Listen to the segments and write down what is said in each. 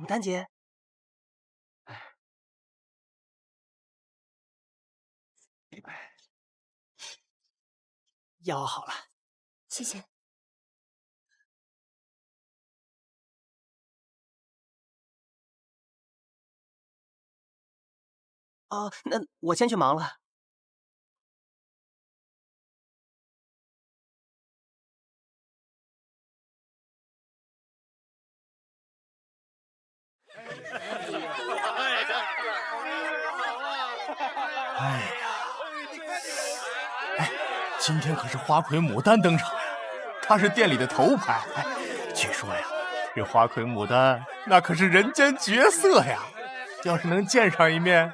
丹姐，药好了，谢谢。哦，那我先去忙了。哎呀，哎，今天可是花魁牡丹登场呀，她是店里的头牌。哎，据说呀，这花魁牡丹那可是人间绝色呀，要是能见上一面，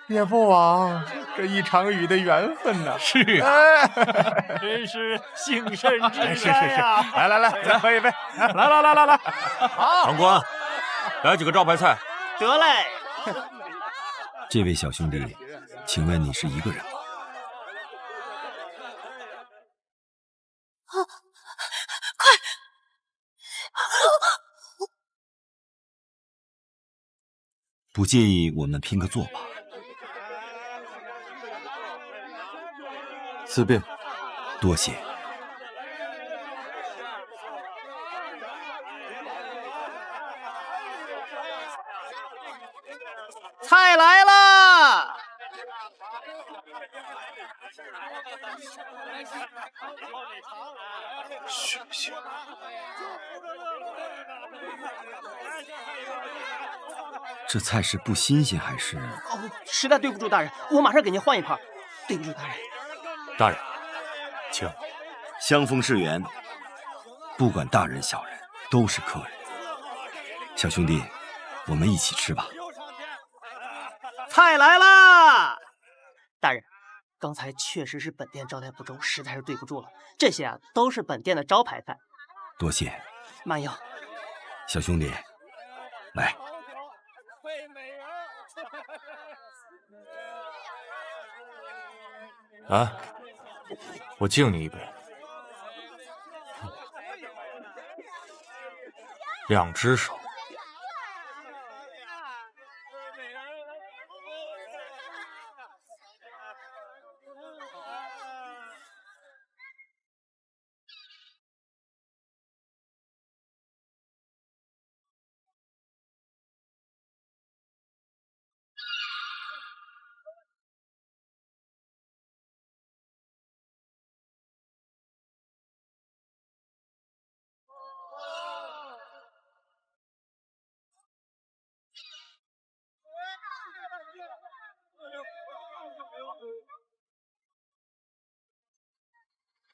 也不枉这一场雨的缘分呢。是啊，哎、真是幸甚至哉是，呀！来，再喝一杯，来，好，长官，来几个招牌菜。得嘞。这位小兄弟，请问你是一个人吗？不介意我们拼个座吧？此便。多谢。菜来了！嘘。这菜是不新鲜还是？哦，实在对不住大人，我马上给您换一盘。对不住大人。大人，请。相逢是缘，不管大人小人，都是客人。小兄弟，我们一起吃吧。菜来啦！大人，刚才确实是本店招待不周，实在是对不住了。这些啊，都是本店的招牌菜。多谢。慢用。小兄弟，来。啊，我敬你一杯。两只手。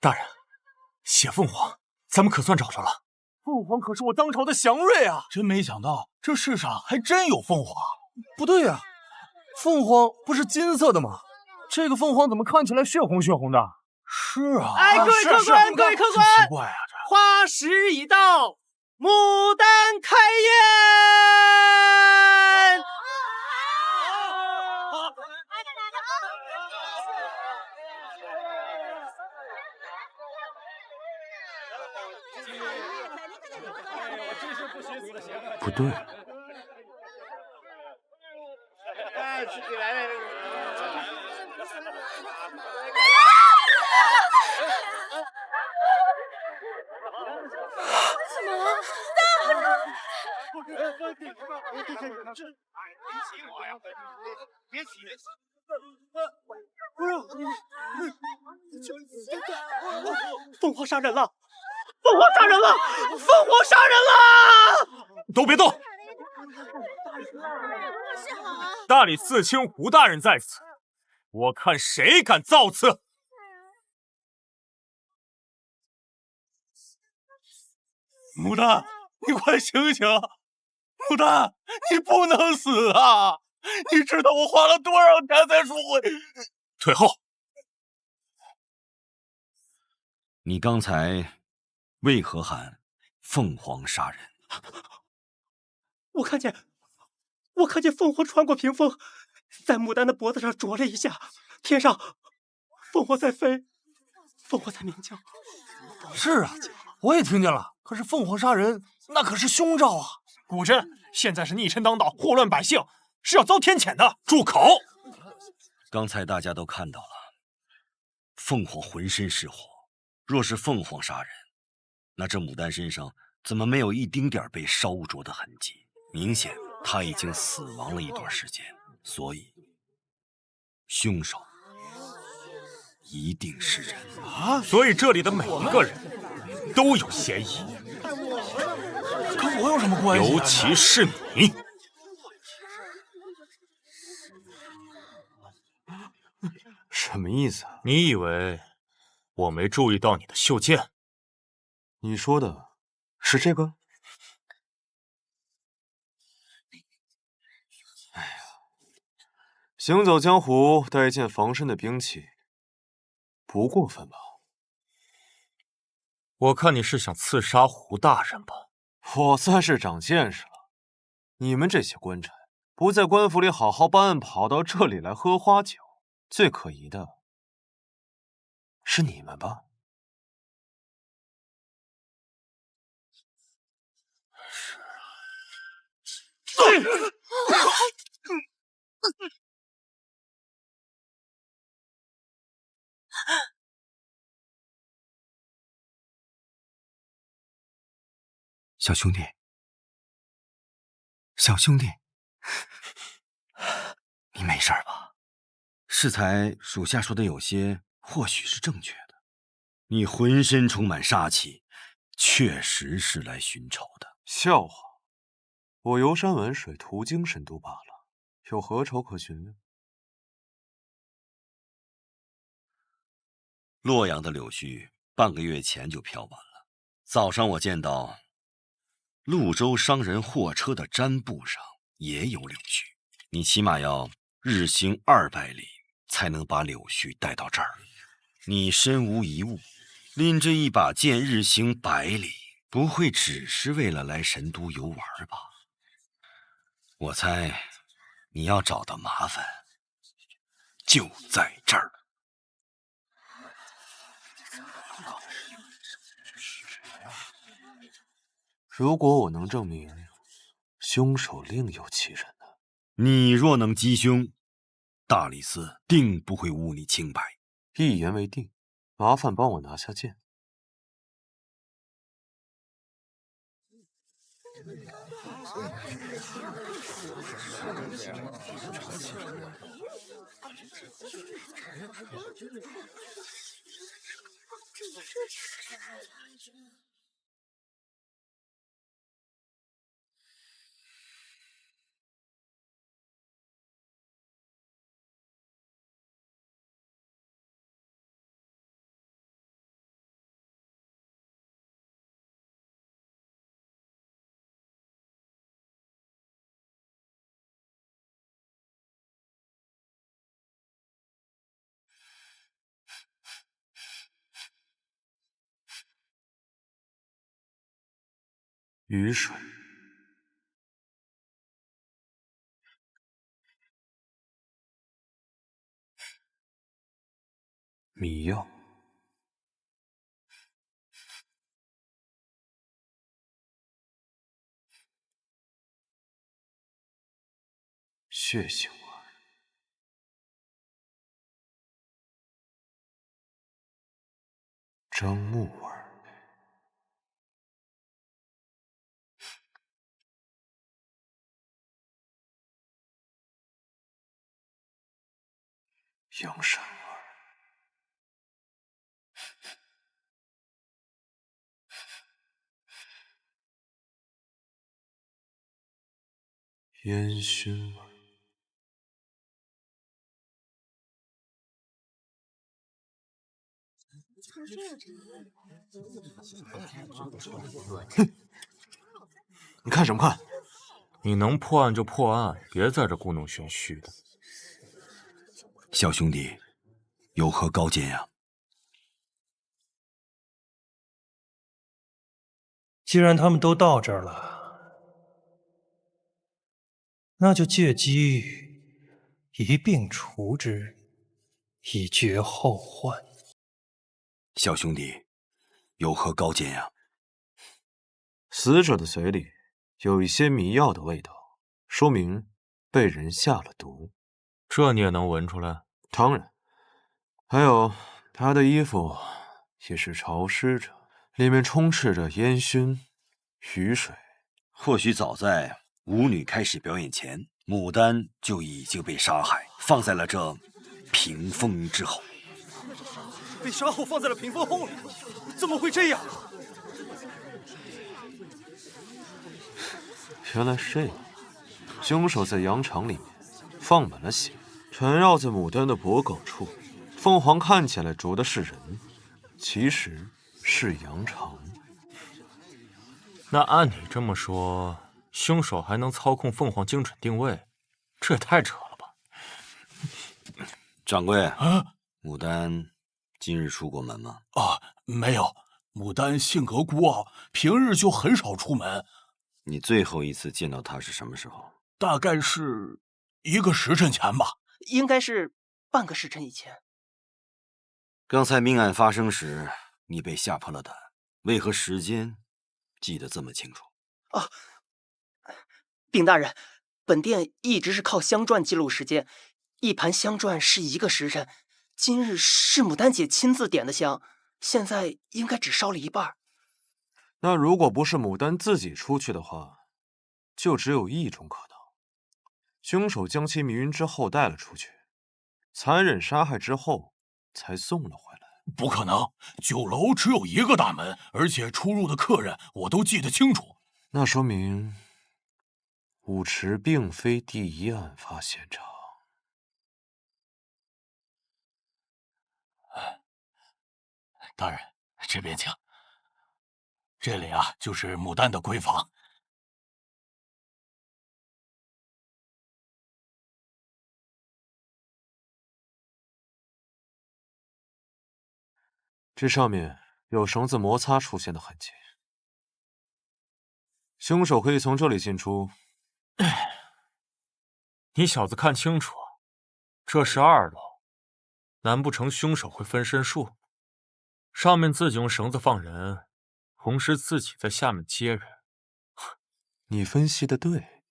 大人，血凤凰，咱们可算找着了。凤凰可是我当朝的祥瑞啊！真没想到这世上还真有凤凰。不对呀，凤凰不是金色的吗？这个凤凰怎么看起来血红的？是啊。哎，各位客官，各位客官，奇怪啊，这花时已到，牡丹开宴。不对。凤凰杀人了！凤凰杀人了！凤凰杀人了！都别动！大理寺卿胡大人在此，我看谁敢造次！牡丹，你快醒醒！牡丹，你不能死啊！你知道我花了多少钱才赎回？退后！你刚才为何喊凤凰杀人？我看见凤凰穿过屏风，在牡丹的脖子上啄了一下，天上凤凰在飞，凤凰在鸣叫。是啊，我也听见了。可是凤凰杀人，那可是凶兆啊！古镇现在是逆臣当道，祸乱百姓，是要遭天谴的。住口！刚才大家都看到了，凤凰浑身是火，若是凤凰杀人，那这牡丹身上怎么没有一丁点被烧灼的痕迹？明显他已经死亡了一段时间，所以凶手一定是人啊！所以这里的每一个人都有嫌疑，跟我有什么关系？尤其是你。什么意思啊？你以为我没注意到你的袖剑？你说的是这个？哎呀，行走江湖带一件防身的兵器，不过分吧？我看你是想刺杀胡大人吧？我算是长见识了。你们这些官差不在官府里好好办案，跑到这里来喝花酒，最可疑的是你们吧？小兄弟，小兄弟，你没事吧？适才属下说的有些或许是正确的，你浑身充满杀气，确实是来寻仇的。笑话，我游山玩水，途经神都罢了，有何仇可寻呢？洛阳的柳絮半个月前就飘完了。早上我见到潞州商人货车的毡布上也有柳絮，你起码要日行200里才能把柳絮带到这儿。你身无一物，拎着一把剑日行100里，不会只是为了来神都游玩吧？我猜你要找的麻烦就在这儿。如果我能证明凶手另有其人呢？你若能击凶，大理寺定不会污你清白。一言为定，麻烦帮我拿下剑。雨水，迷药，血腥味，樟木味，阳山味，烟熏味。你看什么看？你能破案就破案，别在这故弄玄虚的。小兄弟，有何高见呀？既然他们都到这儿了，那就借机一并除之，以绝后患。小兄弟，有何高见呀？死者的嘴里有一些迷药的味道，说明被人下了毒。这你也能闻出来？当然，还有他的衣服也是潮湿着，里面充斥着烟熏、雨水。或许早在舞女开始表演前，牡丹就已经被杀害，放在了这屏风之后。被杀后放在了屏风后面，怎么会这样？原来是这样，凶手在羊肠里面放满了血，缠绕在牡丹的脖颈处。凤凰看起来啄的是人，其实是羊肠。那按你这么说，凶手还能操控凤凰精准定位，这也太扯了吧！掌柜，牡丹今日出过门吗？没有，牡丹性格孤傲，平日就很少出门。你最后一次见到她是什么时候？大概是1个时辰前吧。应该是半个时辰以前。刚才命案发生时，你被吓破了胆，为何时间记得这么清楚？禀大人，本店一直是靠香篆记录时间，一盘香篆是1个时辰。今日是牡丹姐亲自点的香，现在应该只烧了一半。那如果不是牡丹自己出去的话，就只有一种可能：凶手将其迷晕之后带了出去，残忍杀害之后才送了回来。不可能，酒楼只有1个大门，而且出入的客人我都记得清楚。那说明舞池并非第一案发现场。大人，这边请。这里啊，就是牡丹的闺房。这上面有绳子摩擦出现的痕迹，凶手可以从这里进出。你小子看清楚，这是2楼，难不成凶手会分身术？上面自己用绳子放人，同时自己在下面接人。你分析的对，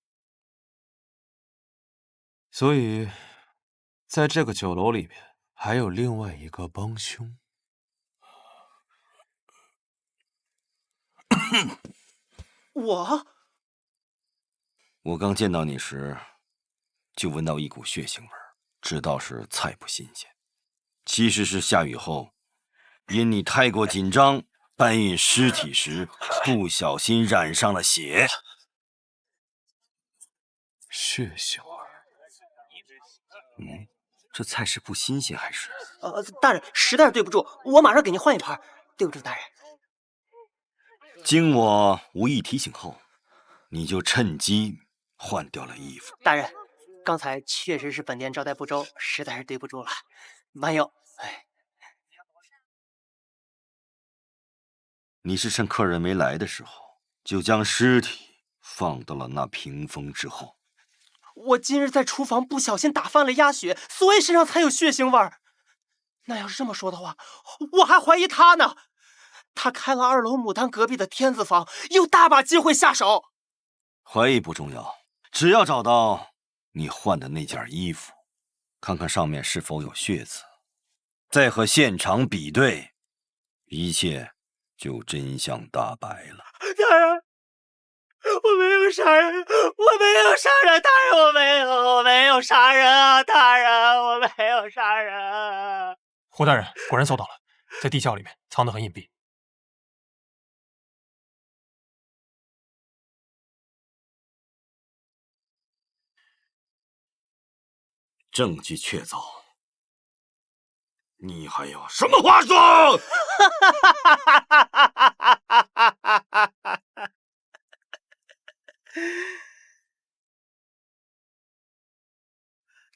所以在这个酒楼里面还有另外一个帮凶。我刚见到你时，就闻到一股血腥味儿，知道是菜不新鲜。其实是下雨后，因你太过紧张，搬运尸体时不小心染上了血。血腥味。这菜是不新鲜还是？大人，实在是对不住，我马上给您换一盘。对不住，大人。经我无意提醒后，你就趁机换掉了衣服。大人，刚才确实是本店招待不周，实在是对不住了。万有，你是趁客人没来的时候，就将尸体放到了那屏风之后。我今日在厨房不小心打翻了鸭血，所以身上才有血腥味儿。那要是这么说的话，我还怀疑他呢。他开了2楼牡丹隔壁的天子房，有大把机会下手。怀疑不重要，只要找到你换的那件衣服，看看上面是否有血渍，再和现场比对，一切就真相大白了。大人，我没有杀人，我没有杀人，大人，我没有杀人啊，大人，我没有杀人。胡大人果然搜到了，在地窖里面藏得很隐蔽。证据确凿，你还有什么话说？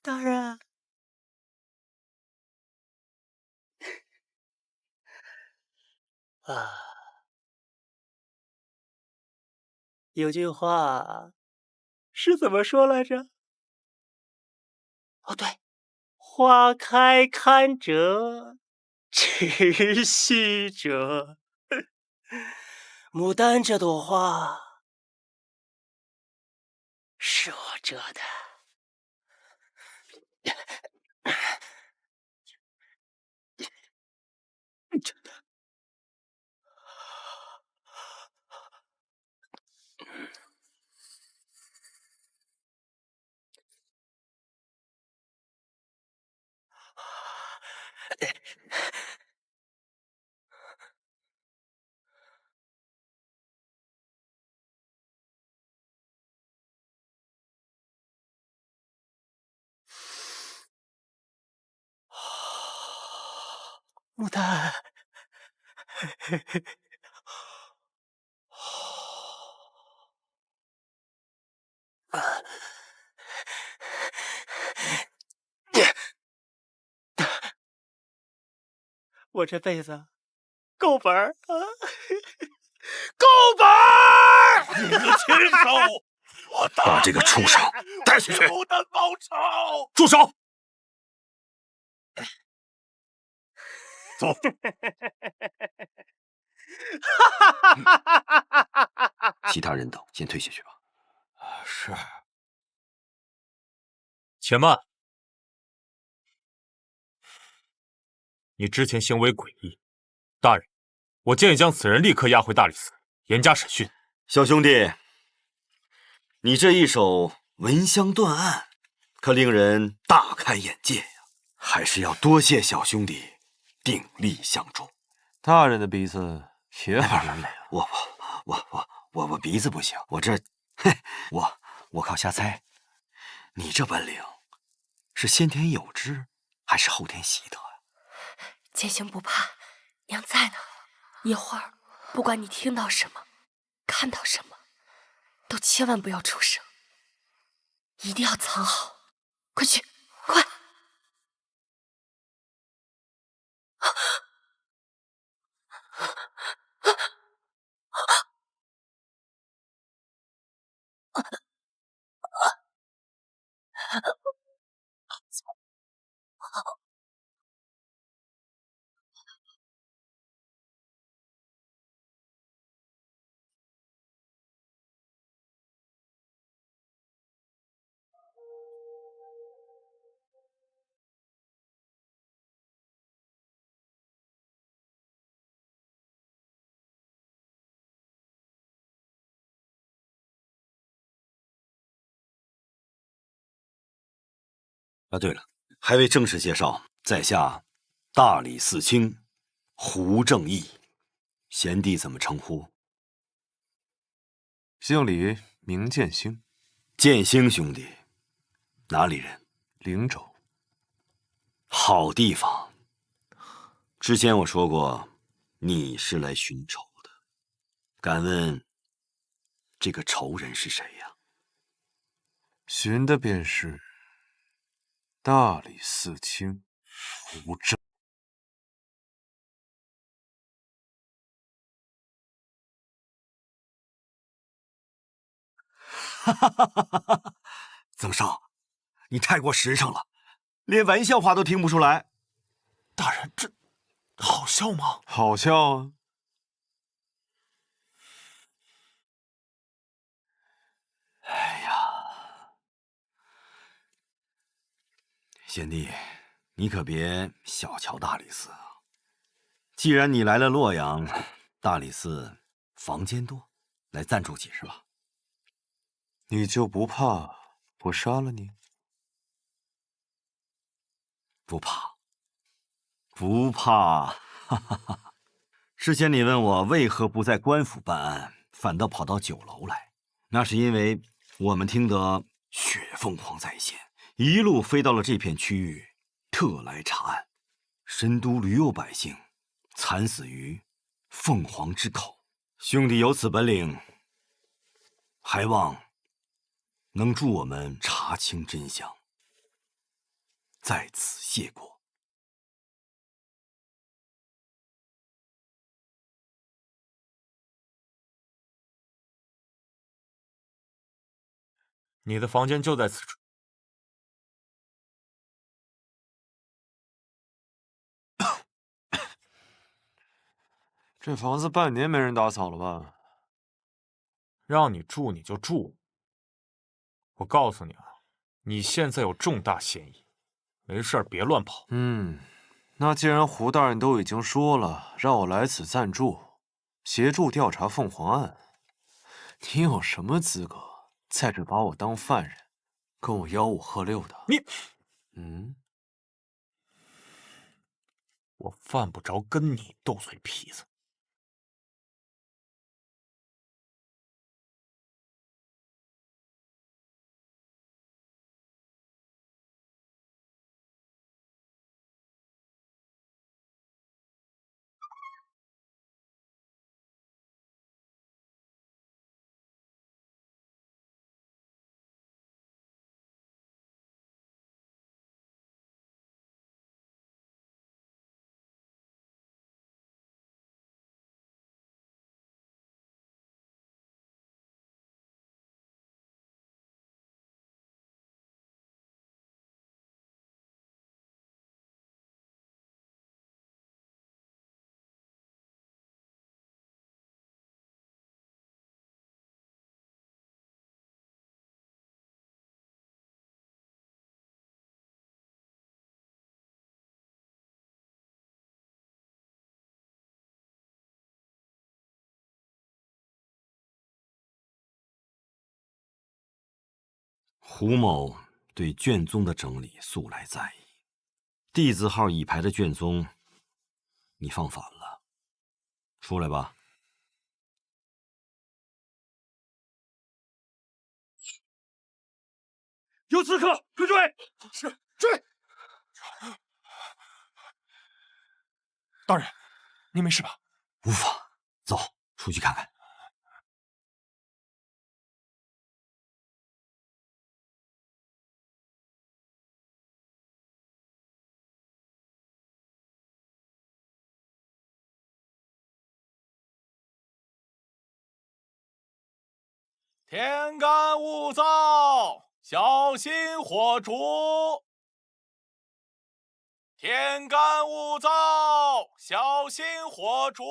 大人，有句话是怎么说来着？哦，对，花开堪折直须折。牡丹这朵花是我折的。牡丹，我这辈子够本儿啊，够本儿！你个禽兽！我把这个畜生带下去！牡丹报仇！住手！走。其他人等先退下去吧。是。且慢！你之前行为诡异，大人，我建议将此人立刻押回大理寺，严加审讯。小兄弟，你这一手闻香断案，可令人大开眼界呀！还是要多谢小兄弟鼎力相助。大人的鼻子也很灵敏。我鼻子不行，我靠瞎猜。你这本领是先天有之，还是后天习得呀？剑行不怕，娘在呢。一会儿，不管你听到什么，看到什么，都千万不要出声，一定要藏好。快去，快！啊，对了，还未正式介绍，在下大理寺卿胡正义，贤弟怎么称呼？姓李，名剑兴，剑兴兄弟，哪里人？灵州。好地方。之前我说过，你是来寻仇的，敢问这个仇人是谁呀？寻的便是大理寺卿胡正。曾少，你太过实诚了，连玩笑话都听不出来。大人，这好笑吗？好笑啊！哎呀，贤弟，你可别小瞧大理寺啊！既然你来了洛阳，大理寺房间多，来暂住几日吧。你就不怕我杀了你？不怕，不怕。哈哈哈。之前你问我为何不在官府办案，反倒跑到酒楼来，那是因为我们听得血凤凰在线，一路飞到了这片区域，特来查案。神都屡有百姓惨死于凤凰之口，兄弟有此本领，还望能助我们查清真相，在此谢过。你的房间就在此处。这房子半年没人打扫了吧？让你住你就住，我告诉你啊，你现在有重大嫌疑，没事别乱跑。那既然胡大人都已经说了让我来此暂住，协助调查凤凰案，你有什么资格在这把我当犯人，跟我吆五喝六的？我犯不着跟你斗嘴皮子。胡某对卷宗的整理素来在意，地字号已排的卷宗，你放反了，出来吧。有刺客，快追！是，追！大人，您没事吧？无法，走，出去看看。天干物燥，小心火烛。天干物燥，小心火烛。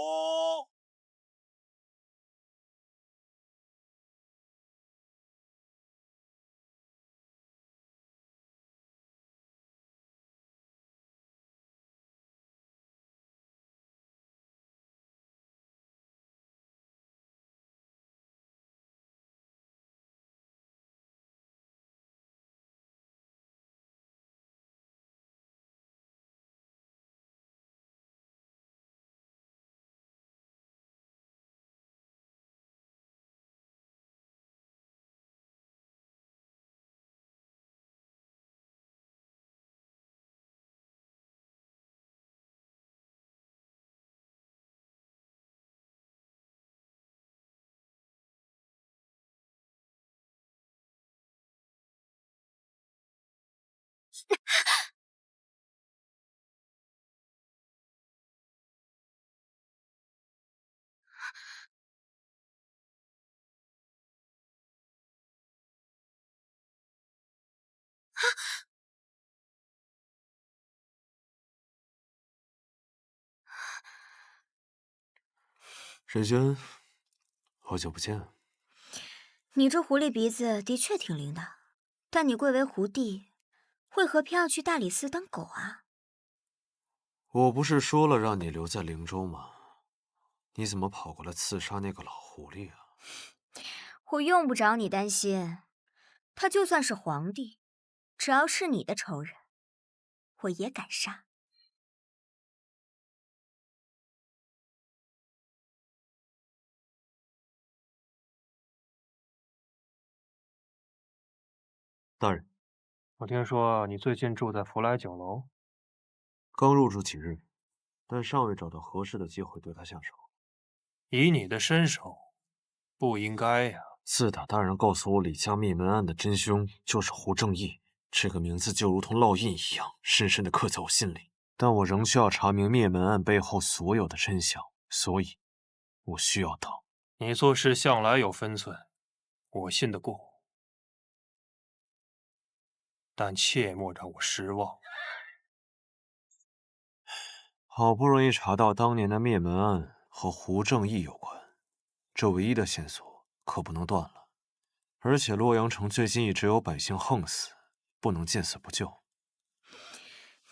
沈轩，好久不见。你这狐狸鼻子的确挺灵的，但你贵为狐帝，为何偏要去大理寺当狗啊？我不是说了让你留在灵州吗？你怎么跑过来刺杀那个老狐狸啊？我用不着你担心，他就算是皇帝，只要是你的仇人，我也敢杀。大人，我听说你最近住在福来酒楼，刚入住几日，但尚未找到合适的机会对他下手。以你的身手，不应该呀。自打大人告诉我李家灭门案的真凶就是胡正义，这个名字就如同烙印一样，深深地刻在我心里。但我仍需要查明灭门案背后所有的真相，所以，我需要他。你做事向来有分寸，我信得过，但切莫让我失望。好不容易查到当年的灭门案和胡正义有关，这唯一的线索可不能断了。而且洛阳城最近一直有百姓横死，不能见死不救。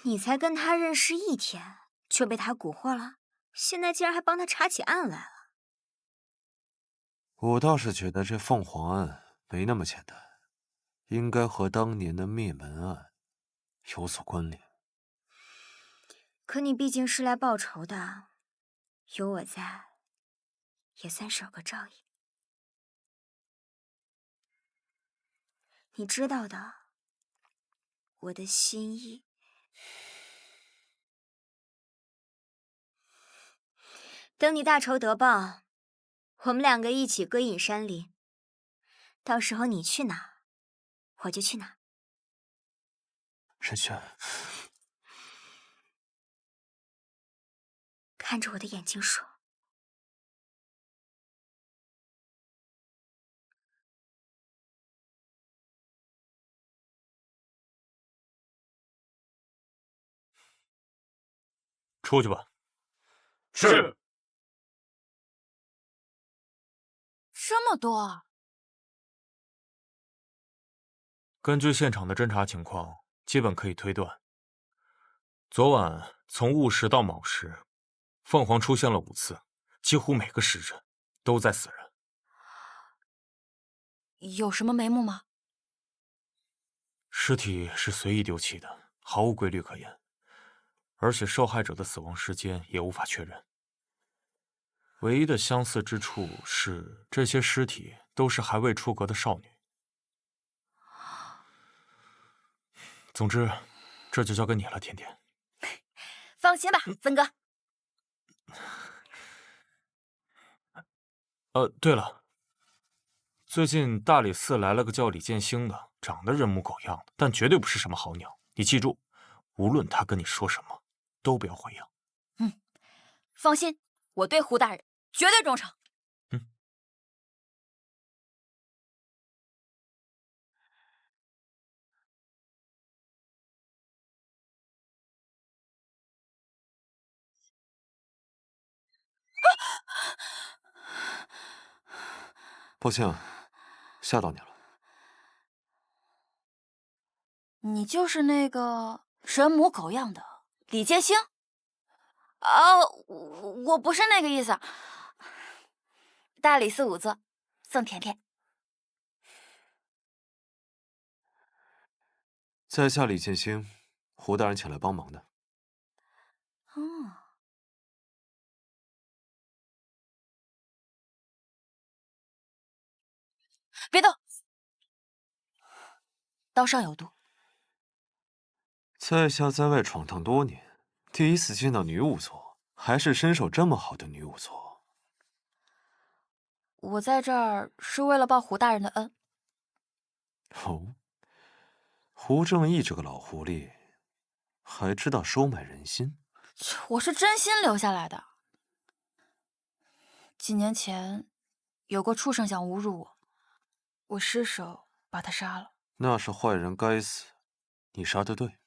你才跟他认识1天，就被他蛊惑了？现在竟然还帮他查起案来了？我倒是觉得这凤凰案没那么简单，应该和当年的灭门案有所关联。可你毕竟是来报仇的，有我在，也算是有个照应。你知道的，我的心意。等你大仇得报，我们2个一起归隐山林。到时候你去哪，我就去哪。沈轩，看着我的眼睛说。出去吧。是。这么多啊！根据现场的侦查情况，基本可以推断，昨晚从戊时到卯时，凤凰出现了5次，几乎每个时辰都在死人。有什么眉目吗？尸体是随意丢弃的，毫无规律可言，而且受害者的死亡时间也无法确认。唯一的相似之处是，这些尸体都是还未出阁的少女。总之，这就交给你了，甜甜。放心吧，森哥。对了，最近大理寺来了个叫李建兴的，长得人模狗样的，但绝对不是什么好鸟。你记住，无论他跟你说什么，都不要回应。放心，我对胡大人绝对忠诚。抱歉，吓到你了。你就是那个人模狗样的李建兴？哦，我不是那个意思。大理寺仵作宋甜甜。在下李建兴，胡大人请来帮忙的。别动，刀上有毒。在下在外闯荡多年，第一次见到女仵作，还是身手这么好的女仵作。我在这儿是为了报胡大人的恩。哦，胡正义这个老狐狸，还知道收买人心。我是真心留下来的。几年前，有个畜生想侮辱我，我失手把他杀了。那是坏人该死，你杀得对。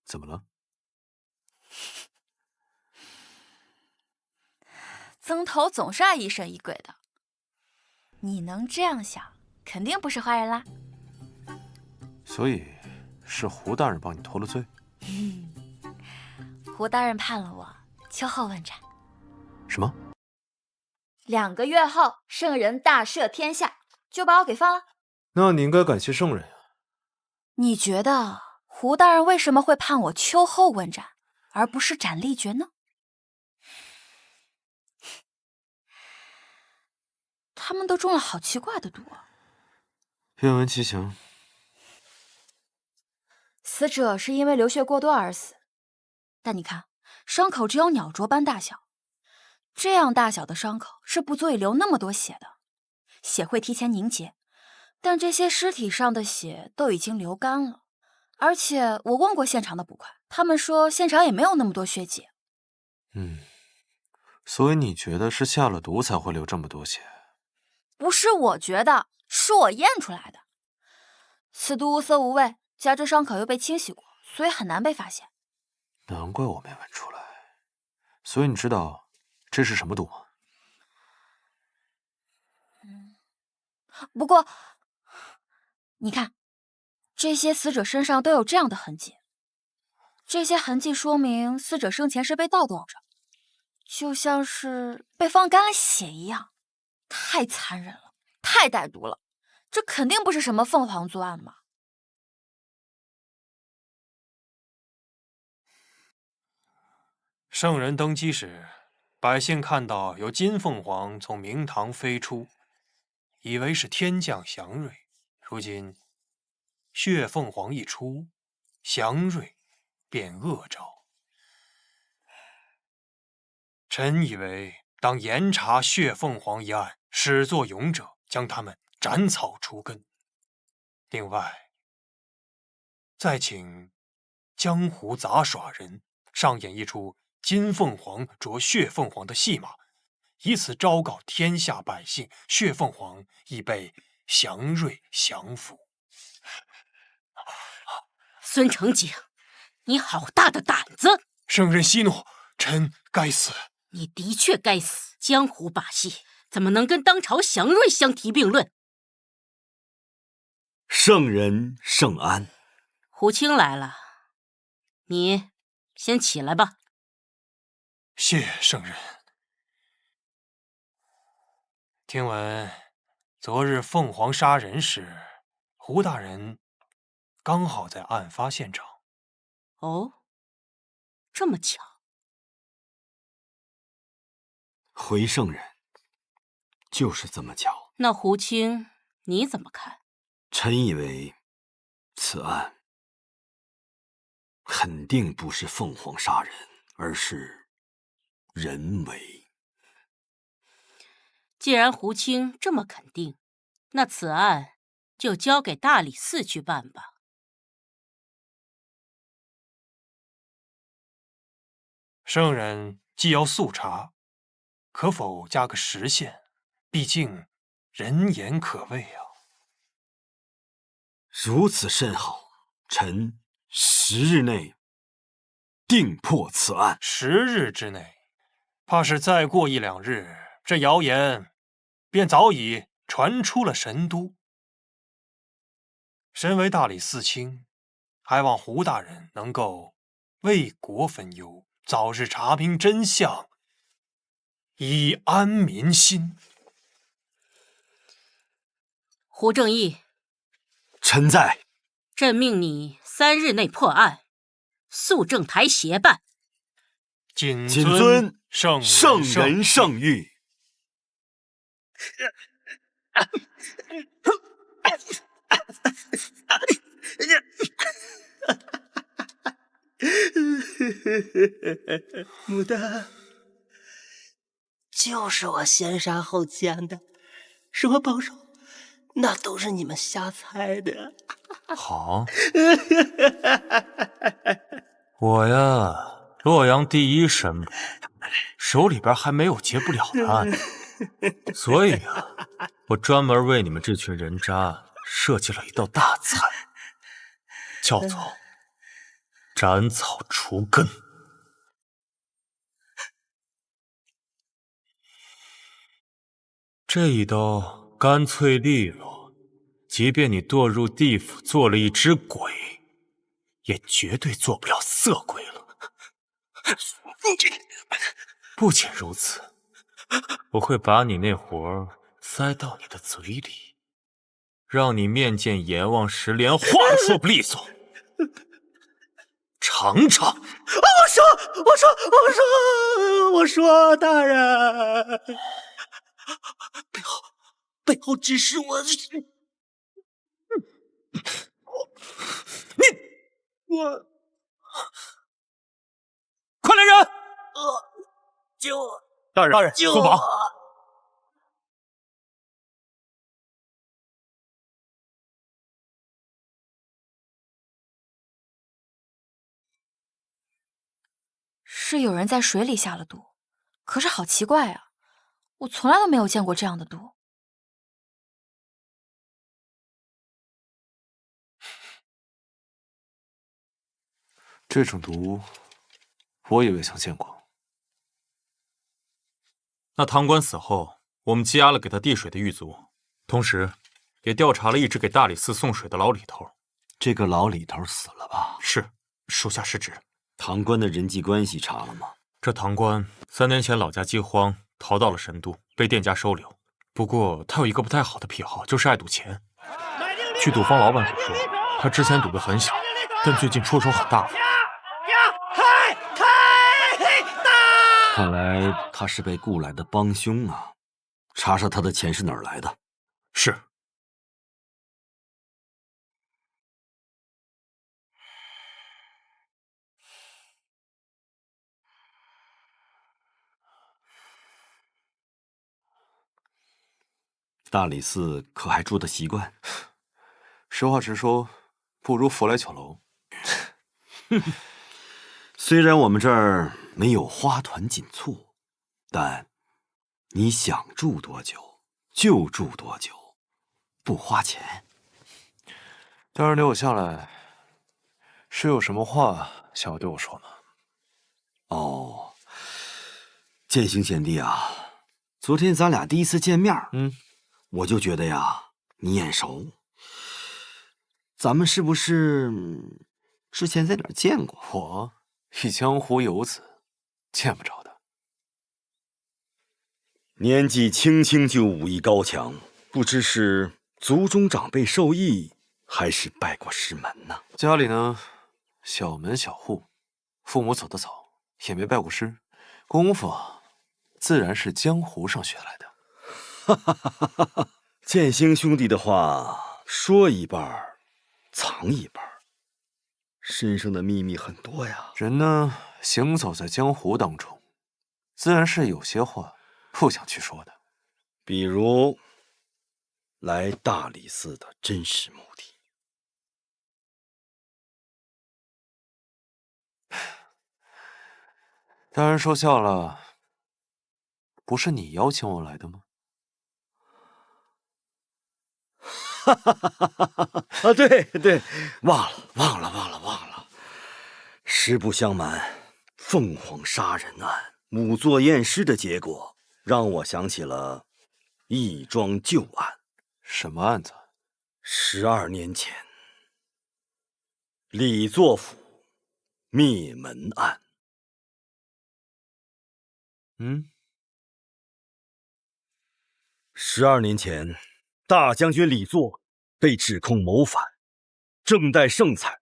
怎么了？曾头总是爱疑神疑鬼的，你能这样想，肯定不是坏人啦。所以是胡大人帮你脱了罪？胡大人判了我秋后问斩。什么？2个月后，圣人大赦天下，就把我给放了。那你应该感谢圣人呀。你觉得胡大人为什么会判我秋后问斩，而不是斩立决呢？他们都中了好奇怪的毒啊！愿闻其详。死者是因为流血过多而死，但你看，伤口只有鸟啄般大小，这样大小的伤口是不足以流那么多血的，血会提前凝结。但这些尸体上的血都已经流干了，而且我问过现场的捕快，他们说现场也没有那么多血迹。所以你觉得是下了毒才会流这么多血？不是我觉得，是我验出来的。此毒无色无味，加之伤口又被清洗过，所以很难被发现。难怪我没闻出来。所以你知道这是什么毒吗？不过，你看，这些死者身上都有这样的痕迹，这些痕迹说明死者生前是被倒吊着，就像是被放干了血一样，太残忍了，太歹毒了。这肯定不是什么凤凰作案嘛。圣人登基时，百姓看到有金凤凰从明堂飞出，以为是天降祥瑞。如今血凤凰一出，祥瑞变恶兆。臣以为当严查血凤凰一案，始作俑者将他们斩草除根。另外，再请江湖杂耍人上演一出金凤凰啄血凤凰的戏码，以此昭告天下百姓，血凤凰已被祥瑞降服。孙承景，你好大的胆子！圣人息怒，臣该死。你的确该死！江湖把戏怎么能跟当朝祥瑞相提并论？圣人圣安。胡青来了，你先起来吧。谢圣人。听闻昨日凤凰杀人时，胡大人刚好在案发现场。哦，这么巧。回圣人，就是这么巧。那胡青你怎么看？臣以为此案肯定不是凤凰杀人，而是人为。既然胡青这么肯定，那此案就交给大理寺去办吧。圣人既要速查，可否加个时限？毕竟人言可畏啊。如此甚好，臣10日内定破此案。10日之内，怕是再过1、2日，这谣言便早已传出了神都。身为大理寺卿，还望胡大人能够为国分忧，早日查明真相，以安民心。胡正义，臣在。朕命你3日内破案，肃正台协办。谨遵圣人圣谕。牡丹，就是我先杀后奸的，什么帮手，那都是你们瞎猜的。好，我呀，洛阳第一神捕，手里边还没有结不了的案子，所以啊，我专门为你们这群人渣设计了一道大菜，叫做斩草除根。这一刀干脆利落，即便你堕入地府做了一只鬼，也绝对做不了色鬼了。不仅如此，我会把你那活儿塞到你的嘴里，让你面见阎王时连话都说不利索。尝尝。我说，大人，背后指使我，我快来人！救我！大人，救速跑！我！是有人在水里下了毒，可是好奇怪啊，我从来都没有见过这样的毒。这种毒，我以未曾见过。那堂官死后，我们羁押了给他递水的狱卒，同时也调查了一直给大理寺送水的老李头。这个老李头死了吧？是，属下失职。堂官的人际关系查了吗？这堂官3年前老家饥荒，逃到了神都，被店家收留。不过他有一个不太好的癖好，就是爱赌钱。据赌坊老板所说，他之前赌得很小，但最近出手很大了。看来他是被雇来的帮凶啊！查查他的钱是哪儿来的。是。大理寺可还住得习惯？实话实说，不如福来酒楼。虽然我们这儿没有花团锦簇，但你想住多久就住多久，不花钱。大人留我下来，是有什么话想要对我说吗？哦，剑行贤弟啊，昨天咱俩第一次见面，我就觉得呀，你眼熟。咱们是不是之前在哪儿见过？我一江湖游子，见不着的。年纪轻轻就武艺高强，不知是族中长辈授意，还是拜过师门呢？家里呢，小门小户，父母走得早，也没拜过师，功夫自然是江湖上学来的。哈哈哈哈哈！剑星兄弟的话说一半，藏一半，身上的秘密很多呀。人呢，行走在江湖当中，自然是有些话不想去说的。比如，来大理寺的真实目的。大人说笑了，不是你邀请我来的吗？哈哈哈哈哈！啊，对，忘了。实不相瞒，凤凰杀人案仵作验尸的结果，让我想起了一桩旧案。什么案子？12年前，李作府灭门案。12年前，大将军李作被指控谋反，正待盛彩，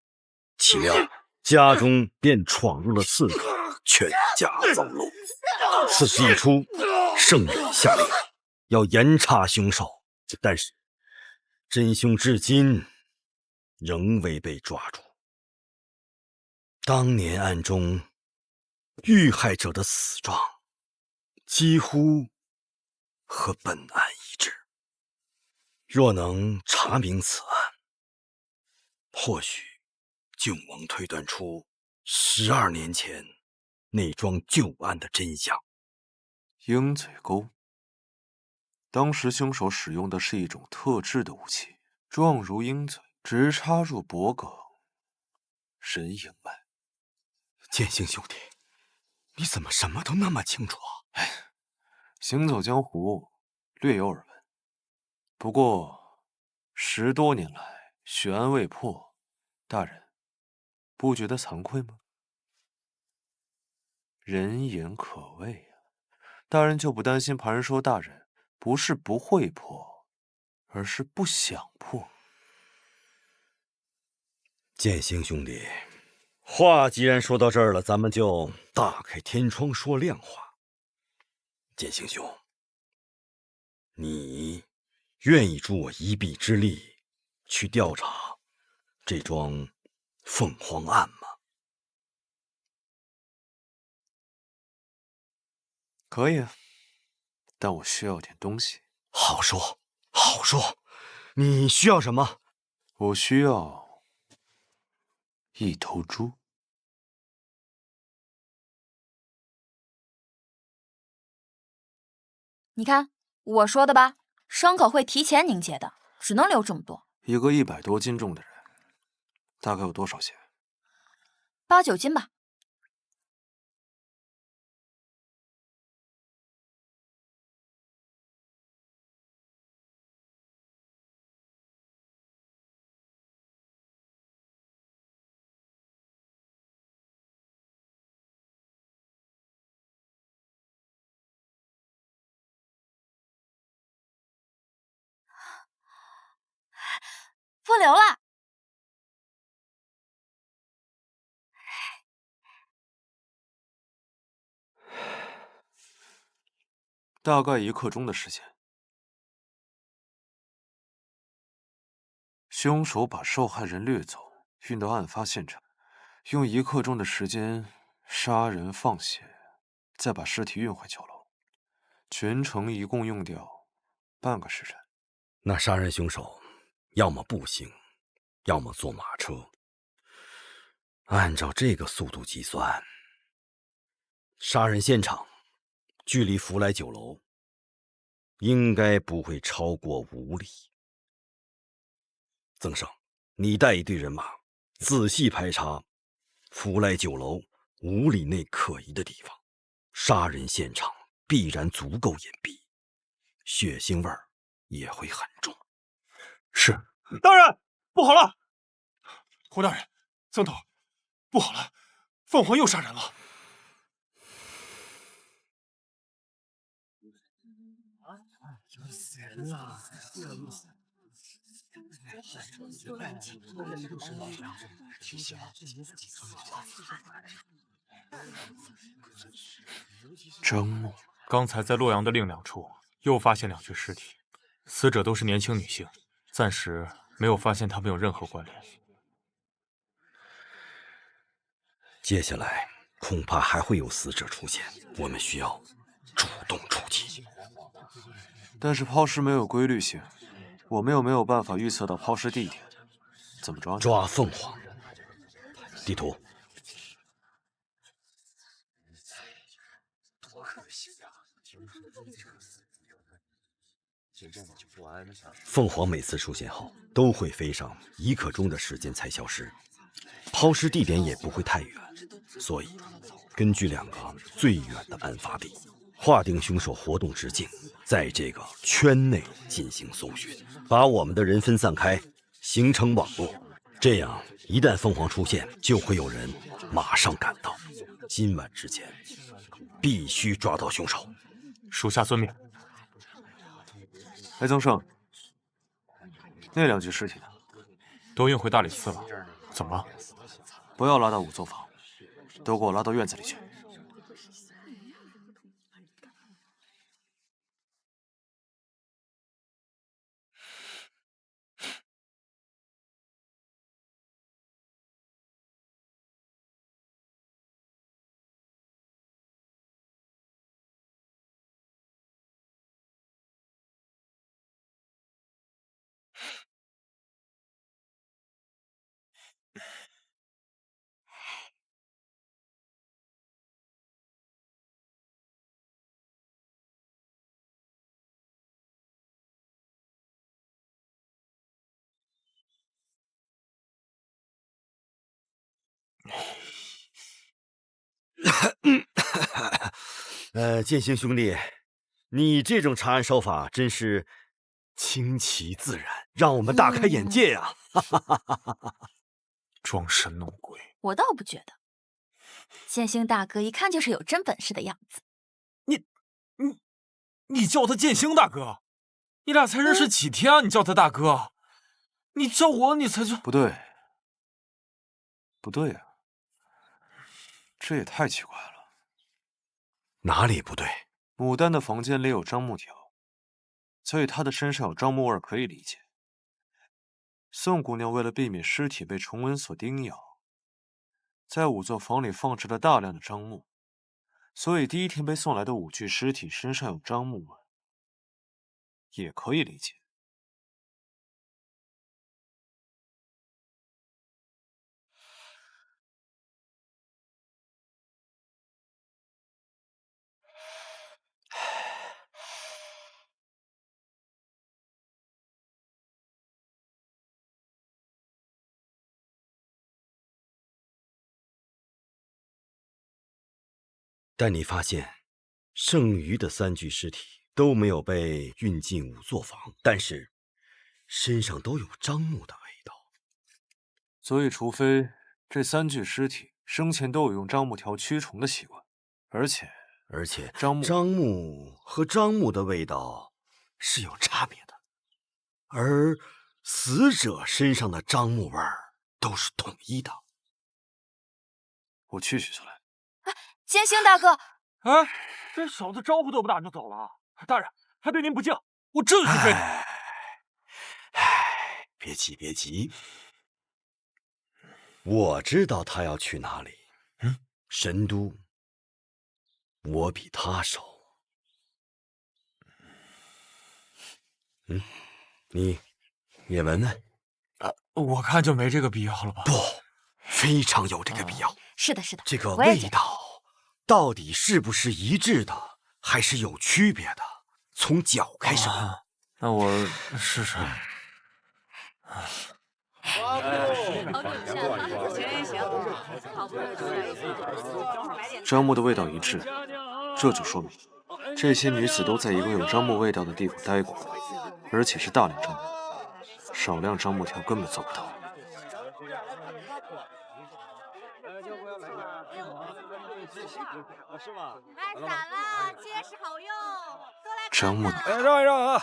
岂料家中便闯入了刺客，全家走漏。此事一出，圣人下令要严查凶手，但是真凶至今仍未被抓住。当年案中遇害者的死状几乎和本案一致。若能查明此案，或许就能推断出12年前那桩旧案的真相。鹰嘴钩，当时凶手使用的是一种特制的武器，状如鹰嘴，直插入脖颈，神营脉。剑行兄弟，你怎么什么都那么清楚啊？行走江湖，略有耳闻。不过10多年来悬案未破，大人不觉得惭愧吗？人言可畏啊，大人就不担心旁人说大人不是不会破，而是不想破？剑行兄弟，话既然说到这儿了，咱们就大开天窗说亮话。剑行兄，你愿意助我一臂之力，去调查这桩凤凰案吗？可以啊，但我需要点东西。好说，你需要什么？我需要一头猪。你看我说的吧，伤口会提前凝结的，只能留这么多。一个100多斤重的人，大概有多少钱？8、9斤吧。风流了。大概1刻钟的时间，凶手把受害人掠走，运到案发现场，用1刻钟的时间杀人放血，再把尸体运回酒楼，全程一共用掉半个时辰。那杀人凶手要么步行，要么坐马车。按照这个速度计算，杀人现场距离福来酒楼应该不会超过5里。曾生，你带一队人马仔细排查福来酒楼5里内可疑的地方，杀人现场必然足够隐蔽，血腥味儿也会很重。是，大人，不好了！胡大人，曾头，不好了，凤凰又杀人了。张木，刚才在洛阳的另2处又发现2具尸体，死者都是年轻女性，暂时没有发现他们有任何关联。接下来恐怕还会有死者出现，我们需要主动出击。但是抛尸没有规律性，我们又没有办法预测到抛尸地点，怎么抓呢？抓凤凰。地图。凤凰每次出现后都会飞上1刻钟的时间才消失，抛尸地点也不会太远，所以根据2个最远的案发地，划定凶手活动直径，在这个圈内进行搜寻，把我们的人分散开，形成网络。这样一旦凤凰出现，就会有人马上赶到。今晚之前必须抓到凶手。属下遵命。哎，曾胜，那2具尸体呢？都运回大理寺了。怎么了？不要拉到仵作坊，都给我拉到院子里去。剑心兄弟，你这种查案手法真是清奇自然，让我们大开眼界呀！装神弄鬼，我倒不觉得。剑星大哥一看就是有真本事的样子。你叫他剑星大哥？你俩才认识几天啊？你叫他大哥？你叫我，你才叫……不对，不对呀，这也太奇怪了。哪里不对？牡丹的房间里有樟木条，所以她的身上有樟木味可以理解。宋姑娘为了避免尸体被虫蚊所叮咬，在仵作坊里放置了大量的樟木，所以第1天被送来的5具尸体身上有樟木味，也可以理解。但你发现，剩余的3具尸体都没有被运进仵作坊，但是身上都有樟木的味道。所以，除非这3具尸体生前都有用樟木条驱虫的习惯，而且樟木和樟木的味道是有差别的，而死者身上的樟木味儿都是统一的。我去取下来。剑行大哥，哎，这小子招呼都不打就走了。大人，他对您不敬，我这就去追他。别急，别急，我知道他要去哪里。神都，我比他熟。你也闻闻。我看就没这个必要了吧？不，非常有这个必要。是的，是的，这个我也觉得味道到底是不是一致的，还是有区别的？从脚开始闻。那我试试。樟木的味道一致，这就说明这些女子都在一个有樟木味道的地方待过，而且是大量樟木，少量樟木条根本做不到。太闪了，结实好用，都来樟木，让一让啊！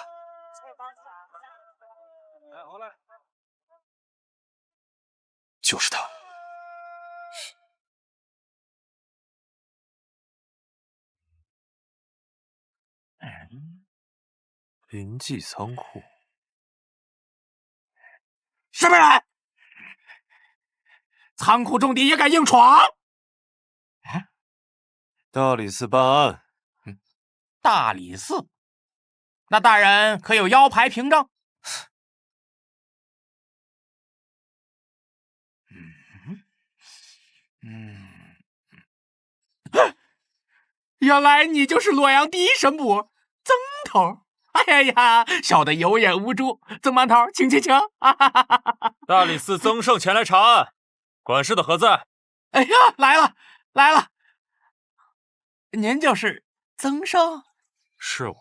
就是他。临济仓库，什么人？仓库重地也敢硬闯？大理寺办案。大理寺？那大人可有腰牌凭证？原来你就是洛阳第一神捕曾头。哎呀，小的有眼无珠，曾馒头，请。大理寺曾胜前来查案，管事的何在？哎呀，来了！您就是曾胜？是我。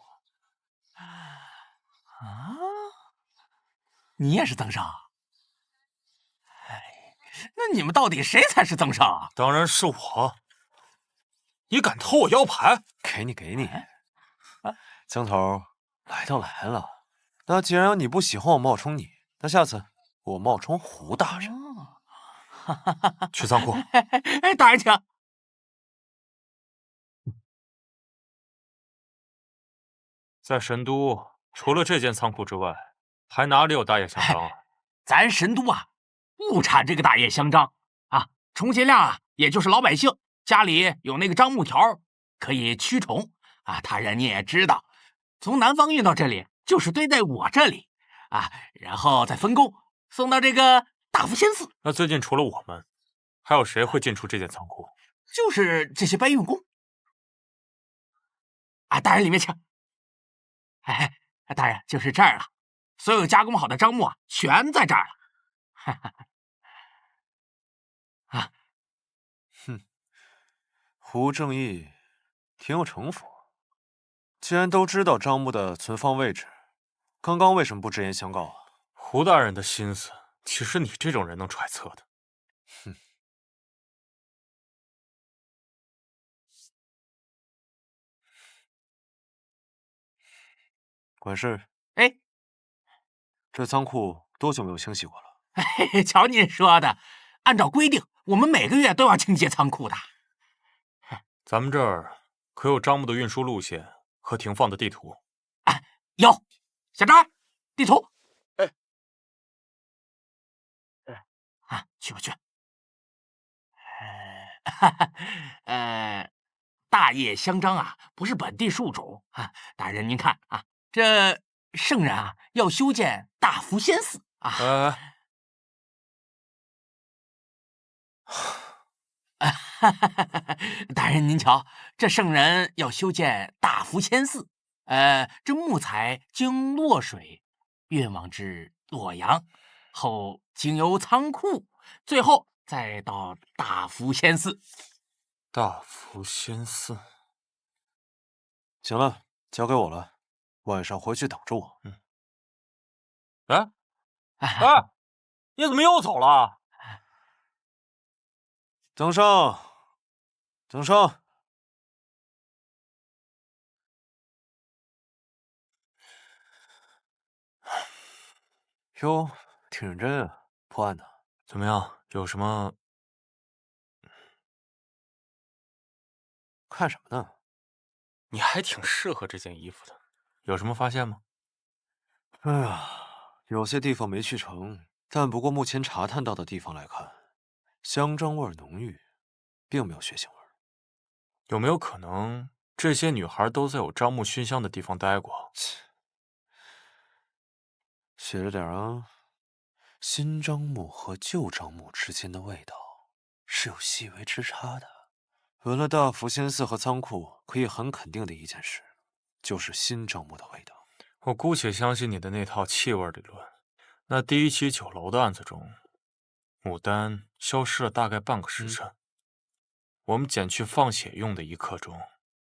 你也是曾胜？那你们到底谁才是曾胜？当然是我。你敢偷我腰牌？给你。曾头，来都来了，那既然你不喜欢我冒充你，那下次我冒充胡大人。去仓库。大人请。在神都，除了这间仓库之外，还哪里有大叶香樟啊？咱神都啊，不产这个大叶香樟啊，充其量啊，也就是老百姓家里有那个樟木条可以驱虫啊。大人你也知道，从南方运到这里，就是堆在我这里啊，然后再分工送到这个大福仙寺。那最近除了我们，还有谁会进出这间仓库？就是这些搬运工啊。大人里面请。大人就是这儿了，所有加工好的樟木啊，全在这儿了。胡正义挺有城府。既然都知道樟木的存放位置，刚刚为什么不直言相告啊？胡大人的心思，岂是你这种人能揣测的？管事，这仓库多久没有清洗过了？瞧您说的，按照规定，我们每个月都要清洁仓库的。咱们这儿可有樟木的运输路线和停放的地图？有，小张，地图。去吧去。大叶香樟啊，不是本地树种啊。大人您看啊，这圣人啊要修建大福仙寺啊。大人您瞧，这圣人要修建大福仙寺，这木材经洛水运往至洛阳，后经由仓库，最后再到大福仙寺。大福仙寺，行了，交给我了，晚上回去等着我。你怎么又走了？曾胜，曾胜，哟，挺认真啊，破案呢？怎么样？有什么？看什么呢？你还挺适合这件衣服的。有什么发现吗？哎呀，有些地方没去成，但不过目前查探到的地方来看，香樟味浓郁，并没有血腥味。有没有可能这些女孩都在有樟木熏香的地方待过？写着点啊，新樟木和旧樟木之间的味道是有细微之差的。闻了大福仙寺和仓库，可以很肯定的一件事，就是新樟木的味道。我姑且相信你的那套气味理论。那第一起酒楼的案子中，牡丹消失了大概半个时辰。我们减去放血用的1刻钟，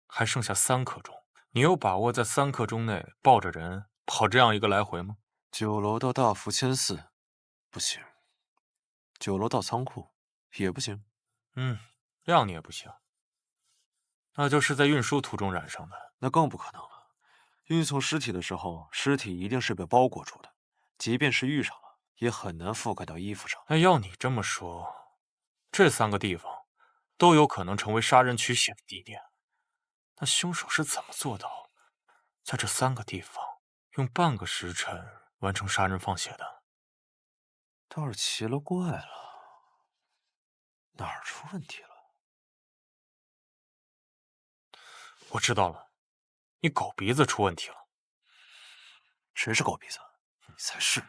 还剩下3刻钟。你有把握在3刻钟内抱着人跑这样一个来回吗？酒楼到大福仙寺不行，酒楼到仓库也不行。谅你也不行。那就是在运输途中染上的，那更不可能了。运送尸体的时候，尸体一定是被包裹住的，即便是遇上了，也很难覆盖到衣服上。那要你这么说，这3个地方都有可能成为杀人取血的地点。那凶手是怎么做到在这3个地方用半个时辰完成杀人放血的？倒是奇了怪了，哪儿出问题了？我知道了，你狗鼻子出问题了。谁是狗鼻子？你才是。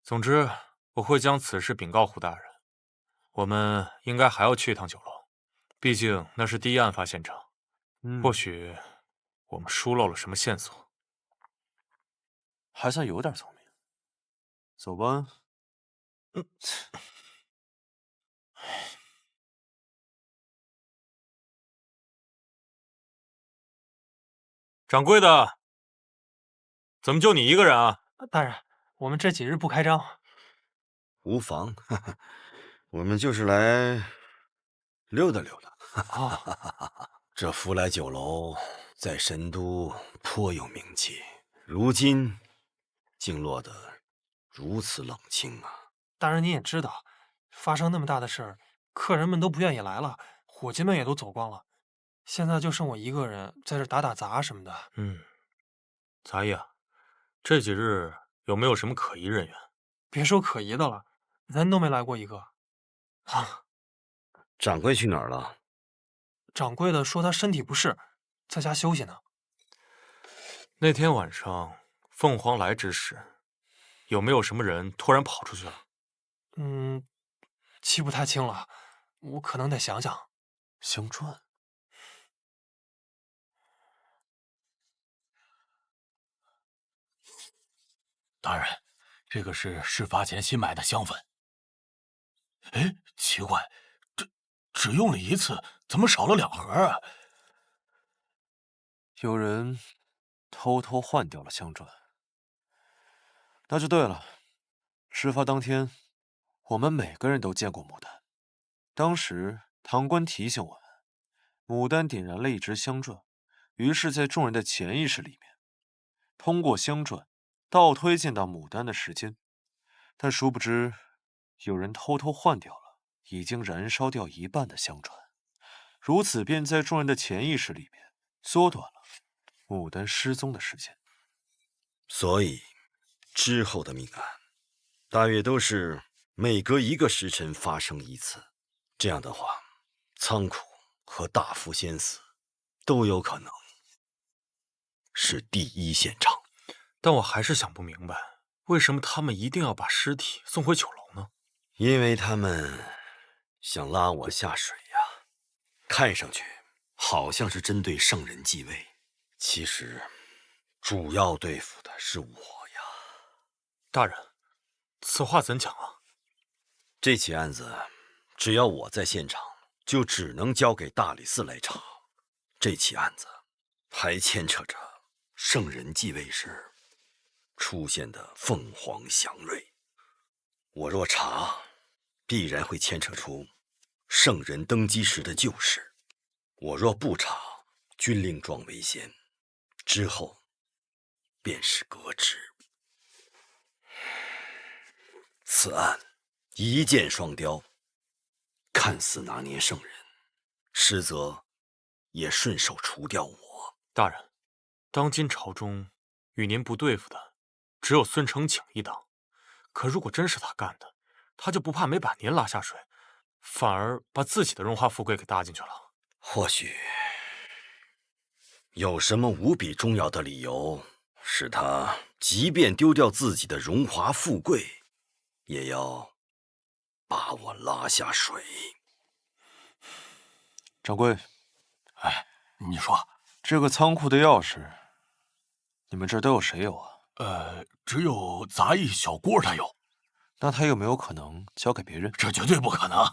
总之，我会将此事禀告胡大人。我们应该还要去一趟酒楼，毕竟那是第一案发现场。或许我们疏漏了什么线索。还算有点聪明。走吧。掌柜的，怎么就你一个人啊？大人，我们这几日不开张。无妨，我们就是来溜达溜达。这福来酒楼在神都颇有名气，如今竟落得如此冷清啊！大人您也知道，发生那么大的事儿，客人们都不愿意来了，伙计们也都走光了，现在就剩我一个人在这打打杂什么的。杂役啊，这几日有没有什么可疑人员？别说可疑的了，人都没来过一个。掌柜去哪儿了？掌柜的说他身体不适，在家休息呢。那天晚上凤凰来之时，有没有什么人突然跑出去了？记不太清了，我可能得想想。香传。大人，这个是事发前新买的香粉。哎，奇怪，这只用了1次，怎么少了2盒啊？有人偷偷换掉了香砖。那就对了。事发当天，我们每个人都见过牡丹。当时堂官提醒我们，牡丹点燃了一支香篆，于是，在众人的潜意识里面，通过香篆倒推见到牡丹的时间。但殊不知，有人偷偷换掉了已经燃烧掉一半的香砖，如此便在众人的潜意识里面缩短了牡丹失踪的时间。所以之后的命案大约都是每隔1个时辰发生1次。这样的话，仓库和大福仙寺都有可能是第一现场。但我还是想不明白，为什么他们一定要把尸体送回酒楼呢？因为他们想拉我下水呀。看上去好像是针对圣人继位，其实主要对付的是我呀。大人，此话怎讲啊？这起案子只要我在现场，就只能交给大理寺来查。这起案子还牵扯着圣人继位时出现的凤凰祥瑞，我若查，必然会牵扯出圣人登基时的旧事；我若不查，军令状为先，之后便是革职。此案一箭双雕，看似拿捏圣人，实则也顺手除掉我。大人，当今朝中与您不对付的，只有孙承景一党。可如果真是他干的，他就不怕没把您拉下水，反而把自己的荣华富贵给搭进去了。或许有什么无比重要的理由，使他即便丢掉自己的荣华富贵，也要把我拉下水。掌柜，哎，你说这个仓库的钥匙，你们这儿都有谁有啊？只有杂役小郭他有。那他有没有可能交给别人？这绝对不可能，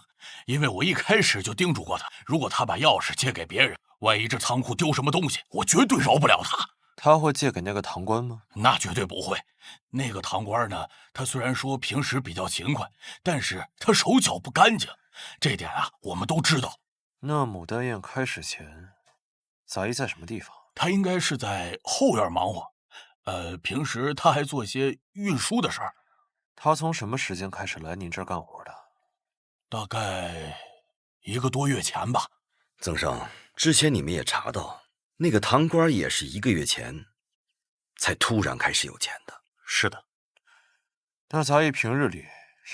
因为我一开始就叮嘱过他，如果他把钥匙借给别人，万一这仓库丢什么东西，我绝对饶不了他。他会借给那个堂官吗？那绝对不会。那个堂官呢，他虽然说平时比较勤快，但是他手脚不干净，这点啊，我们都知道。那牡丹宴开始前，杂役在什么地方？他应该是在后院忙活。平时他还做些运输的事儿。他从什么时间开始来您这儿干活的？大概1个多月前吧。曾上，之前你们也查到，那个堂官也是1个月前才突然开始有钱的。是的。那杂役平日里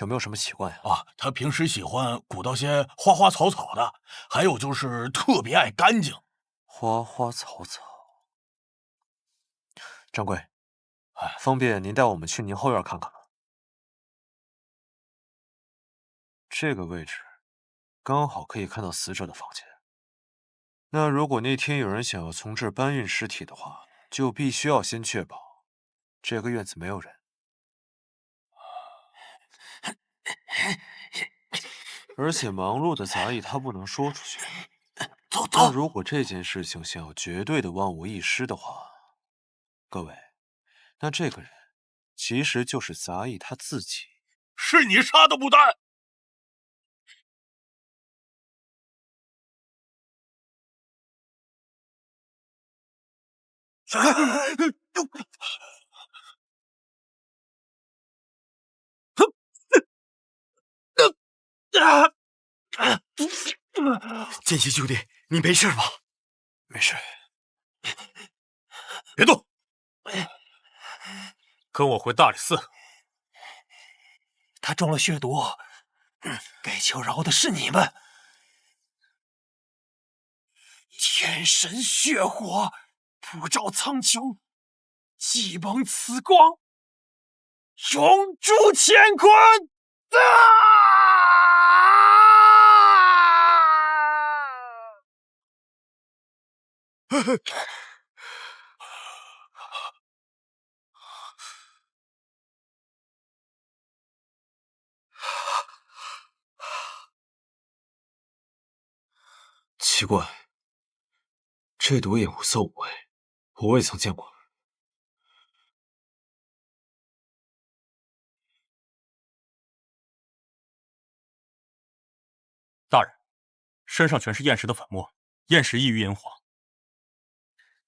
有没有什么习惯呀？啊，他平时喜欢鼓捣些花花草草的，还有就是特别爱干净。花花草草。掌柜，方便您带我们去您后院看看吗？这个位置刚好可以看到死者的房间。那如果那天有人想要从这儿搬运尸体的话，就必须要先确保这个院子没有人。而且忙碌的杂役他不能说出去。走。那如果这件事情想要绝对的万无一失的话，各位，那这个人其实就是杂役他自己。是你杀的牡丹！剑心兄弟，你没事吧？没事。别动！跟我回大理寺。他中了血毒，该求饶的是你们。天神血火普照苍穹，祭蒙此光，永驻乾坤！奇怪，这毒也无色无味，我未曾见过。大人，身上全是验尸的粉末，验尸易于银黄。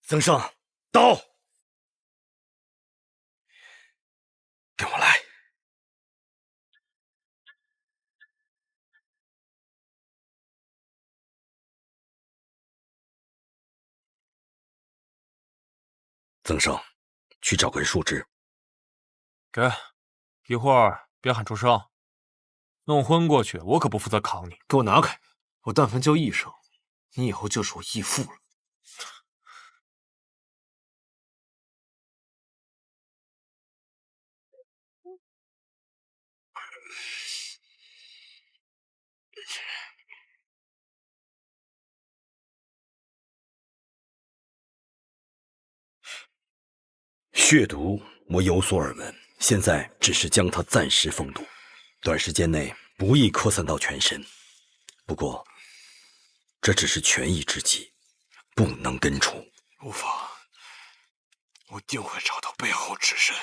曾胜，刀！跟我来。曾胜，去找根树枝。给，一会儿别喊出声，弄昏过去，我可不负责扛你。给我拿开！我但凡叫一声，你以后就是我义父了。血毒我有所耳闻，现在只是将它暂时封堵，短时间内不易扩散到全身。不过，这只是权宜之计，不能根除。无妨，我定会找到背后之人。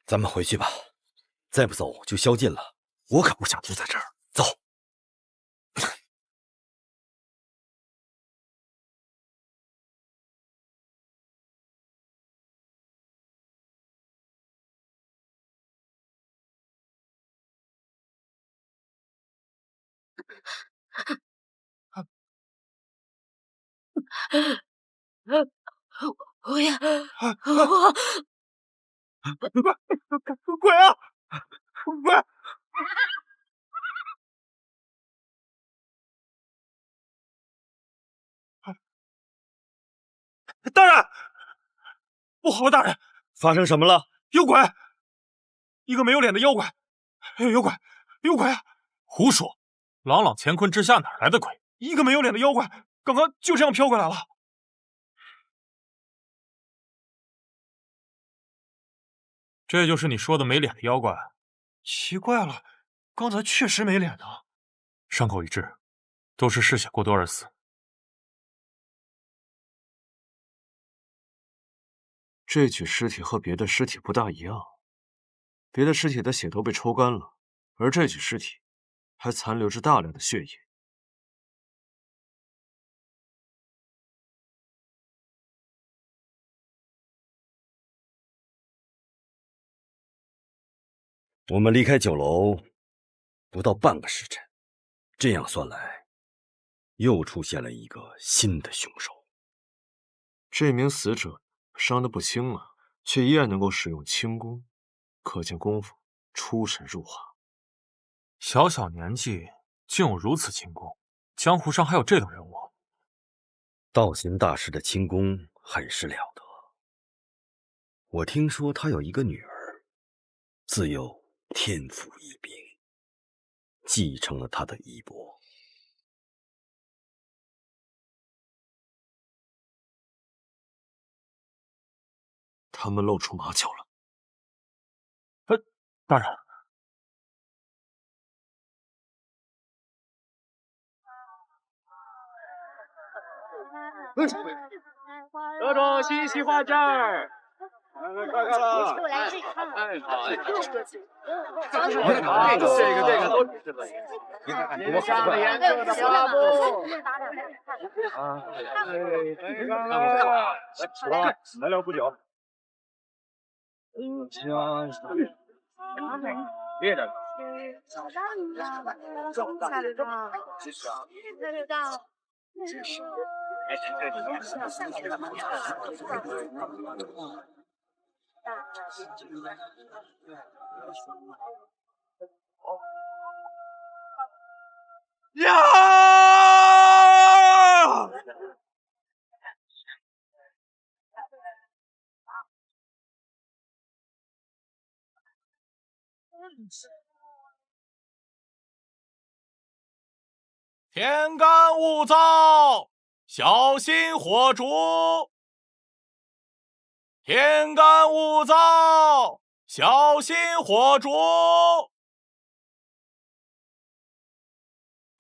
咱们回去吧，再不走就宵禁了。我可不想住在这儿。走。我也鬼啊！鬼！大人，不好了！大人，发生什么了？有鬼！一个没有脸的妖怪！有鬼！有鬼啊！胡说！朗朗乾坤之下哪来的鬼？一个没有脸的妖怪，刚刚就这样飘过来了。这就是你说的没脸的妖怪？奇怪了，刚才确实没脸呢。伤口已至，都是嗜血过多而死。这具尸体和别的尸体不大一样，别的尸体的血都被抽干了，而这具尸体还残留着大量的血液。我们离开酒楼不到半个时辰，这样算来，又出现了一个新的凶手。这名死者伤得不轻啊，却依然能够使用轻功，可见功夫出神入化。小小年纪竟有如此轻功，江湖上还有这等人物？道行大师的轻功很是了得。我听说他有一个女儿，自幼天赋异禀，继承了他的衣钵。他们露出马脚了。大人，有种新奇花件儿。看看了，哎，好，这个都是这个，你看看多好的颜色的花布啊！来了不久，别着。天干物燥，小心火烛。天干物燥，小心火烛。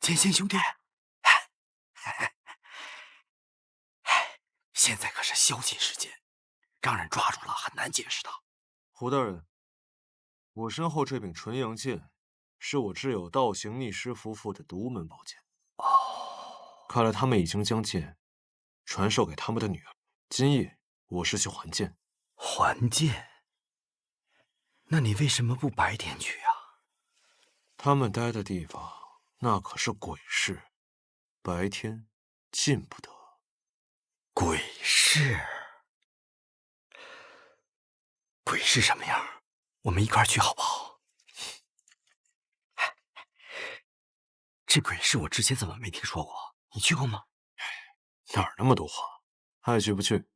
剑心兄弟，现在可是宵禁时间，让人抓住了很难解释的。胡大人，我身后这柄纯阳剑，是我挚友道行逆师夫妇的独门宝剑。哦，看来他们已经将剑传授给他们的女儿。今夜我是去还剑。还剑？那你为什么不白天去啊？他们待的地方那可是鬼市，白天进不得。鬼市？鬼市什么样？我们一块去好不好？这鬼市我之前怎么没听说过？你去过吗？哪儿那么多话？爱去不去？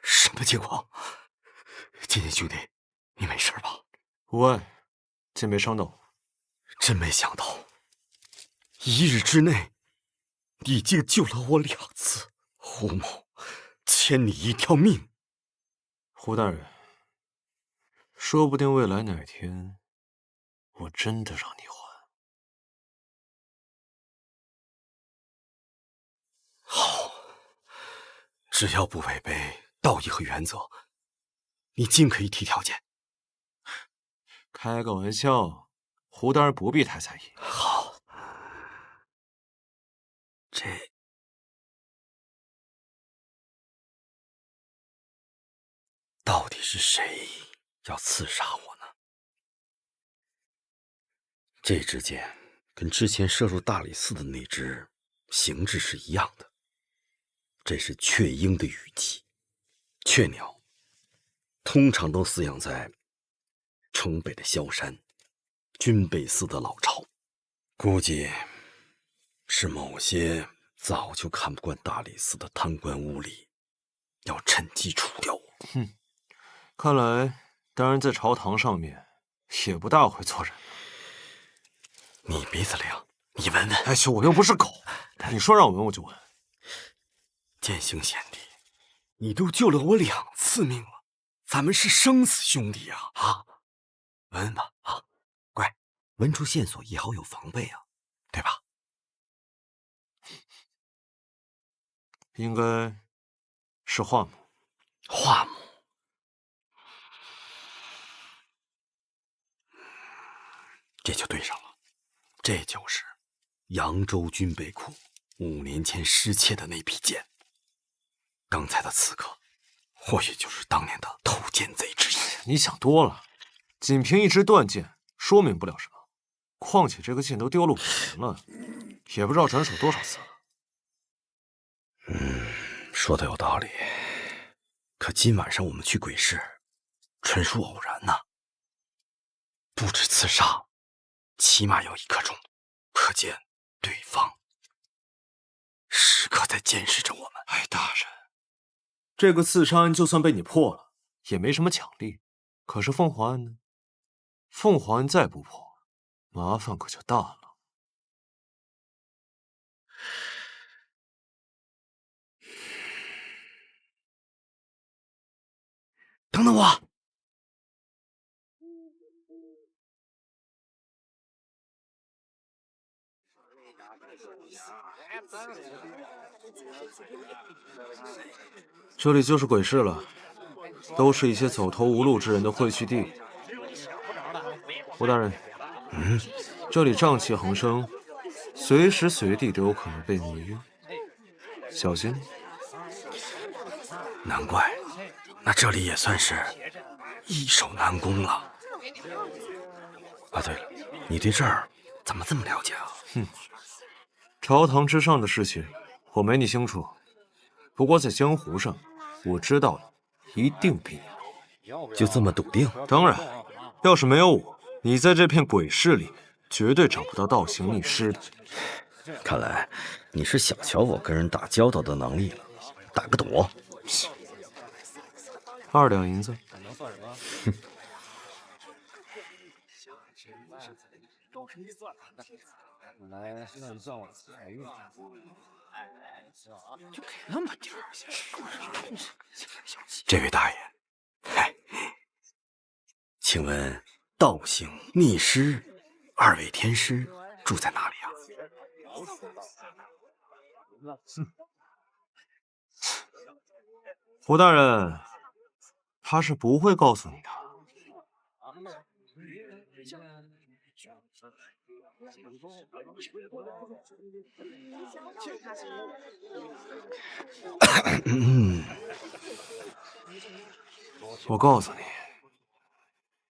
什么情况？剑心兄弟，你没事吧？无碍，剑没伤到。真没想到，1日之内，你竟救了我2次，胡某欠你一条命。胡大人，说不定未来哪天，我真的让你还。好，只要不违背道义和原则，你尽可以提条件。开个玩笑，胡大人不必太在意。好，这到底是谁要刺杀我呢？这支箭跟之前射入大理寺的那支形制是一样的，这是雀鹰的羽鸡。雀鸟通常都饲养在城北的萧山、军备司的老巢，估计是某些早就看不惯大理寺的贪官污吏，要趁机除掉我。哼，看来大人在朝堂上面也不大会做人。你鼻子灵，你闻闻。哎呦，我又不是狗，你说让我闻我就闻。剑行贤弟，你都救了我2次命了，咱们是生死兄弟呀！啊，闻闻吧，啊，乖，闻出线索也好有防备啊，对吧？应该是桦木。桦木，这就对上了，这就是扬州军备库5年前失窃的那批剑。刚才的刺客，或许就是当年的偷剑贼之一。你想多了，仅凭一支断剑说明不了什么。况且这个剑都丢了5年了，也不知道转手多少次了。说的有道理。可今晚上我们去鬼市，纯属偶然呐。不止刺杀，起码要1刻钟，可见对方时刻在监视着我们。哎，大人，这个刺杀案就算被你破了，也没什么奖励。可是凤凰案呢？凤凰案再不破，麻烦可就大了。等等我！这里就是鬼市了，都是一些走投无路之人的汇聚地。胡大人，这里瘴气横生，随时随地都有可能被迷，小心。难怪，那这里也算是易守难攻了。啊，对了，你对这儿怎么这么了解啊？朝堂之上的事情，我没你清楚。不过在江湖上，我知道了，一定比你多。就这么笃定？当然，要是没有我，你在这片鬼市里绝对找不到倒行逆施的。看来你是小瞧我跟人打交道的能力了。打个赌。2两银子。来算算我财运，就给那么点儿，这位大爷，请问道行逆施2位天师住在哪里啊？胡大人，他是不会告诉你的。我告诉你，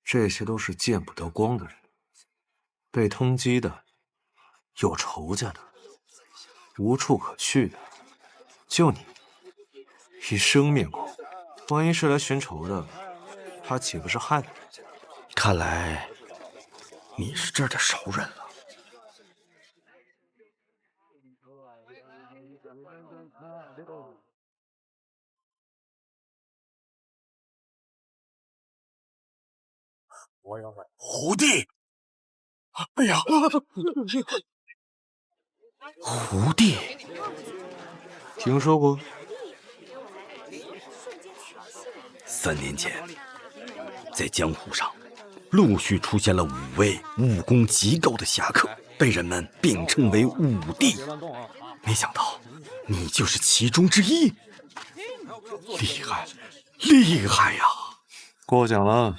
这些都是见不得光的人，被通缉的，有仇家的，无处可去的，就你一生面孔，万一是来寻仇的，他岂不是害了人家？看来你是这儿的熟人了。胡弟，哎呀，胡弟，听说过。3年前，在江湖上陆续出现了5位武功极高的侠客，被人们并称为武帝。没想到你就是其中之一，厉害，厉害呀！过奖了。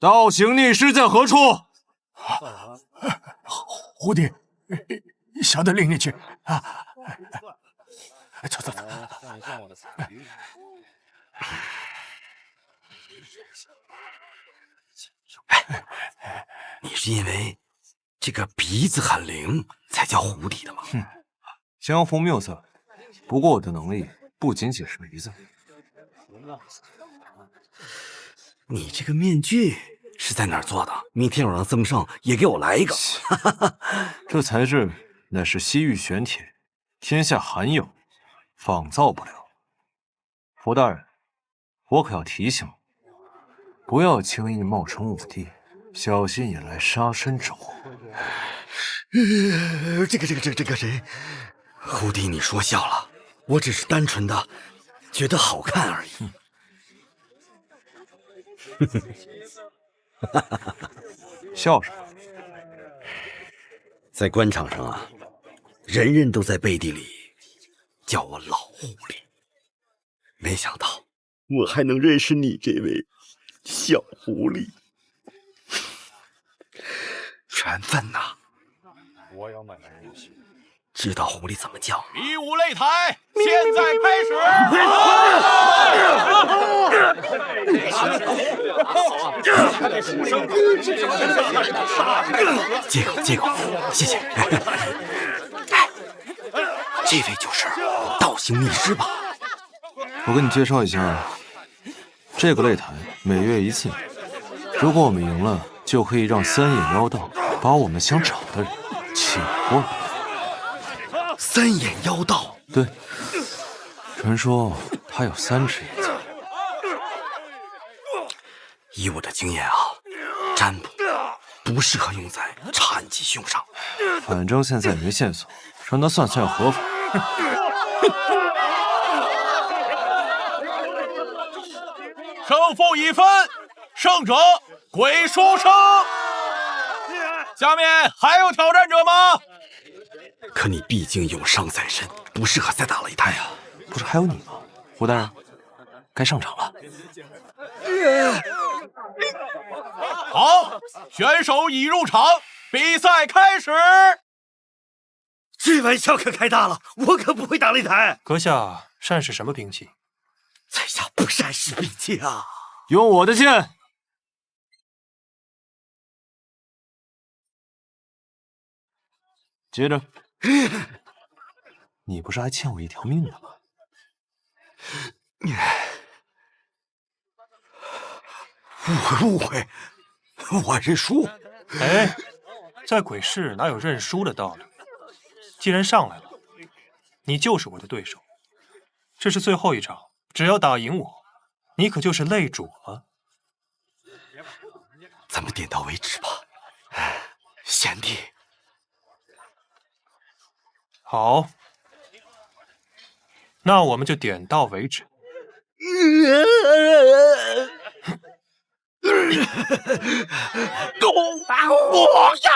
道行逆施在何处？胡弟，小的领你去啊！走走走。你是因为这个鼻子很灵才叫胡底的吗？相逢谬色。不过我的能力不仅仅是鼻子。你这个面具是在哪儿做的？明天我让曾胜也给我来一个。这材质乃是西域玄铁，天下罕有，仿造不了。胡大人，我可要提醒你，不要轻易冒充武帝，小心引来杀身之祸。这个谁？胡弟，你说笑了，我只是单纯的觉得好看而已。笑什么？在官场上啊，人人都在背地里叫我老狐狸，没想到我还能认识你这位小狐狸，缘分呐！我要买来游戏。知道狐狸怎么叫？比武擂台，现在开始！借口，谢谢。这位就是道行逆施吧？我给你介绍一下，这个擂台每月一次，如果我们赢了，就可以让三眼妖道把我们想找的人请过来。三眼妖道？对，传说他有3只眼睛。以我的经验啊，占卜不适合用在残疾兄上。反正现在没线索，让他算又何妨？胜负已分，胜者归书生。下面还有挑战者吗？可你毕竟有伤在身，不适合再打擂台啊！不是还有你吗？胡大人，该上场了。好，选手已入场，比赛开始。这玩笑可开大了，我可不会打擂台。阁下善使什么兵器？在下不善使兵器啊，用我的剑。接着，你不是还欠我1条命的吗？误会，我认输。哎，在鬼市哪有认输的道理？既然上来了，你就是我的对手。这是最后一场，只要打赢我，你可就是擂主了。咱们点到为止吧，贤弟。好，那我们就点到为止。我呀！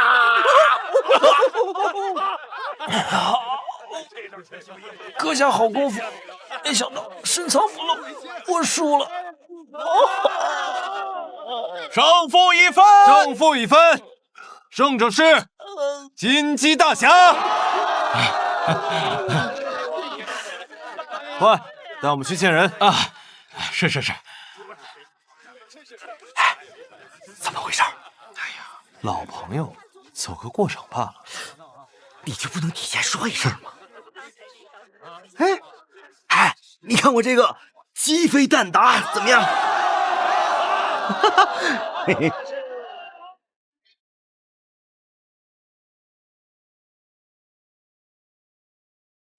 阁下好功夫，没想到深藏不露，我输了。胜负已分，胜负已分，胜者是金鸡大侠。快，带我们去见人啊！是。怎么回事？老朋友，走个过场罢了。你就不能提前说一声吗？哎，你看我这个鸡飞蛋打怎么样？嘿嘿。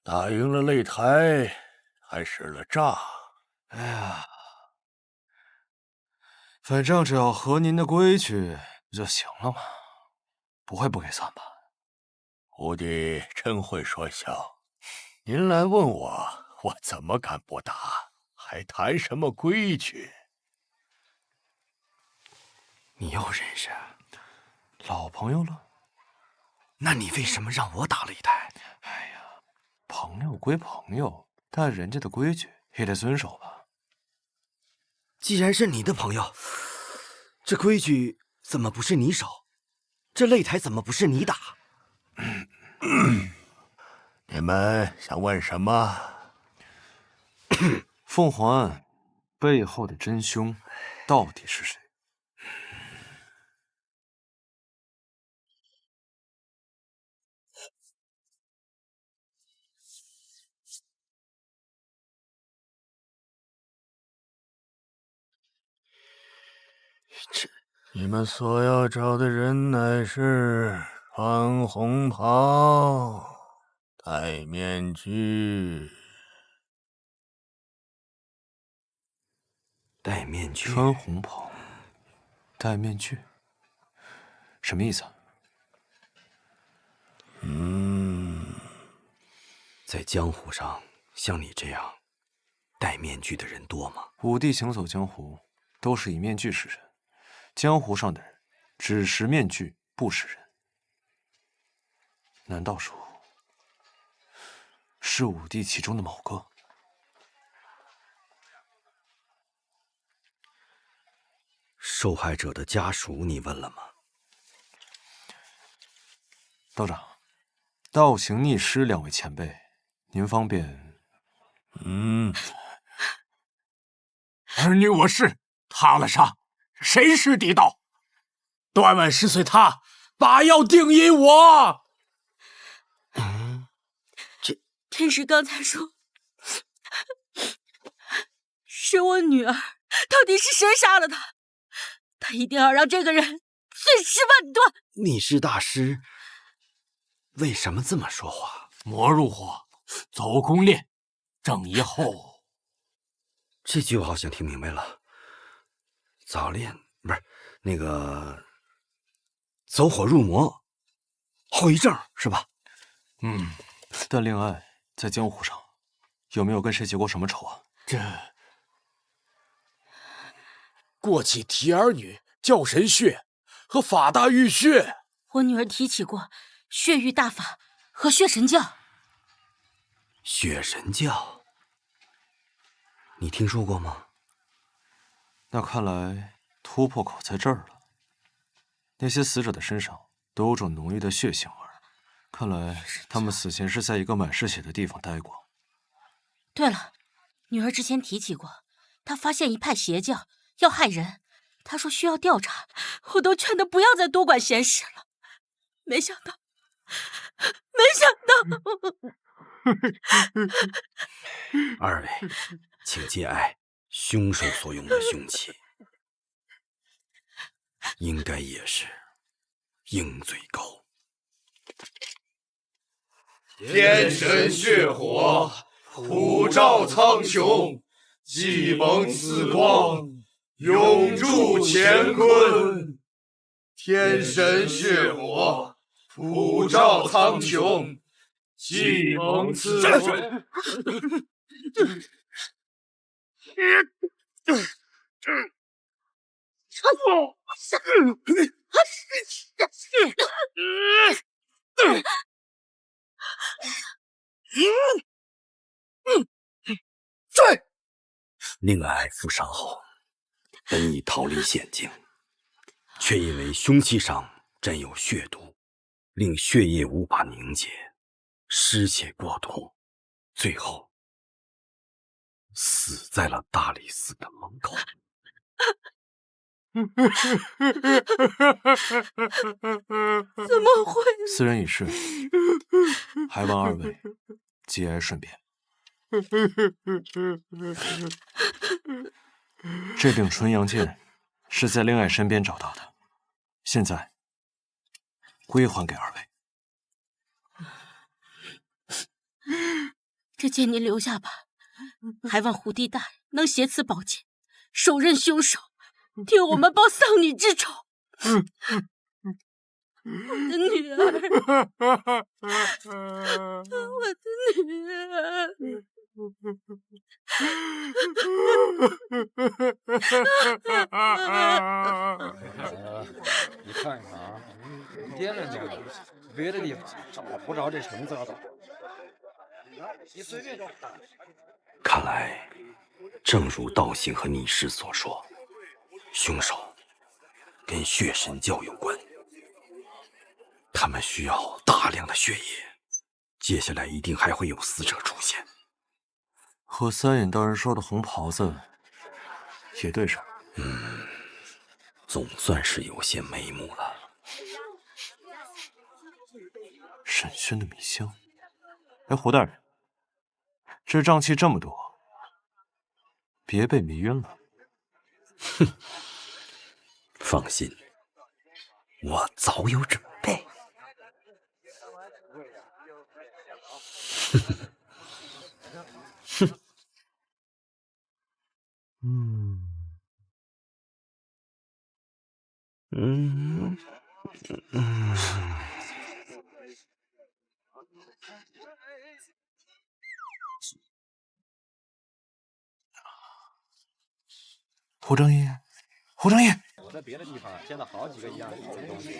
打赢了擂台，还使了诈。哎呀，反正只要合您的规矩就行了嘛，不会不给算吧？胡弟真会说笑，您来问我，我怎么敢不打？还谈什么规矩？你又认识？老朋友了？那你为什么让我打擂台？哎呀，朋友归朋友，但人家的规矩也得遵守吧。既然是你的朋友，这规矩怎么不是你守？这擂台怎么不是你打？你们想问什么？凤凰案背后的真凶到底是谁？你们所要找的人乃是穿红袍、戴面具。戴面具，穿红袍，戴面具，什么意思啊？在江湖上，像你这样戴面具的人多吗？武帝行走江湖，都是以面具示人。江湖上的人，只识面具，不识人。难道说，是武帝其中的某个？受害者的家属你问了吗？道长，道行逆师两位前辈，您方便？儿女我是，他了杀，谁是地道？断腕石碎他，把药定因我。天师刚才说是我女儿，到底是谁杀了她？他一定要让这个人碎尸万段。你是大师，为什么这么说话？魔入火，走宫炼，正一后。这句我好像听明白了。早恋不是那个走火入魔，后遗症是吧？但恋爱在江湖上有没有跟谁结过什么仇啊？这过起提儿女、教神血和法大玉血。我女儿提起过血域大法和血神教。血神教，你听说过吗？那看来突破口在这儿了。那些死者的身上都有种浓郁的血腥味，看来他们死前是在一个满是血的地方待过。对了，女儿之前提起过，她发现一派邪教要害人，她说需要调查，我都劝她不要再多管闲事了。没想到，二位，请节哀。凶手所用的凶器，应该也是鹰嘴镐。天神血火，普照苍穹，既蒙此光，永驻乾坤。天神血火，普照苍穹，既蒙此光。宁爱负伤后，本已逃离险境，却因为凶器上沾有血毒，令血液无法凝结，失血过多，最后死在了大理寺的门口。怎么会？斯人已逝，还望二位节哀顺变。这柄纯阳剑是在令爱身边找到的，现在归还给二位。这剑您留下吧，还望胡帝大人能携此宝剑，手刃凶手，替我们报丧女之仇。我的女儿，我的女儿。你看看啊，掂量掂量，别的地方找不着这绳子了。你随便找。看来正如道行和逆师所说，凶手跟血神教有关，他们需要大量的血液，接下来一定还会有死者出现。和三眼道人说的红袍子也对上。总算是有些眉目了。审讯的米香。哎，胡大人，这瘴气这么多，别被迷晕了。哼，放心，我早有准备。哼，胡正义，胡正义，我在别的地方见到好几个一样的东西。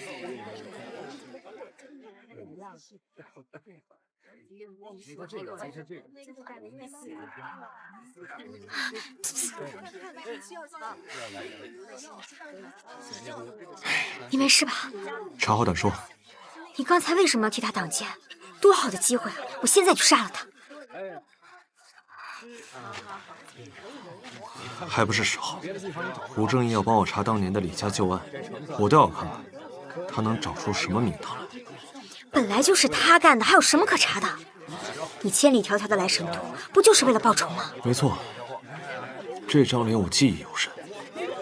你没事吧？查好胆说。你刚才为什么要替他挡箭？多好的机会啊！我现在就杀了他。还不是时候。胡正义要帮我查当年的李家旧案，我倒要看看他能找出什么名堂来。本来就是他干的，还有什么可查的？你千里迢迢的来神都，不就是为了报仇吗？没错，这张脸我记忆犹深，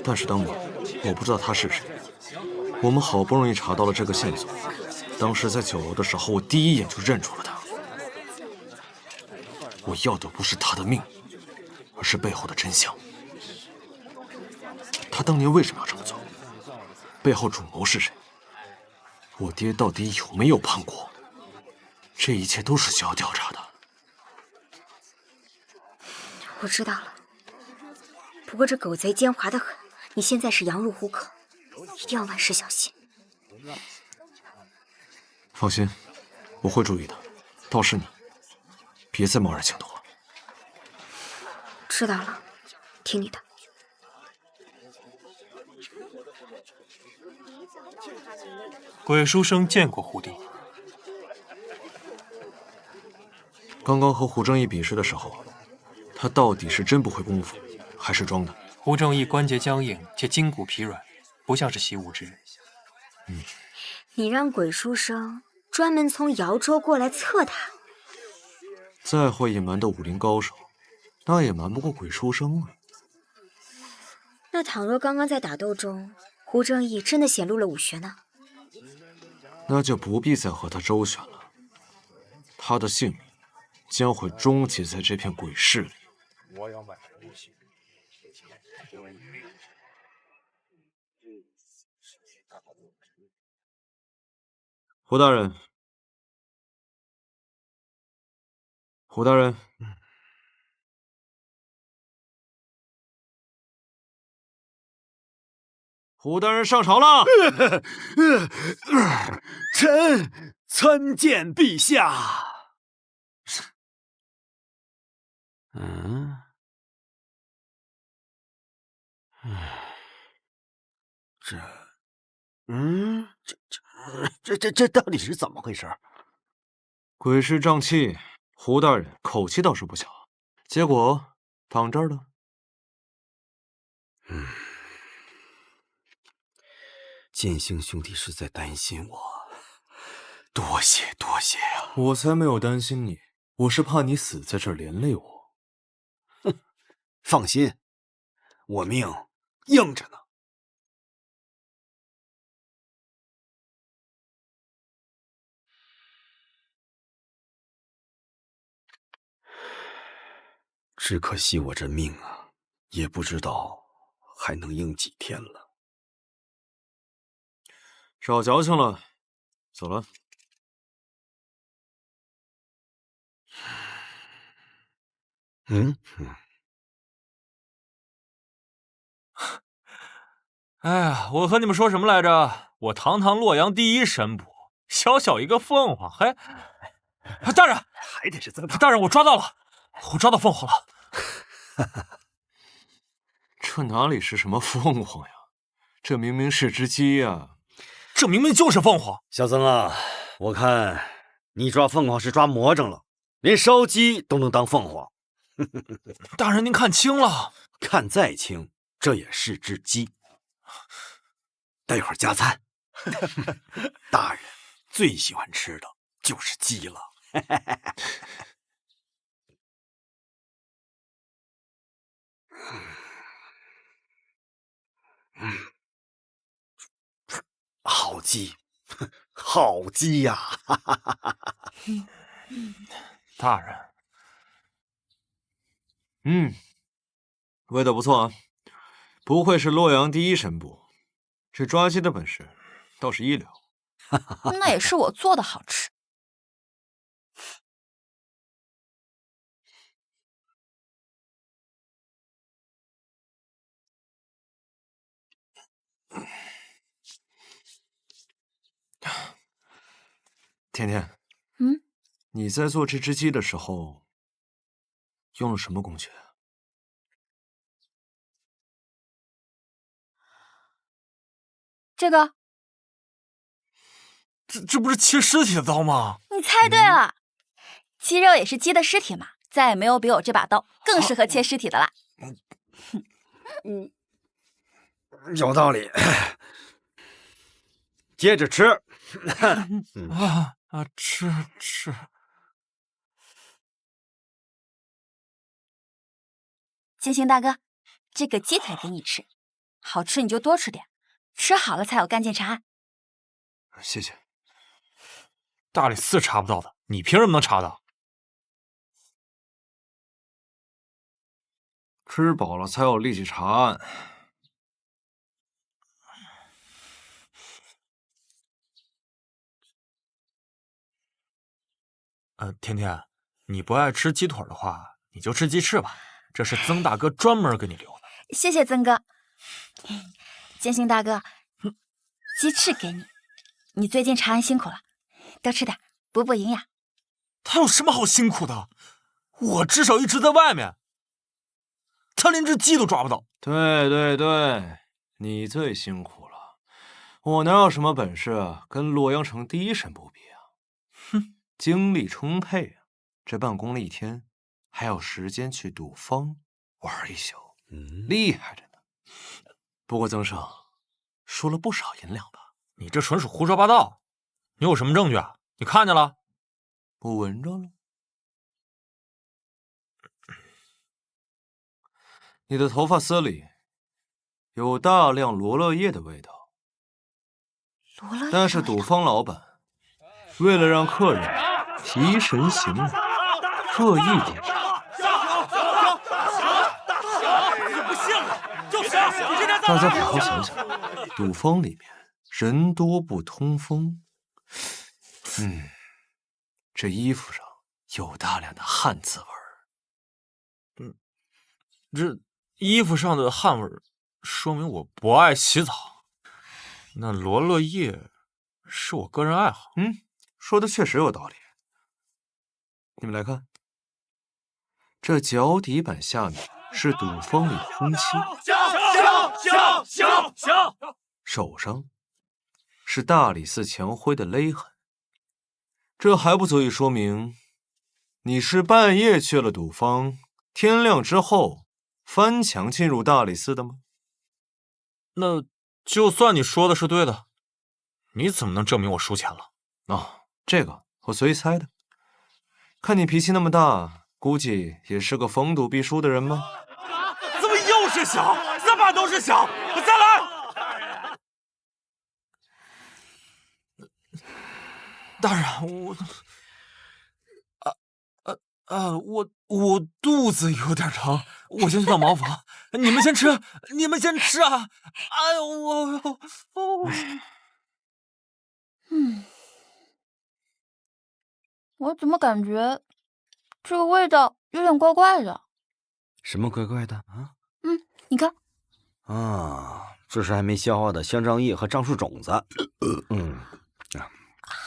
但是当年我不知道他是谁。我们好不容易查到了这个线索，当时在酒楼的时候，我第一眼就认出了他。我要的不是他的命，而是背后的真相。他当年为什么要这么做？背后主谋是谁？我爹到底有没有叛国？这一切都是需要调查的。我知道了，不过这狗贼奸猾得很，你现在是羊入虎口，一定要万事小心。放心，我会注意的。倒是你，别再贸然行动了。知道了，听你的。鬼书生见过胡帝。刚刚和胡正义比试的时候，他到底是真不会功夫，还是装的？胡正义关节僵硬且筋骨疲软，不像是习武之人。你让鬼书生专门从瑶州过来测他？再会隐瞒的武林高手，那也瞒不过鬼书生啊。那倘若刚刚在打斗中，胡正义真的显露了武学呢？那就不必再和他周旋了，他的性命将会终结在这片鬼市里。我要买东西。胡大人，胡大人，胡大人上朝了。臣参见陛下。这到底是怎么回事？鬼市瘴气，胡大人口气倒是不小，结果躺这儿了。剑星兄弟是在担心我，多谢多谢啊！我才没有担心你，我是怕你死在这儿连累我。哼，放心，我命硬着呢。只可惜我这命啊，也不知道还能硬几天了。少矫情了，走了。哎呀，我和你们说什么来着？我堂堂洛阳第一神捕，小小一个凤凰，大人，还得是曾大人，我抓到了，我抓到凤凰了。这哪里是什么凤凰呀？这明明是只鸡呀！这明明就是凤凰。小曾啊，我看你抓凤凰是抓魔怔了，连烧鸡都能当凤凰。大人您看清了，看再清，这也是只鸡。待会儿加餐。大人最喜欢吃的就是鸡了。好鸡，好鸡呀！大人，味道不错啊，不愧是洛阳第一神部，这抓鸡的本事倒是一流。那也是我做的好吃。甜甜，嗯，你在做这只鸡的时候用了什么工具啊？这个，这不是切尸体的刀吗？你猜对了，鸡肉也是鸡的尸体嘛，再也没有比我这把刀更适合切尸体的啦。有道理。接着吃。吃。金星大哥，这个鸡腿给你吃，好吃你就多吃点，吃好了才有干劲查案。谢谢。大理寺查不到的，你凭什么能查到？吃饱了才有力气查案。甜甜，你不爱吃鸡腿的话，你就吃鸡翅吧，这是曾大哥专门给你留的。谢谢曾哥。金星大哥，鸡翅给你，你最近查案辛苦了，多吃点，补补营养。他有什么好辛苦的？我至少一直在外面，他连只鸡都抓不到。对，你最辛苦了，我哪有什么本事跟洛阳城第一神部比啊？哼，精力充沛啊！这办公了一天，还有时间去赌坊玩一宿，厉害着呢。不过曾生输了不少银两吧？你这纯属胡说八道！你有什么证据啊？你看见了？我闻着了。你的头发丝里有大量罗勒叶的味道，但是赌坊老板为了让客人提神醒脑，刻意点上。不信了，就是大家好好想想，赌坊里面人多不通风，这衣服上有大量的汗渍味儿。这衣服上的汗味说明我不爱洗澡。那罗勒叶是我个人爱好。说的确实有道理。你们来看，这脚底板下面是赌坊里的红漆，手上是大理寺墙徽的勒痕。这还不足以说明你是半夜去了赌坊，天亮之后翻墙进入大理寺的吗？那就算你说的是对的，你怎么能证明我输钱了？这个我随猜的。看你脾气那么大，估计也是个逢赌必输的人吗？怎么又是小？三把都是小，再来！大人，我肚子有点疼，我先去趟茅房。你们先吃啊！哎呦我。我怎么感觉这个味道有点怪怪的？什么怪怪的啊？你看啊，这是还没消化的香樟叶和樟树种子。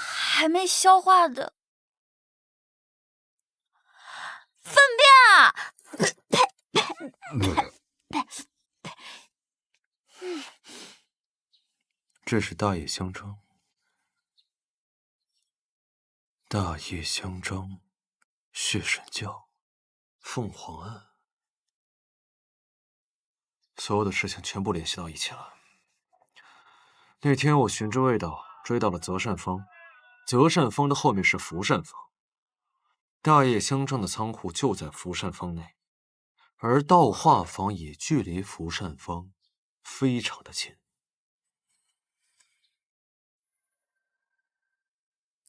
还没消化的粪便啊！这是大叶香樟。大叶香樟，血神教，凤凰案，所有的事情全部联系到一起了。那天我循着味道追到了择善坊，择善坊的后面是福善坊，大叶香樟的仓库就在福善坊内，而盗画坊也距离福善坊非常的近。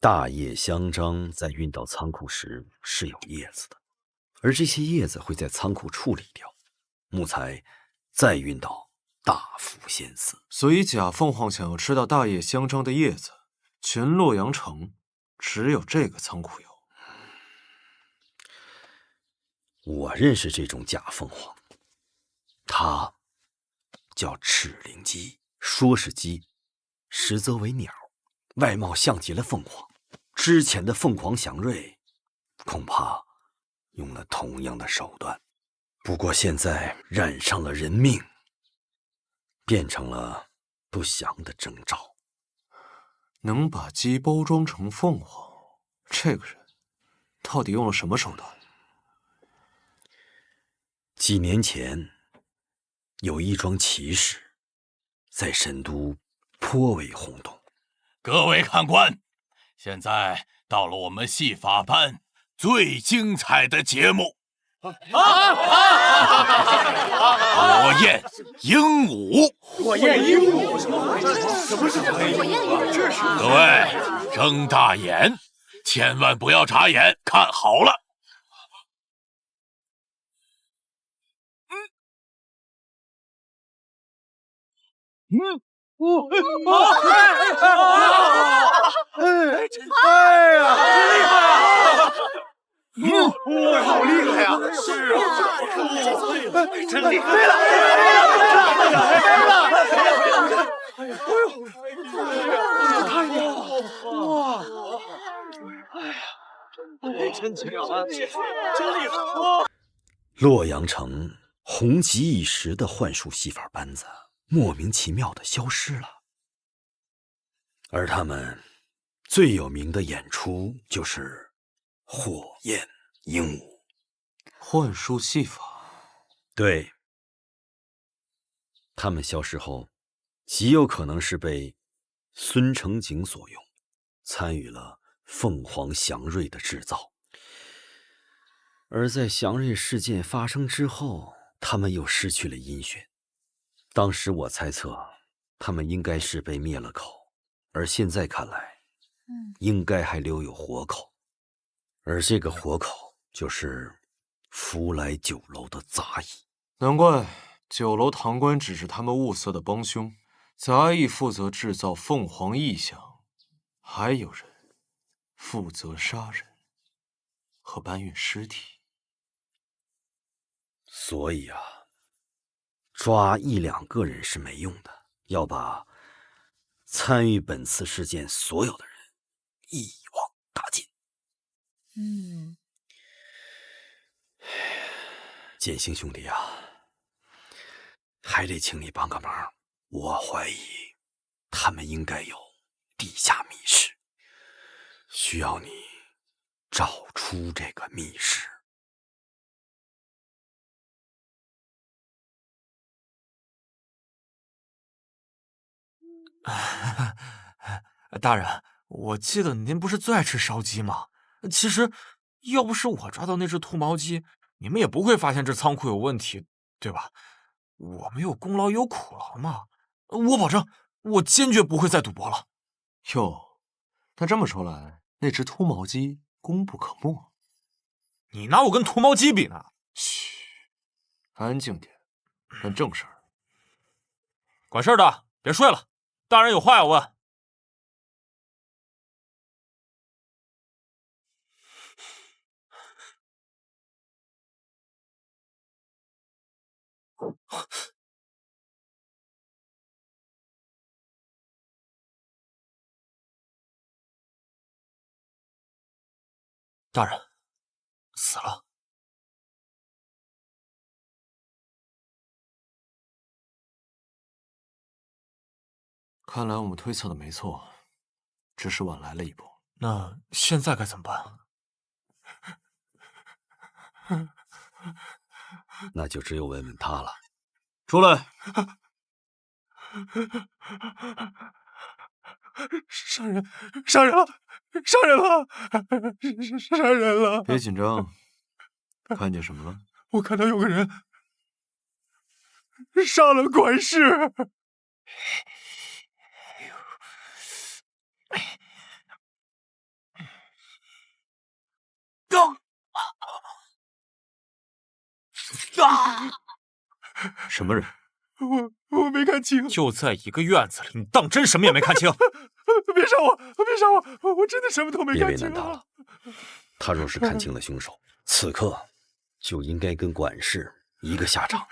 大叶香樟在运到仓库时是有叶子的，而这些叶子会在仓库处理掉，木材再运到大福仙寺。所以假凤凰想要吃到大叶香樟的叶子，全洛阳城只有这个仓库有。我认识这种假凤凰，它叫赤灵鸡，说是鸡，实则为鸟，外貌像极了凤凰。之前的凤凰祥瑞恐怕用了同样的手段，不过现在染上了人命，变成了不祥的征兆。能把鸡包装成凤凰，这个人到底用了什么手段？几年前，有一桩奇事，在神都颇为轰动。各位看官，现在到了我们戏法班最精彩的节目——火焰鹦鹉。火焰鹦鹉？什么是火焰鹦鹉？这是……各位睁大眼，千万不要眨眼，看好了。哎呀，厉害啊！好厉害啊！是啊，真厉害！飞了！哎呦，这太厉害了！哇！哎呀，真强啊！真厉害！洛阳城红极一时的幻术戏法班子莫名其妙的消失了，而他们最有名的演出就是火焰鹦鹉。幻术戏法？对，他们消失后，极有可能是被孙承景所用，参与了凤凰祥瑞的制造。而在祥瑞事件发生之后，他们又失去了音讯。当时我猜测，他们应该是被灭了口，而现在看来，应该还留有活口。而这个活口就是福来酒楼的杂役。难怪酒楼堂倌只是他们物色的帮凶，杂役负责制造凤凰异象，还有人负责杀人和搬运尸体。所以啊，抓一两个人是没用的，要把参与本次事件所有的人一网打尽。剑心兄弟啊，还得请你帮个忙。我怀疑他们应该有地下密室，需要你找出这个密室。大人，我记得您不是最爱吃烧鸡吗？其实，要不是我抓到那只秃毛鸡，你们也不会发现这仓库有问题，对吧？我们有功劳有苦劳嘛。我保证，我坚决不会再赌博了。哟，那这么说来，那只秃毛鸡功不可没。你拿我跟秃毛鸡比呢？嘘，安静点，干正事儿。管事儿的，别睡了，大人有话要问。大人死了。看来我们推测的没错，只是晚来了一步。那现在该怎么办？那就只有问问他了。出来！杀人！杀人了！杀人了！杀人了！别紧张，看见什么了？我看到有个人杀了管事。什么人？我没看清。就在一个院子里，你当真什么也没看清？别杀我！别杀我！我真的什么都没看清。别为难他了。他若是看清了凶手，此刻就应该跟管事一个下场。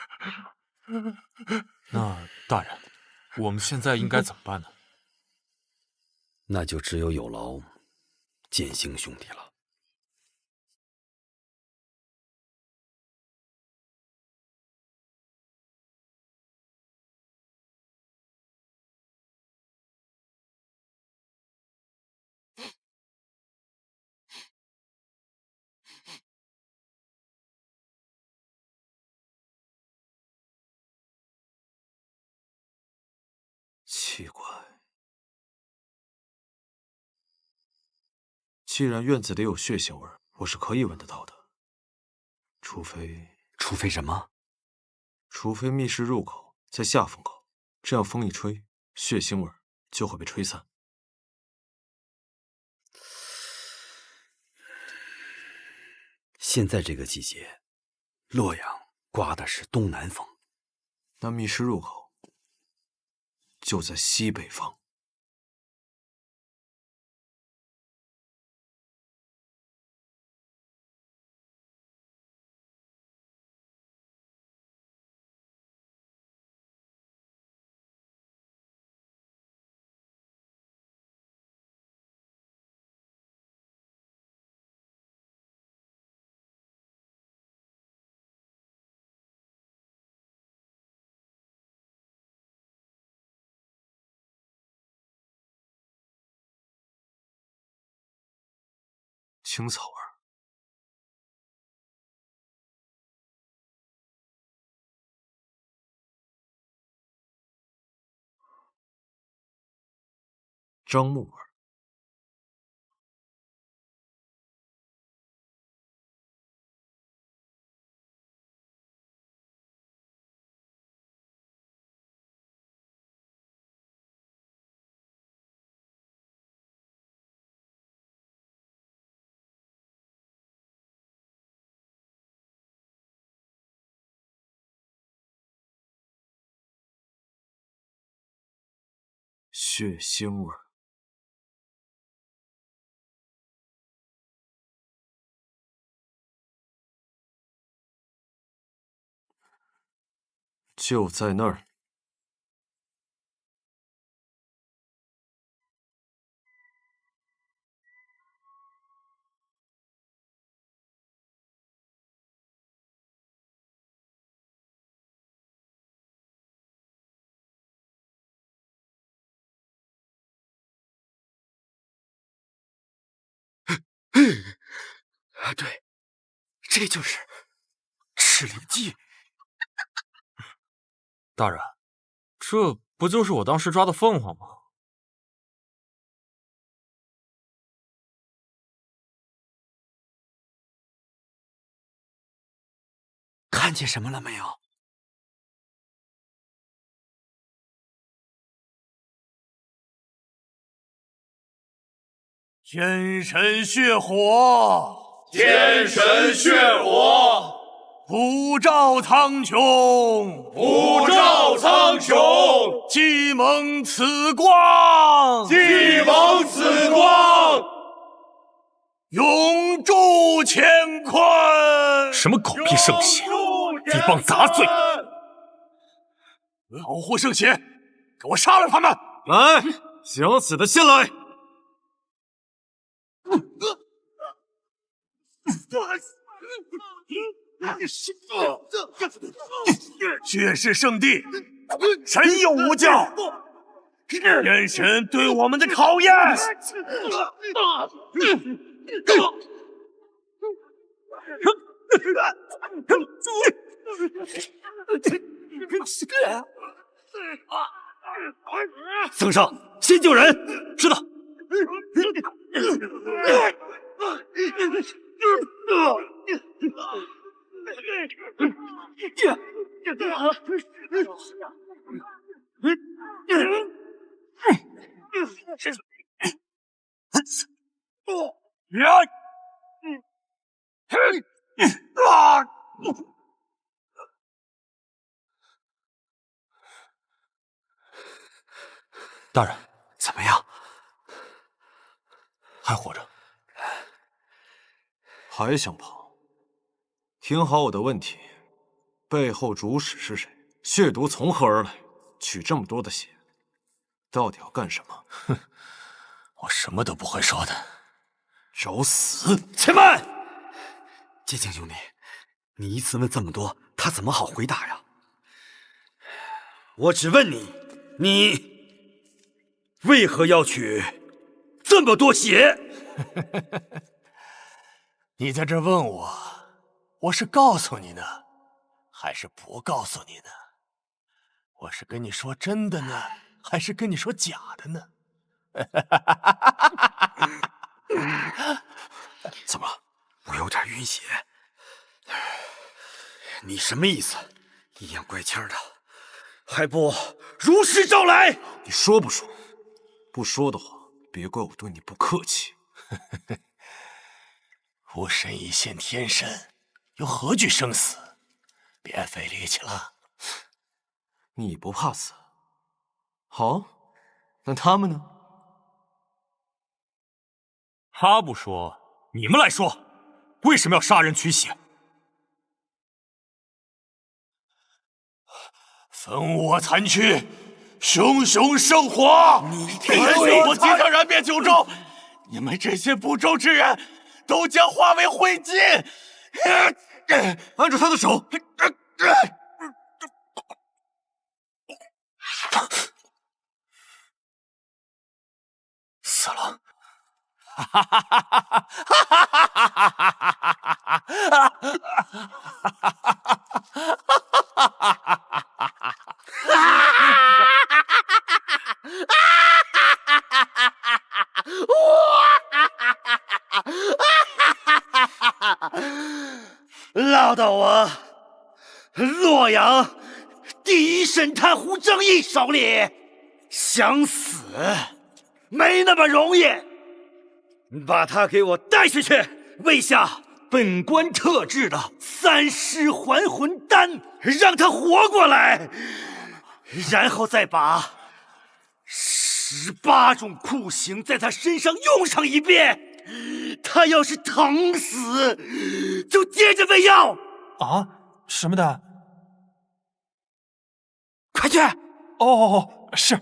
那大人，我们现在应该怎么办呢？那就只有有劳剑心兄弟了。奇怪，既然院子里有血腥味，我是可以闻得到的。除非什么？除非密室入口在下风口，这样风一吹，血腥味就会被吹散。现在这个季节，洛阳刮的是东南风，那密室入口就在西北方。青草味。樟木味。血腥味。就在那儿。对，这就是赤灵记。大人，这不就是我当时抓的凤凰吗？看见什么了没有？天神血火，天神血火，普照苍穹，普照苍穹，既蒙此光，既蒙此光，永驻乾坤。什么狗屁圣贤，一帮杂碎！保护圣贤，给我杀了他们！来，想死的先来！血是圣地，神有无教，天神对我们的考验。僧上，先救人。知道。大人，怎么样？还活着？还想跑？听好我的问题：背后主使是谁？血毒从何而来？取这么多的血，到底要干什么？哼，我什么都不会说的。找死！且慢！剑清兄弟，你一次问这么多，他怎么好回答呀？我只问你，你为何要取这么多血？你在这问我，我是告诉你呢，还是不告诉你呢？我是跟你说真的呢，还是跟你说假的呢？怎么了？我有点晕血。你什么意思？阴阳怪气的，还不如实招来！你说不说？不说的话，别怪我对你不客气。吾身已现天神，又何惧生死？别费力气了。你不怕死？好，那他们呢？他不说，你们来说，为什么要杀人取血？焚我残躯，熊熊生火！天水火即将燃遍九州，你们这些不忠之人，都将化为灰烬！按住他的手！死了！落到我洛阳第一神探胡正义手里，想死没那么容易。把他给我带下去，喂下本官特制的3尸还魂丹，让他活过来，然后再把18种酷刑在他身上用上一遍。他要是疼死，就接着喂药。啊？什么的？快去！哦，是。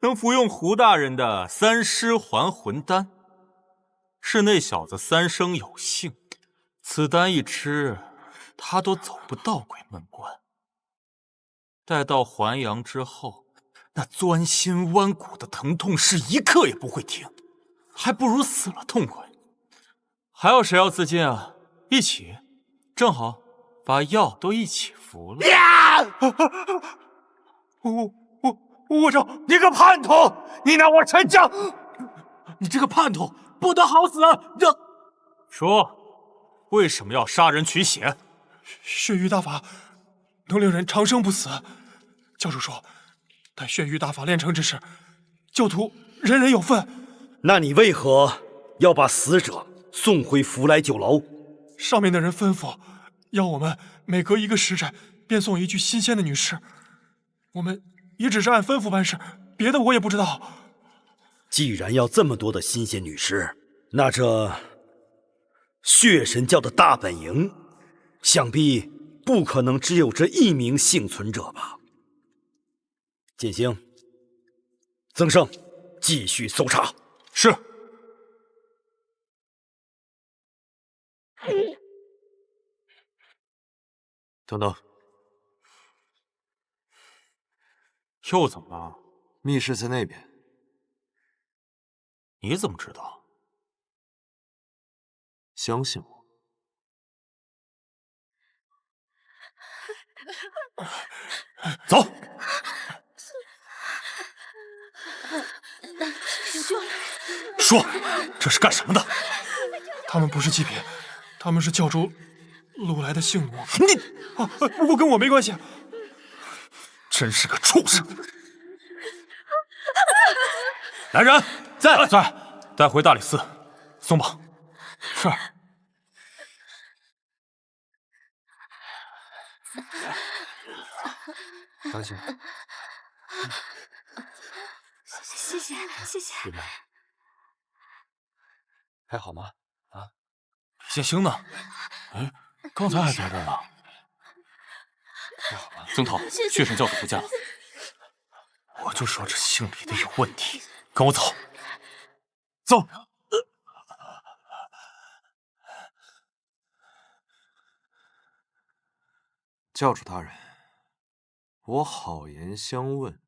能服用胡大人的3尸还魂丹，是那小子3生有幸。此丹一吃，他都走不到鬼门关。待到还阳之后，那钻心剜骨的疼痛是一刻也不会停，还不如死了痛快。还有谁要自尽啊？一起，正好把药都一起服了。我这，你个叛徒！你拿我陈家！你这个叛徒，不得好死！说，为什么要杀人取血？血域大法能令人长生不死。教主说，待血域大法练成之时，教徒人人有份。那你为何要把死者送回福来酒楼？上面的人吩咐，要我们每隔1个时辰便送一具新鲜的女尸。我们也只是按吩咐办事，别的我也不知道。既然要这么多的新鲜女尸，那这血神教的大本营，想必不可能只有这1名幸存者吧？剑星、曾胜，继续搜查。是。等等。又怎么了？密室在那边。你怎么知道？相信我。走。有救了！说，这是干什么的？他们不是祭品，他们是教主掳来的性奴。你啊，不过跟我没关系。真是个畜生！来人，在，带回大理寺，松绑。是。当心。谢谢，谢谢。还好吗？啊？谢兴呢？哎，刚才还在这儿呢。曾涛，血神教主不见了。我就说这姓李的有问题，跟我走。走。教主大人，我好言相问，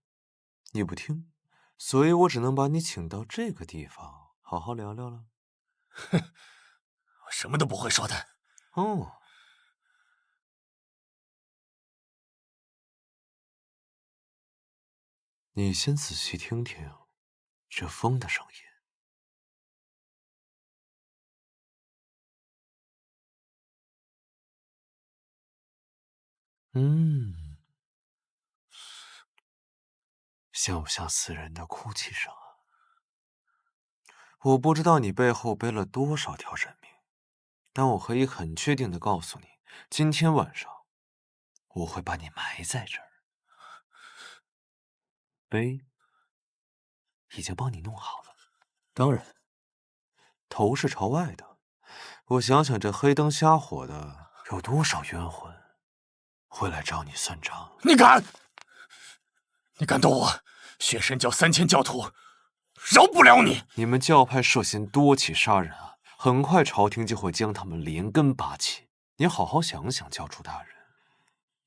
你不听，所以我只能把你请到这个地方，好好聊聊了。哼，我什么都不会说的。哦。你先仔细听听这风的声音。像不像死人的哭泣声啊？我不知道你背后背了多少条人命，但我可以很确定的告诉你，今天晚上我会把你埋在这儿。碑已经帮你弄好了，当然，头是朝外的。我想想，这黑灯瞎火的，有多少冤魂会来找你算账？你敢动我，血神教3000教徒饶不了你！你们教派涉嫌多起杀人案，很快朝廷就会将他们连根拔起。你好好想想，教主大人，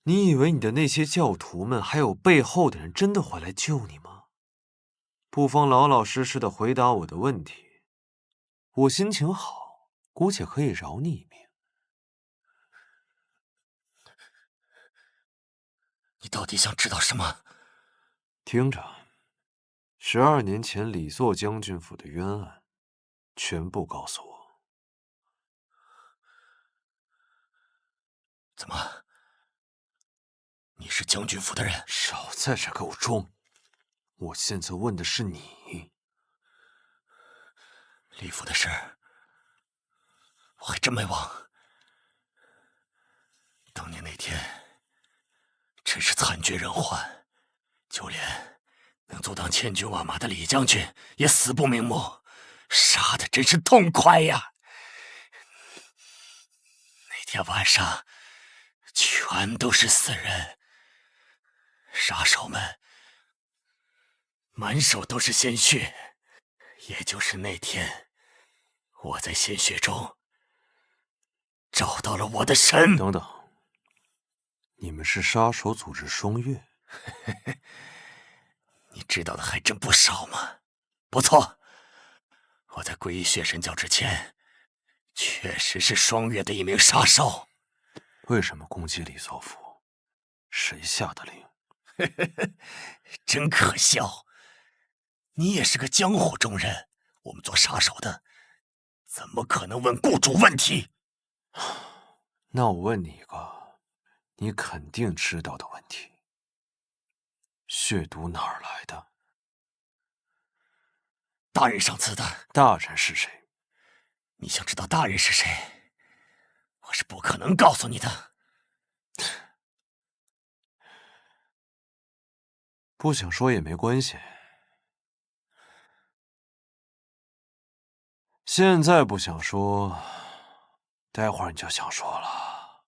你以为你的那些教徒们还有背后的人真的会来救你吗？不妨老老实实的回答我的问题。我心情好，姑且可以饶你一命。你到底想知道什么？听着，12年前李作将军府的冤案，全部告诉我。怎么？你是将军府的人？少在这给我装！我现在问的是你。李府的事，我还真没忘。当年那天，真是惨绝人寰，就连能阻挡千军万马的李将军也死不瞑目，杀的真是痛快呀！那天晚上，全都是死人，杀手们满手都是鲜血。也就是那天，我在鲜血中找到了我的神。等等，你们是杀手组织双月？你知道的还真不少嘛。不错，我在皈依血神教之前，确实是双月的一名杀手。为什么攻击李作府？谁下的令？真可笑。你也是个江湖中人，我们做杀手的，怎么可能问雇主问题？那我问你一个你肯定知道的问题：血毒哪儿来的？大人上赐的。大人是谁？你想知道大人是谁？我是不可能告诉你的。不想说也没关系。现在不想说，待会儿你就想说了。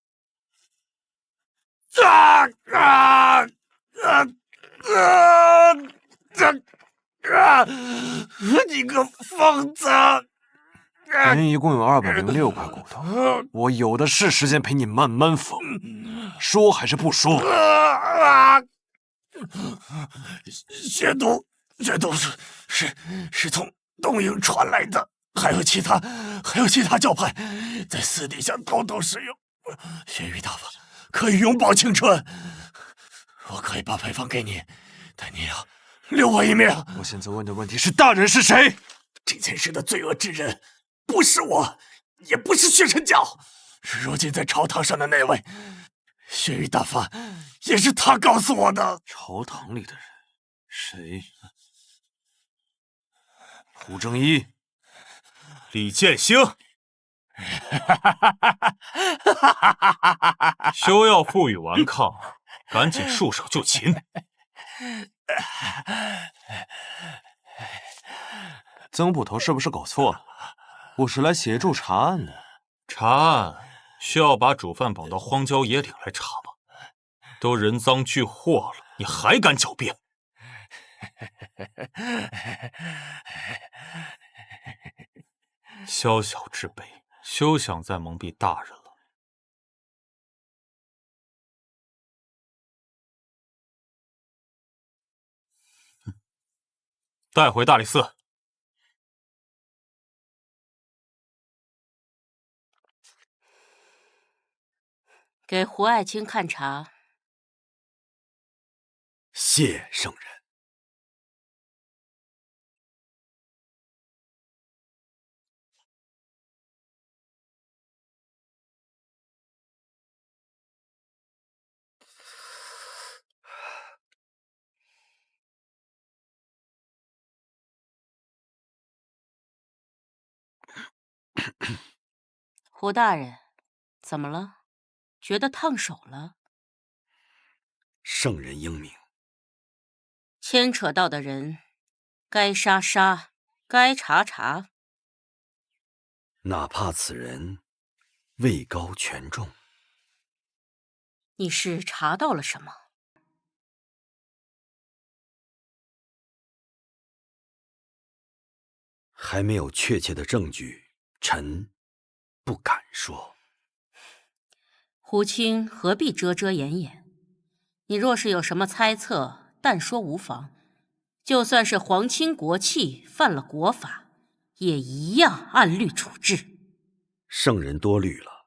你个疯子！人一共有206块骨头，我有的是时间陪你慢慢缝。说还是不说？血毒是从东瀛传来的，还有其他教派在私底下偷偷使用。血域大法可以永葆青春，我可以把配方给你，但你要留我一命。我现在问的问题是：大人是谁？这件事的罪恶之人不是我，也不是血神教，是如今在朝堂上的那位。血域大法也是他告诉我的。朝堂里的人，谁？蒲正一、李建兴，休要负隅顽抗，赶紧束手就擒。曾捕头是不是搞错了？我是来协助查案的。查案需要把主犯绑到荒郊野岭来查吗？都人赃俱获了，你还敢狡辩？宵小之辈，休想再蒙蔽大人了。带回大理寺。给胡爱卿看茶。谢圣人。胡大人，怎么了？觉得烫手了？圣人英明。牵扯到的人，该杀杀，该查查。哪怕此人位高权重。你是查到了什么？还没有确切的证据，臣不敢说。胡卿何必遮遮掩掩？你若是有什么猜测，但说无妨。就算是皇亲国戚犯了国法，也一样按律处置。圣人多虑了，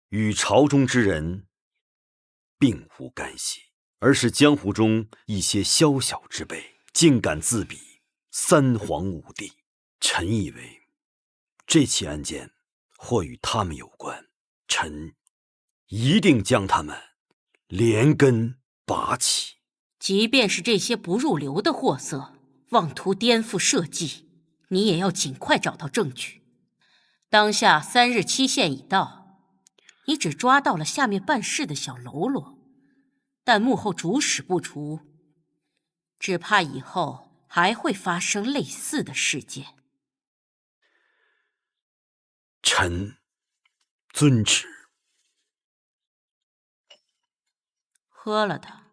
与朝中之人并无干系，而是江湖中一些宵小之辈，竟敢自比三皇五帝。臣以为这起案件或与他们有关，臣一定将他们连根拔起。即便是这些不入流的货色，妄图颠覆社稷，你也要尽快找到证据。当下3日期限已到，你只抓到了下面办事的小喽啰，但幕后主使不除，只怕以后还会发生类似的事件。臣遵旨。喝了的。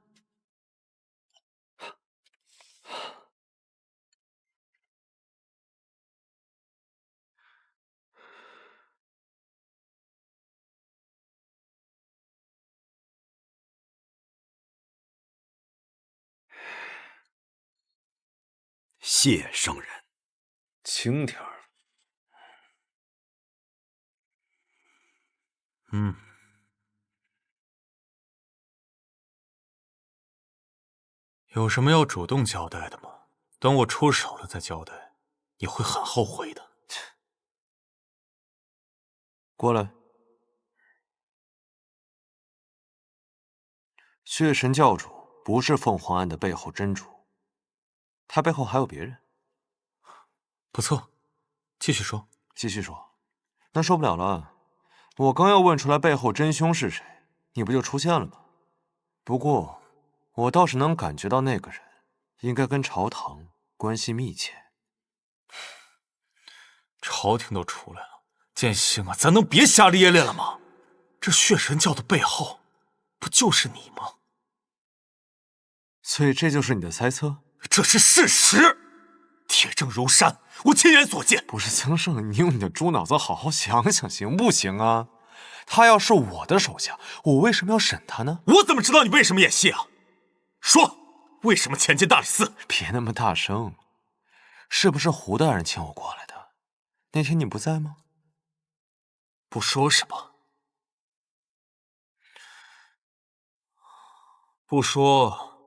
谢圣人。轻点儿。有什么要主动交代的吗？等我出手了再交代，你会很后悔的。过来。血神教主不是凤凰案的背后真主，他背后还有别人。不错，继续说。继续说。那受不了了，我刚要问出来背后真凶是谁，你不就出现了吗？不过我倒是能感觉到那个人应该跟朝堂关系密切。朝廷都出来了，建兴啊，咱能别瞎咧咧了吗？这血神教的背后不就是你吗？所以这就是你的猜测？这是事实，铁证如山，我亲眼所见。不是曾圣，你用你的猪脑子好好想想，行不行啊？他要是我的手下，我为什么要审他呢？我怎么知道你为什么演戏啊？说，为什么前进大理寺？别那么大声，是不是胡大人请我过来的？那天你不在吗？不说什么？不说，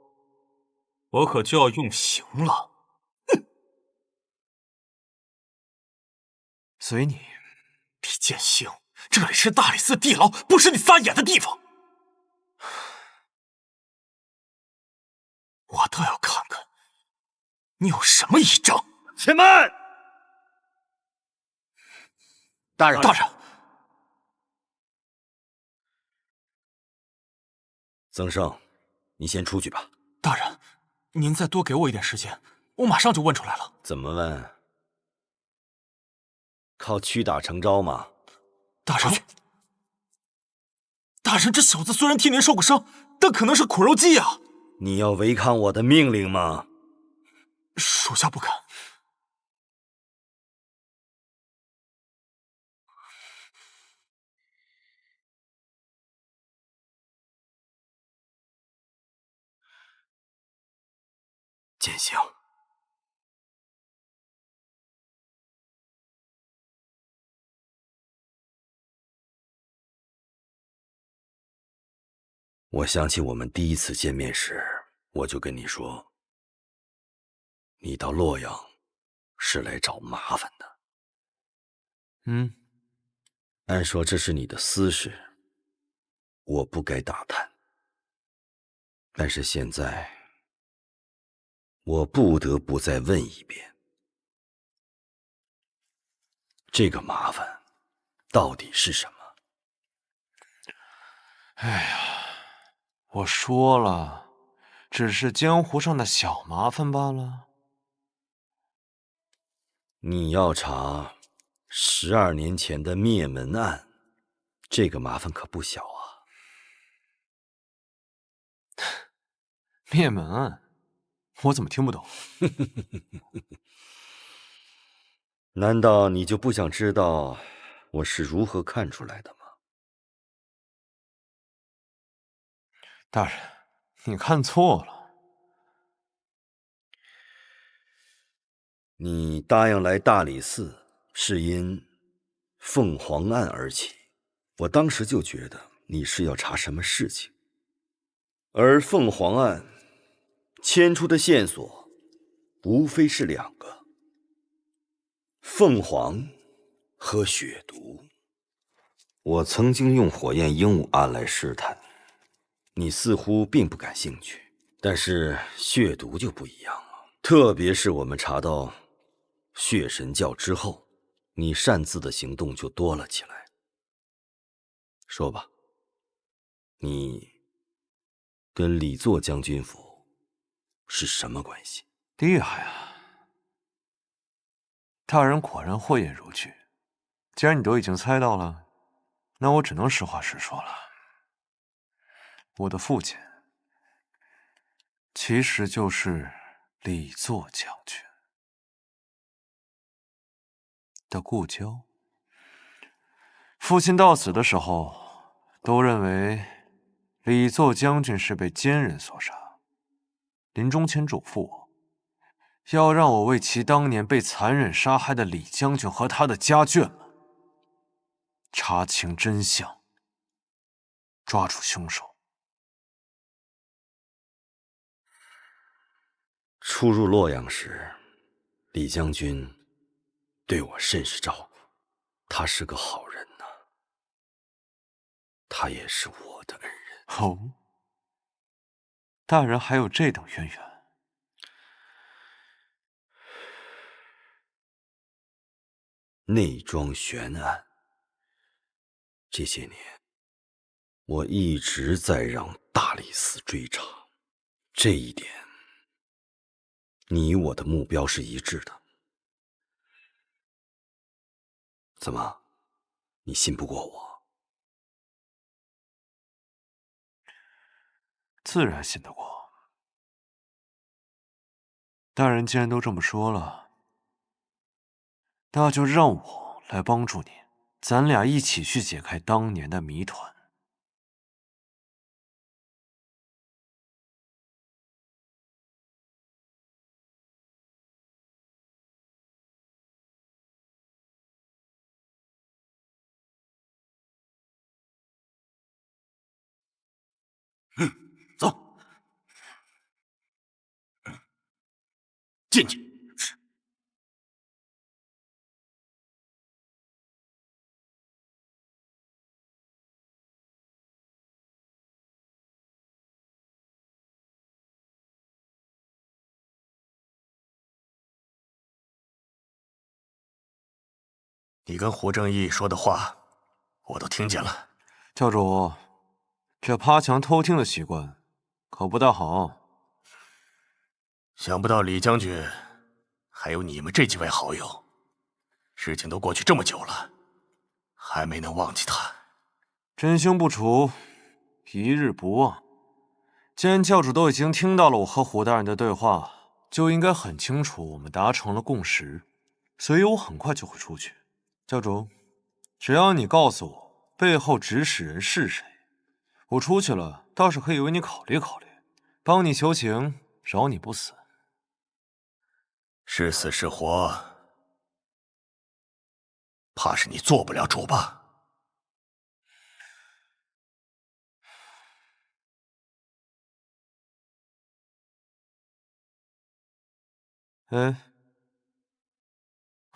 我可就要用刑了。随你。李建兴，这里是大理寺地牢，不是你撒野的地方。我倒要看看你有什么倚仗。且慢！大人，大人，曾生，你先出去吧。大人，您再多给我一点时间，我马上就问出来了。怎么问？靠屈打成招吗？大人，大人，这小子虽然替您受过伤，但可能是苦肉计啊！你要违抗我的命令吗？属下不敢。建兴，我想起我们第一次见面时，我就跟你说，你到洛阳是来找麻烦的。按说这是你的私事，我不该打探。但是现在，我不得不再问一遍，这个麻烦到底是什么？哎呀，我说了，只是江湖上的小麻烦罢了。你要查12年前的灭门案，这个麻烦可不小啊。灭门案，我怎么听不懂？难道你就不想知道我是如何看出来的吗？大人，你看错了。你答应来大理寺，是因凤凰案而起。我当时就觉得你是要查什么事情，而凤凰案牵出的线索无非是2个：凤凰和血毒。我曾经用火焰鹦鹉案来试探，你似乎并不感兴趣，但是血毒就不一样了。特别是我们查到血神教之后，你擅自的行动就多了起来。说吧，你跟李作将军府是什么关系？厉害啊！大人果然慧眼如炬。既然你都已经猜到了，那我只能实话实说了。我的父亲其实就是李作将军的故交。父亲到死的时候，都认为李作将军是被奸人所杀，临终前嘱咐我，要让我为其当年被残忍杀害的李将军和他的家眷们查清真相，抓住凶手。初入洛阳时，李将军对我甚是照顾，他是个好人呐。他也是我的恩人。哦，大人还有这等渊源？内庄悬案，这些年我一直在让大理寺追查，这一点你我的目标是一致的。怎么，你信不过我？自然信得过。大人既然都这么说了，那就让我来帮助你，咱俩一起去解开当年的谜团。进去。你跟胡正义说的话，我都听见了。教主，这趴墙偷听的习惯可不大好。想不到李将军还有你们这几位好友，事情都过去这么久了，还没能忘记他。真凶不除，一日不忘。既然教主都已经听到了我和胡大人的对话，就应该很清楚我们达成了共识，所以我很快就会出去。教主，只要你告诉我背后指使人是谁，我出去了倒是可以为你考虑考虑，帮你求情，饶你不死。是死是活，怕是你做不了主吧？哎，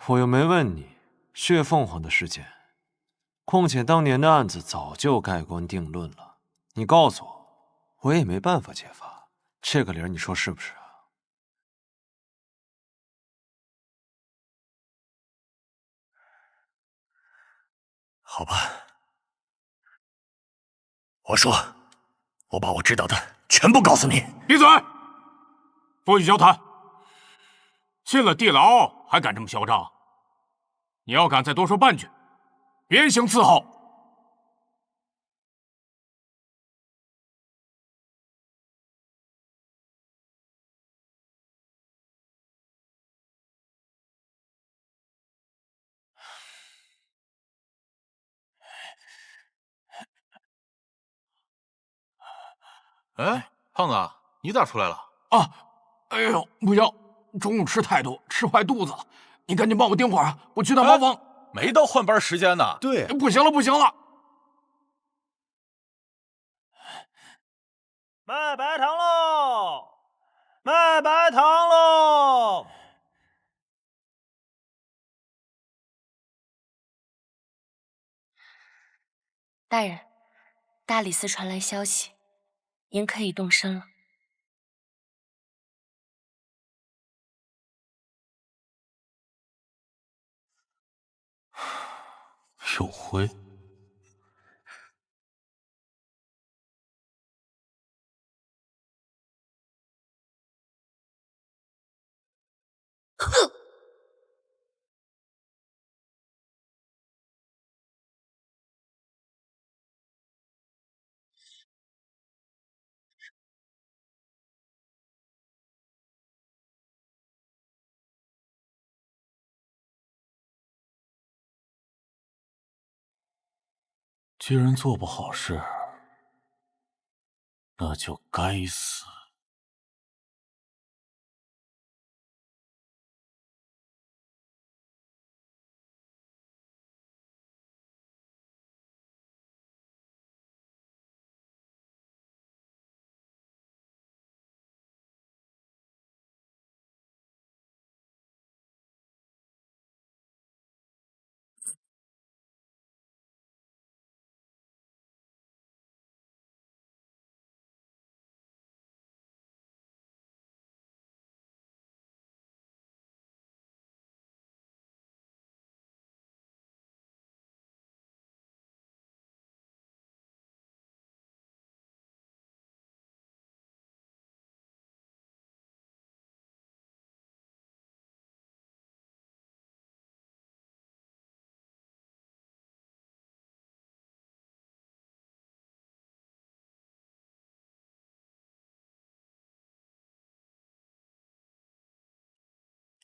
我又没问你血凤凰的事件，况且当年的案子早就盖棺定论了，你告诉我，我也没办法揭发，这个理儿你说是不是啊？好吧，我说，我把我知道的全部告诉你。闭嘴！不许交谈！进了地牢还敢这么嚣张？你要敢再多说半句，鞭刑伺候！哎，胖子，你咋出来了？啊！哎呦，不行，中午吃太多，吃坏肚子了。你赶紧帮我盯会儿啊！我去趟茅房。没到换班时间呢。对，不行了，不行了！卖白糖喽！卖白糖喽！大人，大理寺传来消息，您可以动身了。有灰。哼！既然做不好事，那就该死。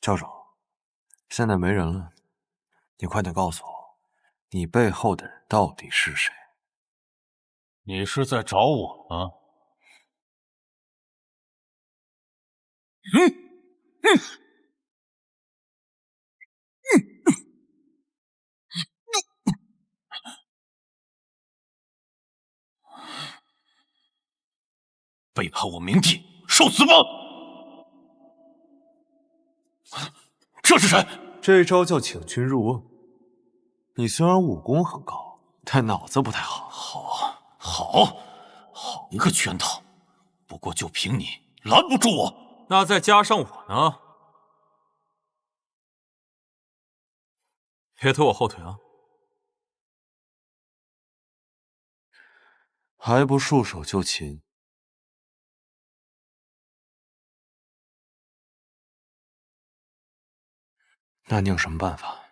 教主，现在没人了，你快点告诉我，你背后的人到底是谁？你是在找我吗？背叛我明帝，受死吧！这是谁？这招叫请君入瓮。你虽然武功很高，但脑子不太好。好一个圈套！不过就凭你拦不住我。那再加上我呢？别拖我后腿啊！还不束手就擒？那你有什么办法？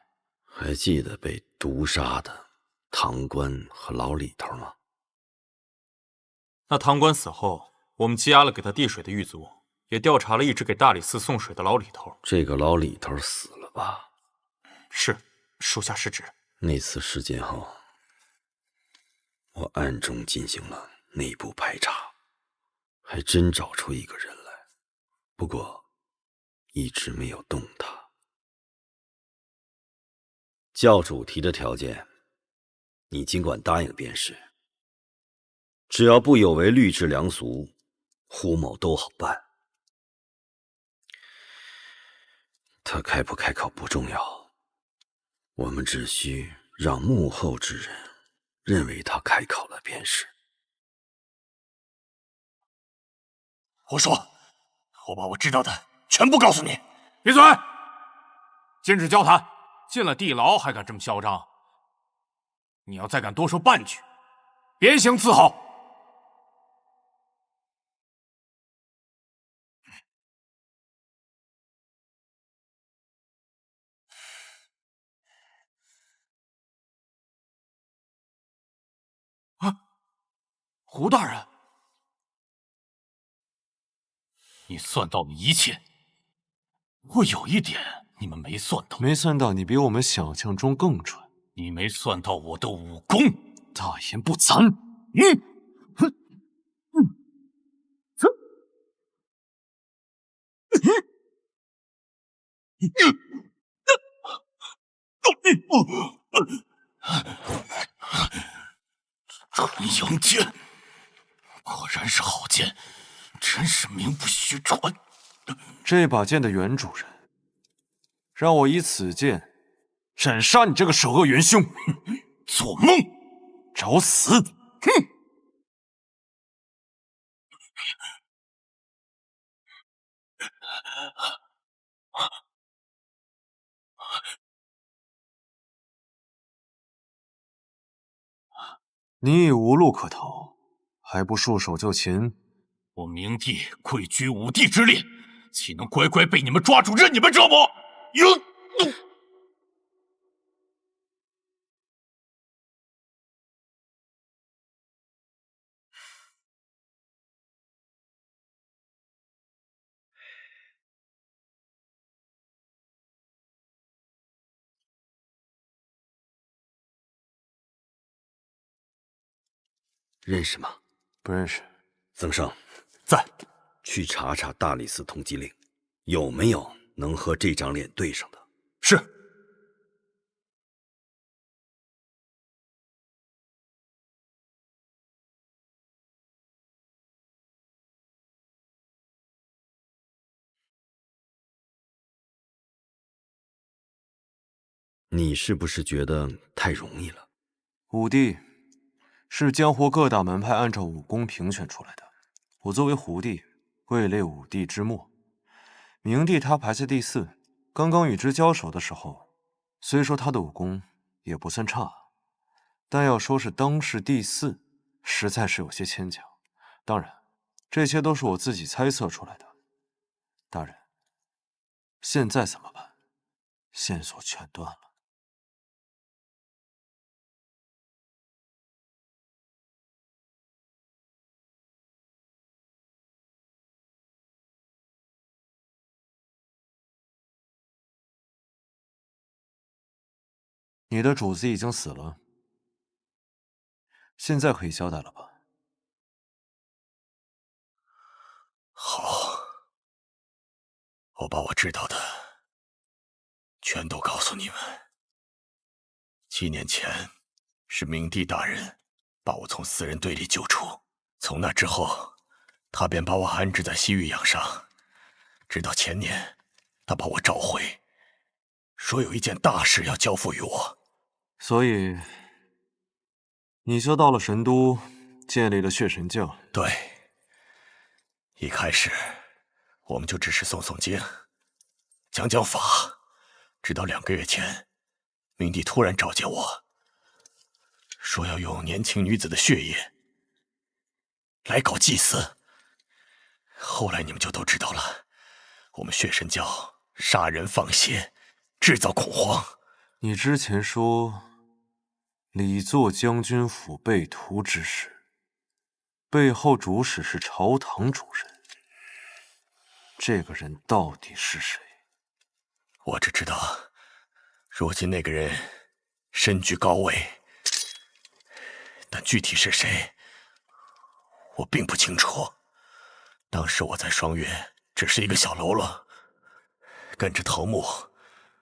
还记得被毒杀的唐官和老李头吗？那唐官死后，我们羁押了给他递水的狱卒，也调查了一直给大理寺送水的老李头。这个老李头死了吧？是，属下失职。那次事件后，我暗中进行了内部排查，还真找出一个人来，不过一直没有动他。教主提的条件，你尽管答应便是。只要不有违律制良俗，胡某都好办。他开不开口不重要，我们只需让幕后之人认为他开口了便是。胡说！我把我知道的全部告诉你。闭嘴！禁止交谈。进了地牢还敢这么嚣张？你要再敢多说半句，别想伺候！啊，胡大人，你算到了一切，我有一点你们没算到。没算到你比我们想象中更蠢。你没算到我的武功。大言不惭！纯阳剑，果然是好剑，真是名不虚传。这把剑的原主人，让我以此剑斩杀你这个首恶元凶！做梦！找死！哼！你已无路可逃，还不束手就擒？我明帝跪居武帝之列，岂能乖乖被你们抓住任你们折磨？认识吗？不认识。曾胜在，去查查大理寺通缉令，有没有能和这张脸对上的？是。你是不是觉得太容易了？武帝是江湖各大门派按照武功评选出来的，我作为胡帝，位列五帝之末。明帝他排在第4，刚刚与之交手的时候，虽说他的武功也不算差，但要说是当世第4，实在是有些牵强。当然，这些都是我自己猜测出来的。大人，现在怎么办？线索全断了。你的主子已经死了，现在可以交代了吧？好，我把我知道的全都告诉你们。7年前，是明帝大人把我从4人队里救出，从那之后，他便把我安置在西域养伤，直到前年，他把我召回，说有一件大事要交付于我。所以，你就到了神都，建立了血神教。对，一开始我们就只是诵诵经，讲讲法，直到2个月前，明帝突然召见我，说要用年轻女子的血液来搞祭祀。后来你们就都知道了，我们血神教杀人放血，制造恐慌。你之前说，李作将军府被屠之时，背后主使是朝堂主人。这个人到底是谁？我只知道，如今那个人身居高位，但具体是谁，我并不清楚。当时我在双月只是一个小喽啰，跟着头目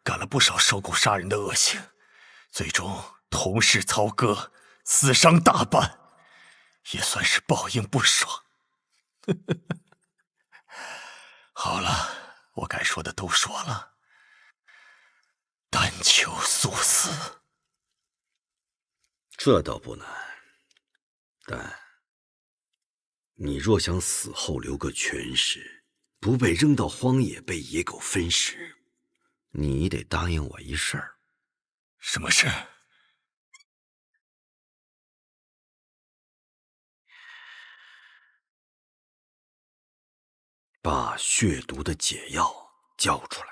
干了不少受雇杀人的恶行，最终同室操戈，死伤大半，也算是报应不爽。好了，我该说的都说了，但求速死。这倒不难，但你若想死后留个全尸，不被扔到荒野被野狗分食，你得答应我一事儿。什么事？把血毒的解药交出来。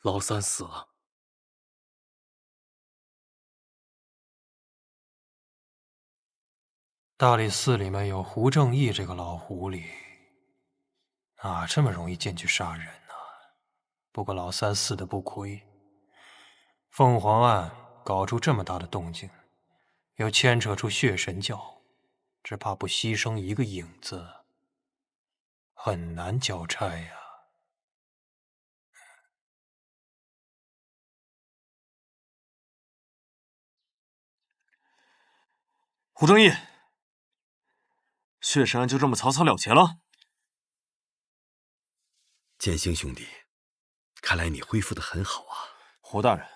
老三死了。大理寺里面有胡正义这个老狐狸，哪这么容易进去杀人呢？不过老三死的不亏，凤凰案搞出这么大的动静，又牵扯出血神教，只怕不牺牲一个影子，很难交差呀。胡正义，血神案就这么草草了结了？剑心兄弟，看来你恢复得很好啊。胡大人，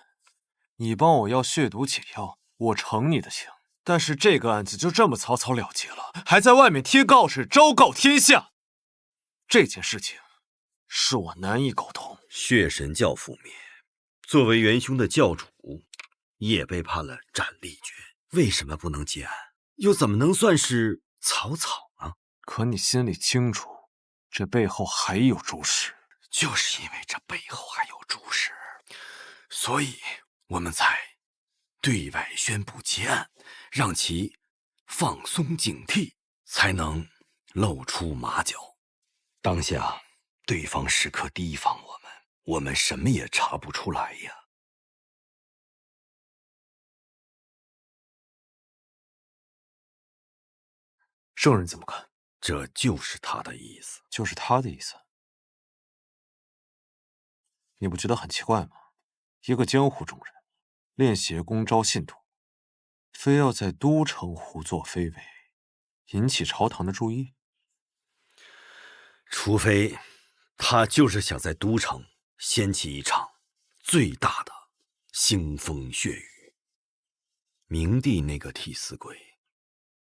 你帮我要血毒解药，我承你的情。但是这个案子就这么草草了结了，还在外面贴告示昭告天下，这件事情是我难以苟同。血神教覆灭，作为元凶的教主也被判了斩立决，为什么不能结案？又怎么能算是草草呢？可你心里清楚，这背后还有主使。就是因为这背后还有主使，所以我们才对外宣布结案，让其放松警惕，才能露出马脚。当下对方时刻提防我们什么也查不出来呀。圣人怎么看？这就是他的意思。就是他的意思。你不觉得很奇怪吗？一个江湖中人，练邪功招信徒，非要在都城胡作非为，引起朝堂的注意。除非他就是想在都城掀起一场最大的腥风血雨。明帝那个替死鬼，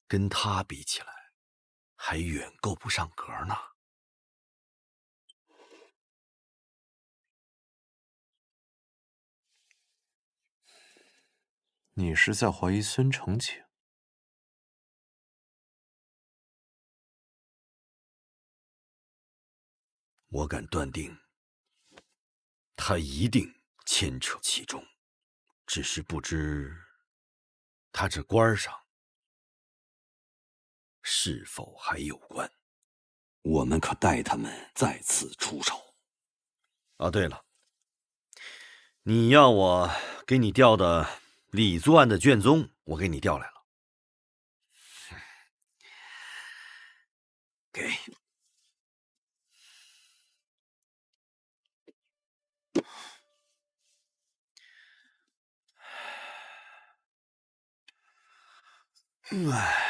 跟他比起来，还远够不上格呢。你是在怀疑孙承景？我敢断定，他一定牵扯其中，只是不知他这官上是否还有关。我们可待他们再次出手。啊，对了，你要我给你调的李作案的卷宗，我给你调来了。给。唉。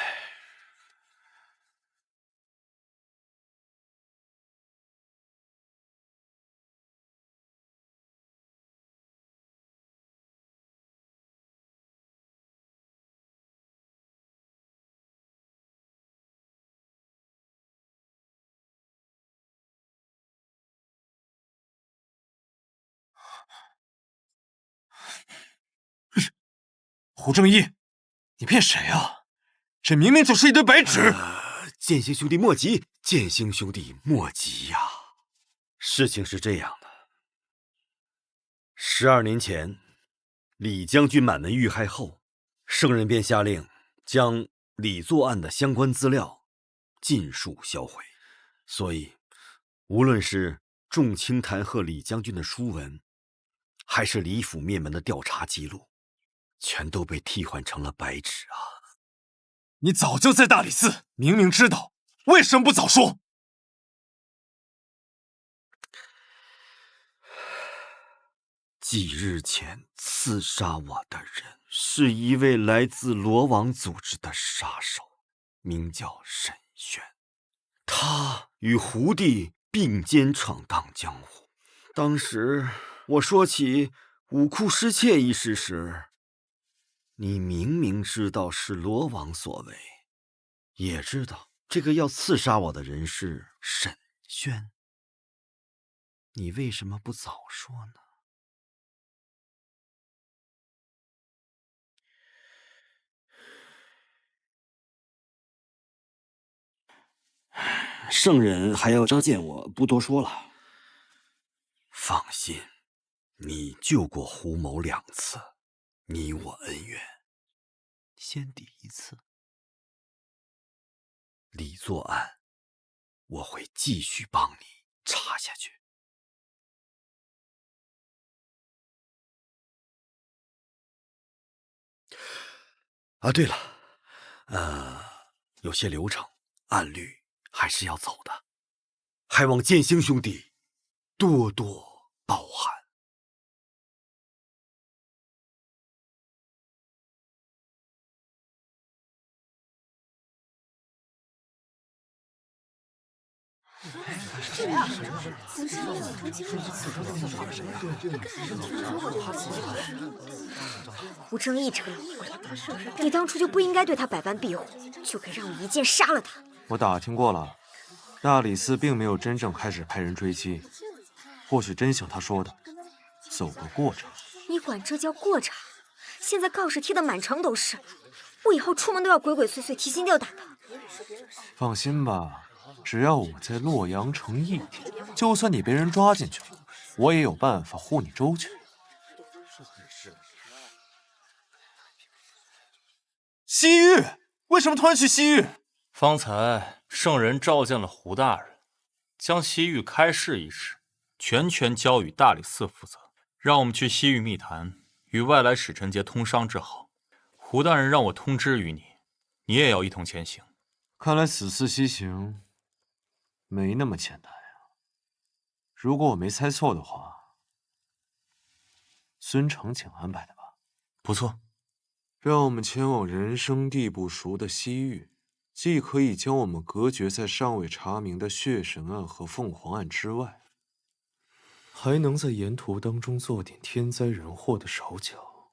胡正义，你骗谁啊？这明明就是一堆白纸！剑心兄弟莫急，剑心兄弟莫急呀。事情是这样的，12年前，李将军满门遇害后，圣人便下令将李作案的相关资料尽数销毁。所以，无论是众卿弹劾李将军的书文，还是李府灭门的调查记录，全都被替换成了白纸啊！你早就在大理寺，明明知道，为什么不早说？几日前刺杀我的人是一位来自罗网组织的杀手，名叫沈轩。他与胡帝并肩闯荡江湖。当时我说起武库失窃一事时，你明明知道是罗网所为，也知道这个要刺杀我的人是沈轩，你为什么不早说呢？圣人还要召见我，不多说了。放心，你救过胡某2次，你我恩怨，先抵一次。李作案，我会继续帮你查下去。啊，对了，有些流程按律还是要走的，还望剑星兄弟多多包涵。吴正义这个老鬼，你当初就不应该对他百般庇护，就该让你一剑杀了他。我打听过了，大理寺并没有真正开始派人追击，或许真像他说的，走个过场。你管这叫过场？现在告示贴的满城都是，我以后出门都要鬼鬼祟祟、提心吊胆的。放心吧，只要我在洛阳城1天，就算你被人抓进去了，我也有办法护你周全。西域，为什么突然去西域？方才圣人召见了胡大人，将西域开市一事全权交与大理寺负责，让我们去西域密谈，与外来使臣节通商之好。胡大人让我通知于你，你也要一同前行。看来此次西行没那么简单呀。如果我没猜错的话，孙承请安排的吧？不错。让我们前往人生地不熟的西域，既可以将我们隔绝在尚未查明的血神案和凤凰案之外，还能在沿途当中做点天灾人祸的手脚，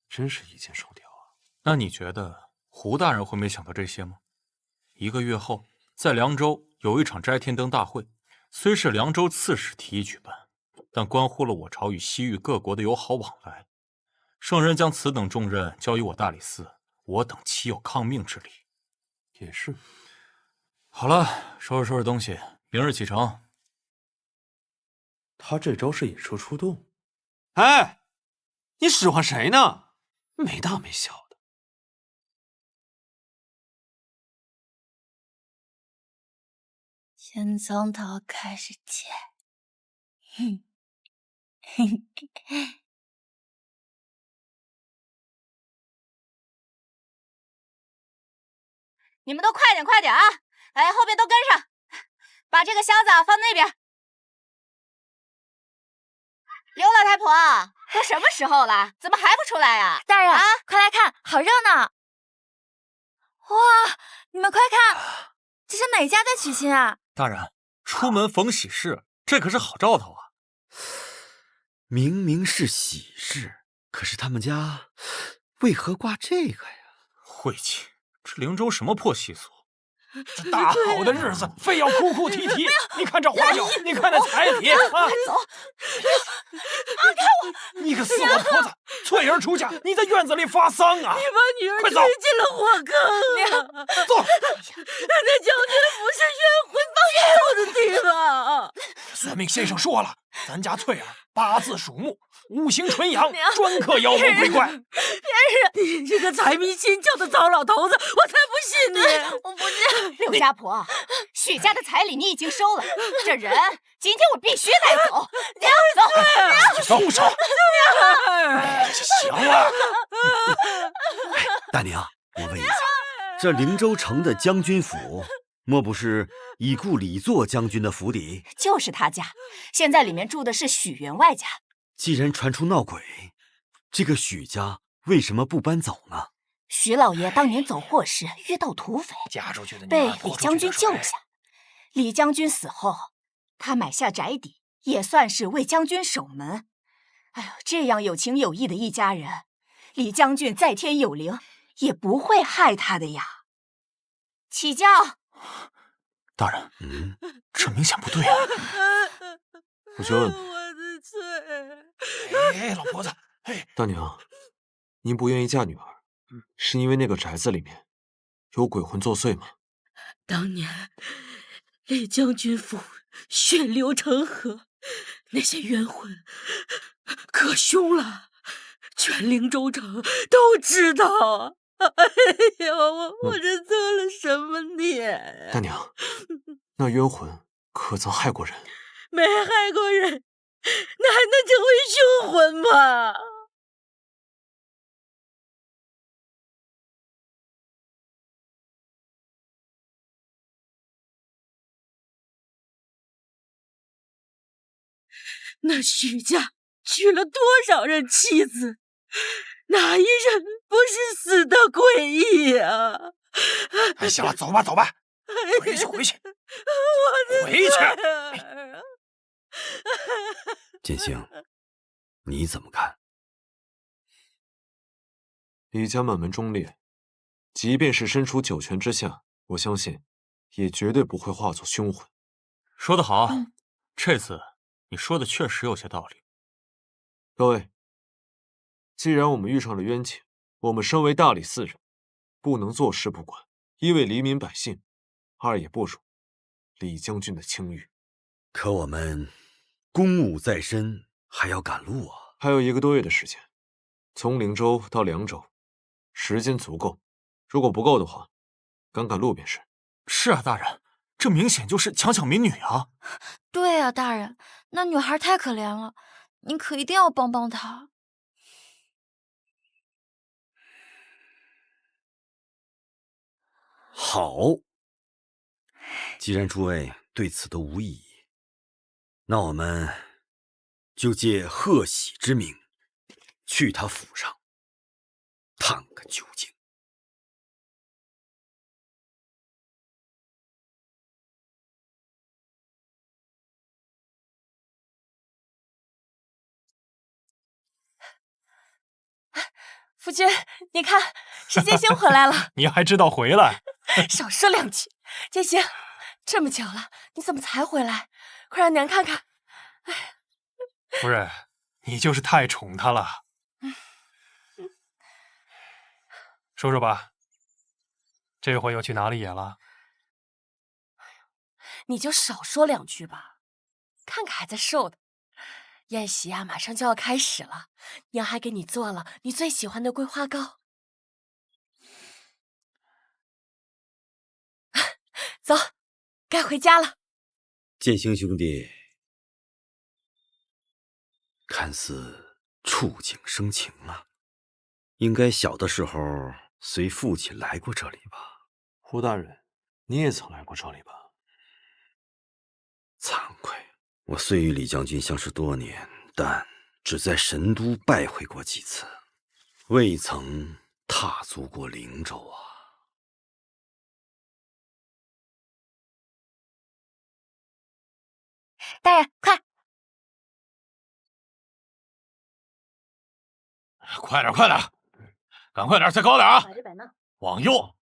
真是一箭双雕啊！那你觉得胡大人会没想到这些吗？1个月后，在凉州有一场摘天灯大会，虽是凉州刺史提议举办，但关乎了我朝与西域各国的友好往来。圣人将此等重任交于我大理寺，我等岂有抗命之理？也是。好了，收拾收拾东西，明日启程。他这招是引蛇出洞。哎，你使唤谁呢？没大没小的。先从头开始切。你们都快点快点啊！哎，后边都跟上，把这个箱子放那边。刘老太婆，都什么时候了，怎么还不出来呀？大人，快来看，好热闹！哇，你们快看，这是哪家在娶亲啊？大人，出门逢喜事，这可是好兆头啊！明明是喜事，可是他们家为何挂这个呀？晦气，这灵州什么破习俗？这大好的日子，非要哭哭啼啼。你看这花轿，你看那彩礼啊！走！放开我！你个死老婆子！翠儿出嫁，你在院子里发丧啊！你把女儿推快走进了火坑啊！走！那将军府是冤魂放走的地方。算命先生说了，咱家翠儿八字属木，五行纯阳，专克妖魔鬼怪。骗人！你这个财迷心窍的糟老头子，我才不信你！我不信。柳家婆，许家的彩礼你已经收了，这人今天我必须带走。走！松手！行了。大娘，我问一下，这灵州城的将军府，莫不是已故李作将军的府邸？就是他家，现在里面住的是许员外家。既然传出闹鬼，这个许家为什么不搬走呢？许老爷当年走祸时遇到土匪，嫁出去的被李将军救下。李将军死后，他买下宅邸，也算是为将军守门。哎呦，这样有情有义的一家人，李将军在天有灵，也不会害他的呀。起轿。大人，这明显不对啊！我就问，我的翠，哎，老婆子，哎，大娘，您不愿意嫁女儿，是因为那个宅子里面有鬼魂作祟吗？当年李将军府血流成河，那些冤魂可凶了，全灵州城都知道。哎呀，我这做了什么孽？大娘，那冤魂可曾害过人？没害过人，那还能成为凶魂吗？那许家娶了多少人妻子？哪一人不是死的诡异啊？哎，行了，走吧，走吧，回去，回去，回去。建兴，你怎么看？李家满门忠烈，即便是身处九泉之下，我相信也绝对不会化作凶魂。说得好，这次你说的确实有些道理。各位，既然我们遇上了冤情，我们身为大理寺人，不能坐视不管，一为黎民百姓，二也不辱李将军的清誉。可我们公务在身，还要赶路啊！还有1个多月的时间，从灵州到凉州，时间足够。如果不够的话，赶路便是。是啊，大人，这明显就是强抢民女啊！对啊，大人，那女孩太可怜了，您可一定要帮帮她。好，既然诸位对此都无异议，那我们就借贺喜之名，去他府上探个究竟。夫君，你看，是建兴回来了。你还知道回来？少说两句。建兴，这么久了，你怎么才回来？快让娘看看。夫人，你就是太宠他了。说说吧，这回又去哪里野了？你就少说两句吧，看看还在瘦的。宴席啊，马上就要开始了，娘还给你做了你最喜欢的桂花糕。走，该回家了。建兴兄弟，看似触景生情啊，应该小的时候随父亲来过这里吧？胡大人，你也曾来过这里吧？惭愧，我虽与李将军相识多年，但只在神都拜会过几次，未曾踏足过灵州啊。大人，快！快点，快点，赶快点，再高点啊！往右。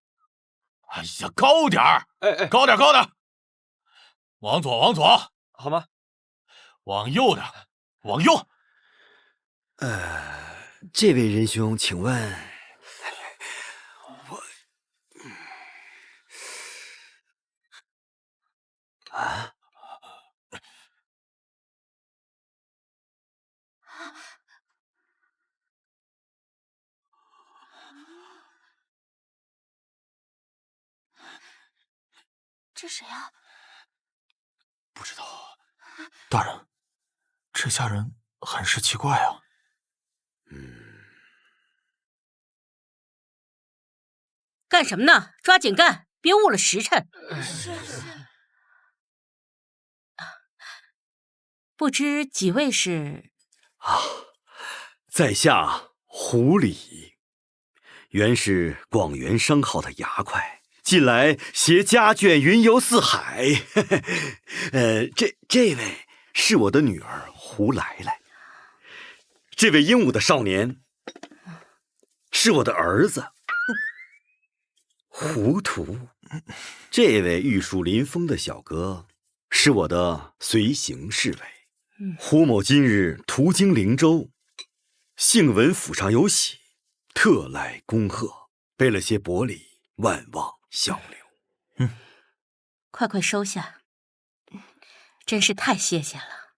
哎呀，高点儿！哎，高点，高点！往左，往左，好吗？往右的，往右。这位仁兄，请问，啊？这谁啊？不知道。大人，这下人很是奇怪啊。干什么呢？抓紧干，别误了时辰。是。不知几位是？在下胡礼，原是广元商号的牙快，近来携家眷云游四海。这位是我的女儿胡来来，这位英武的少年是我的儿子胡图，这位玉树临风的小哥是我的随行侍卫。胡某今日途经灵州，幸闻府上有喜，特来恭贺，备了些薄礼，万望效留。快收下，真是太谢谢了。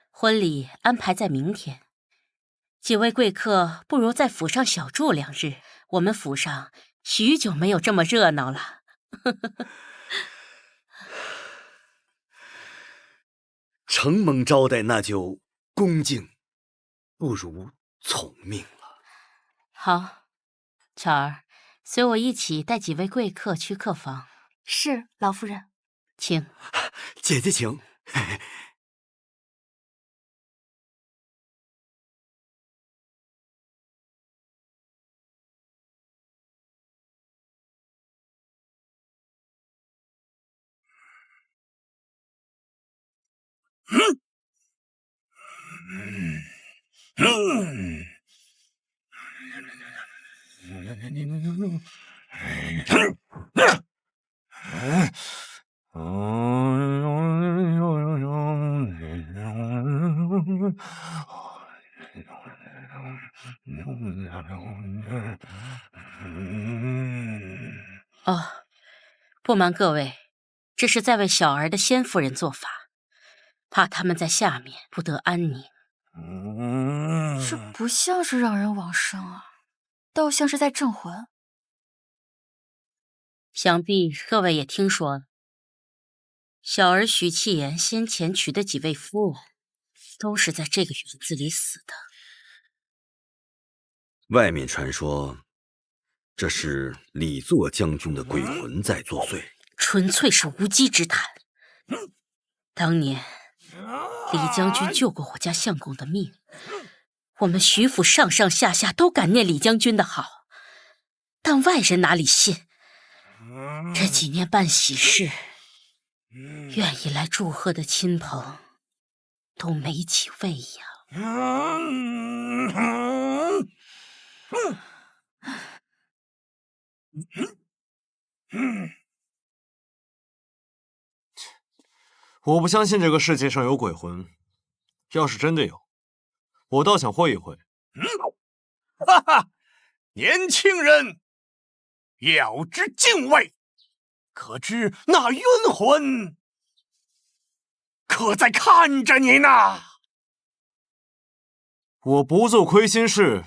婚礼安排在明天，几位贵客不如在府上小住2日。我们府上许久没有这么热闹了。承蒙招待，那就恭敬不如从命了。好，巧儿，随我一起带几位贵客去客房。是，老夫人。请。姐姐请。哦，不瞒各位，这是在为小儿的先夫人做法，怕他们在下面不得安宁。这不像是让人往生啊，倒像是在镇魂。想必各位也听说了，小儿许弃言先前娶的几位夫人，都是在这个园子里死的。外面传说，这是李作将军的鬼魂在作祟，纯粹是无稽之谈。当年李将军救过我家相公的命，我们徐府上上下下都感念李将军的好，但外人哪里信？这几年办喜事，愿意来祝贺的亲朋都没几位呀。我不相信这个世界上有鬼魂，要是真的有，我倒想会一会。哈哈，年轻人，要知敬畏，可知那冤魂可在看着你呢。我不做亏心事，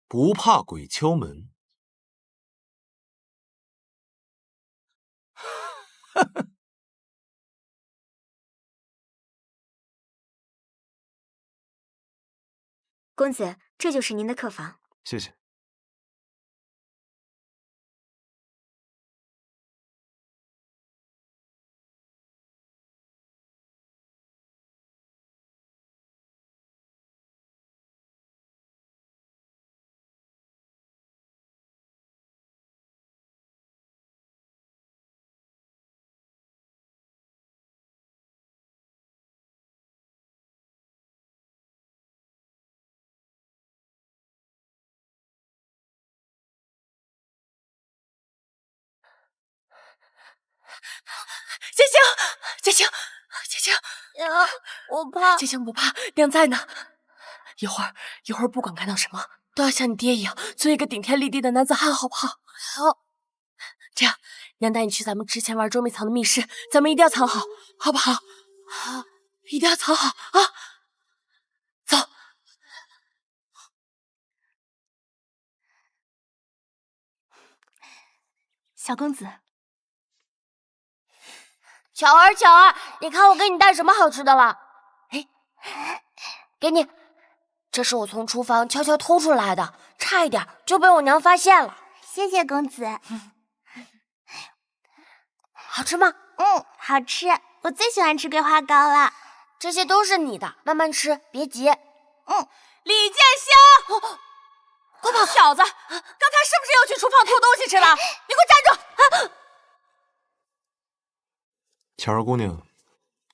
不怕鬼敲门。公子，这就是您的客房。谢谢。建行，建行，建行，娘，我怕。建行不怕，娘在呢。一会儿，不管看到什么，都要像你爹一样，做一个顶天立地的男子汉，好不好？好。这样，娘带你去咱们之前玩捉迷藏的密室，咱们一定要藏好，好不好？好，一定要藏好啊！走。小公子，巧儿，你看我给你带什么好吃的了？哎，给你，这是我从厨房悄悄偷出来的，差一点就被我娘发现了。谢谢公子。好吃吗？好吃，我最喜欢吃桂花糕了。这些都是你的，慢慢吃，别急。李建兴，快跑！小子，刚才是不是又去厨房偷东西吃了？你给我站住！巧儿姑娘，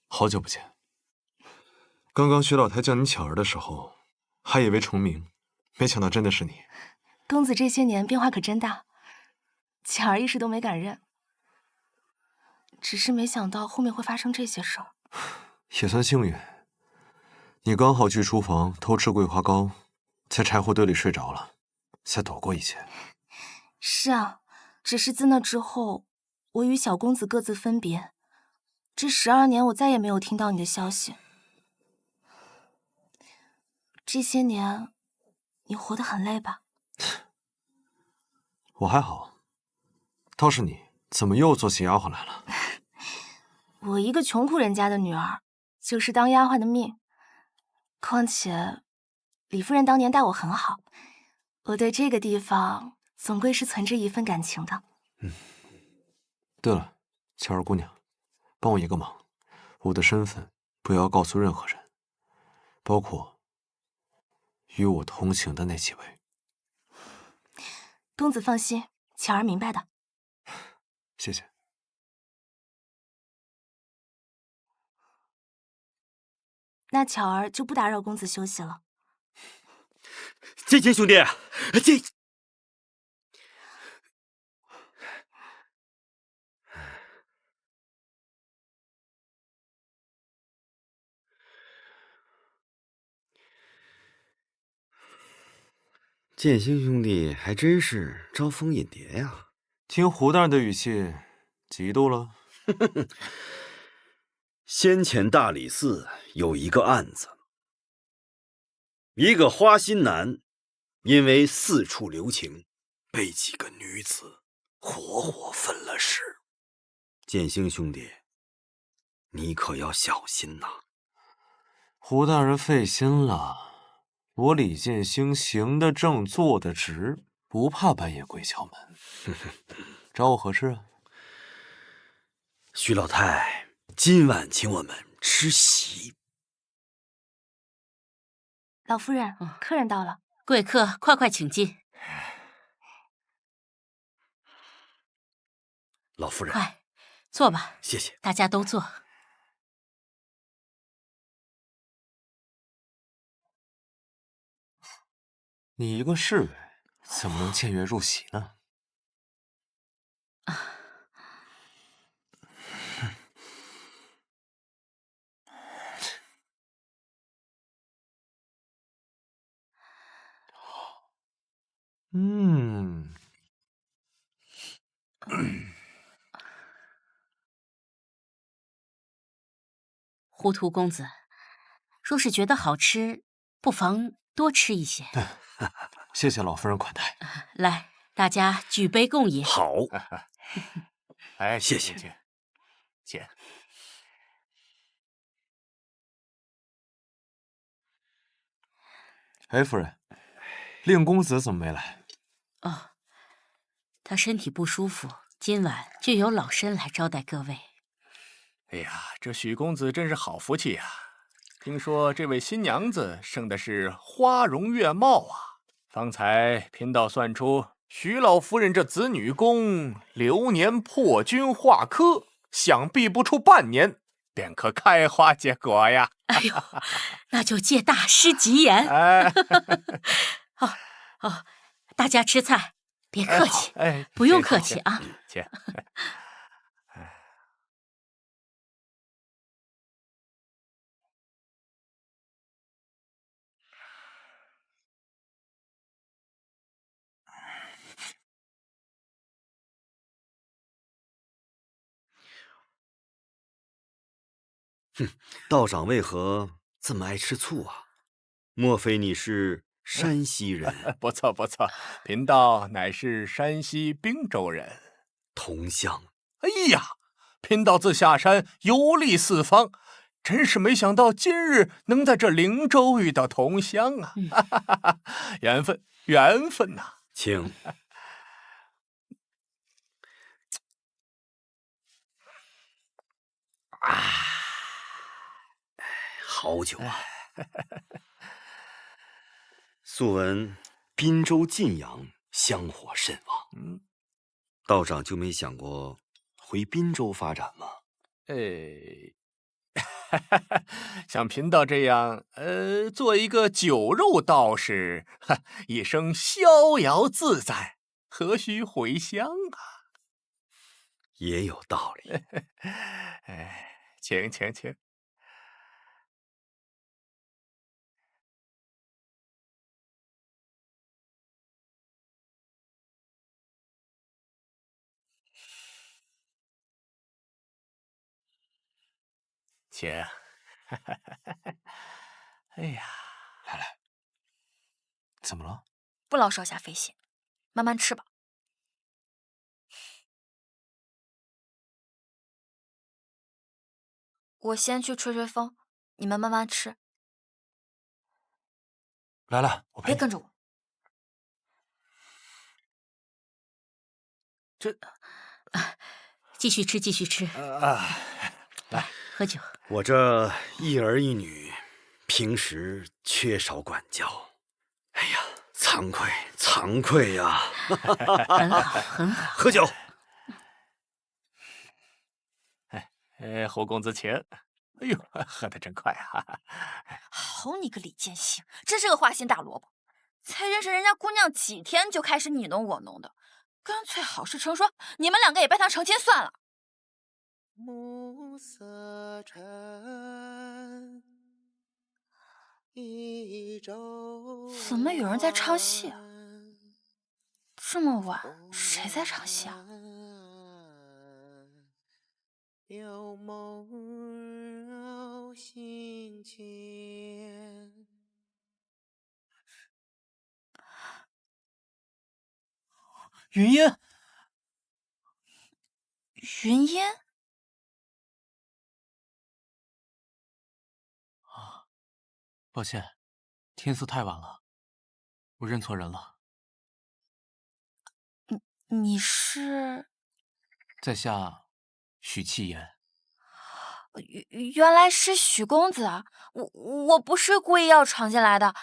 好久不见。刚刚徐老太叫你巧儿的时候，还以为重名，没想到真的是你。公子这些年变化可真大，巧儿一时都没敢认，只是没想到后面会发生这些事儿。也算幸运，你刚好去厨房偷吃桂花糕，在柴火堆里睡着了，才躲过一劫。是啊，只是自那之后，我与小公子各自分别。这12年，我再也没有听到你的消息。这些年，你活得很累吧？我还好，倒是你，怎么又做起丫鬟来了？我一个穷苦人家的女儿，就是当丫鬟的命。况且，李夫人当年待我很好，我对这个地方总归是存着一份感情的。对了，巧儿姑娘，帮我一个忙，我的身份不要告诉任何人，包括与我同行的那几位。公子放心，巧儿明白的。谢谢。那巧儿就不打扰公子休息了。建行兄弟，建行兄弟还真是招蜂引蝶呀！听胡大人的语气，嫉妒了？先前大理寺有一个案子，一个花心男因为四处留情，被几个女子活活分了尸。建兴兄弟，你可要小心呐！胡大人费心了，我李建兴行得正，坐得直，不怕半夜鬼敲门。找我何事啊？徐老太今晚请我们吃席。老夫人，客人到了。贵客，快请进。老夫人，快坐吧。谢谢。大家都坐。你一个侍卫，怎么能僭越入席呢？糊涂公子，若是觉得好吃，不妨多吃一些。谢谢老夫人款待。来，大家举杯共饮。好。哎，谢谢。请。哎，夫人，令公子怎么没来？哦，他身体不舒服，今晚就由老身来招待各位。哎呀，这许公子真是好福气呀！听说这位新娘子生的是花容月貌啊，方才贫道算出徐老夫人这子女宫流年破军化科，想必不出半年便可开花结果呀！哎呦，那就借大师吉言。哎，哦，大家吃菜，别客气，哎，不用客气啊。且，哼，道长为何这么爱吃醋啊？莫非你是山西人？不错不错，贫道乃是山西滨州人，同乡。哎呀，贫道自下山游历四方，真是没想到今日能在这灵州遇到同乡啊！缘分，缘分呐！请。好酒啊！素闻滨州晋阳香火甚旺，道长就没想过回滨州发展吗？像贫道这样，做一个酒肉道士，一生逍遥自在，何须回乡啊？也有道理。请。请。哎呀，来，怎么了？不劳少侠费心，慢慢吃吧。我先去吹吹风，你们慢慢吃。来，我陪你。别跟着我。继续吃。来，喝酒。我这一儿一女，平时缺少管教，哎呀，惭愧呀！很好。喝酒。侯公子请。哎呦，喝得真快啊！好你个李建兴，真是个花心大萝卜！才认识人家姑娘几天就开始你侬我侬的，干脆好事成双，你们两个也拜堂成亲算了。暮色沉，怎么有人在唱戏啊？这么晚，谁在唱戏啊？有梦绕心间。云烟，云烟。抱歉，天色太晚了，我认错人了。你是？在下许弃言。原来是许公子啊！我不是故意要闯进来的，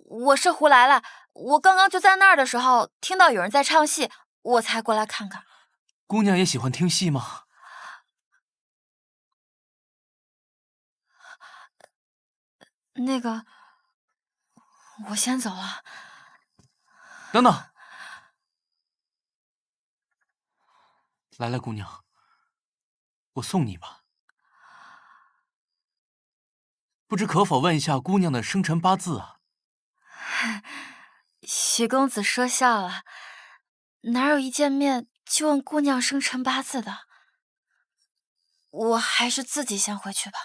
我是胡来了。我刚刚就在那儿的时候，听到有人在唱戏，我才过来看看。姑娘也喜欢听戏吗？那个，我先走了。等等，来，姑娘，我送你吧。不知可否问一下姑娘的生辰八字啊？许公子说笑了，哪有一见面就问姑娘生辰八字的？我还是自己先回去吧。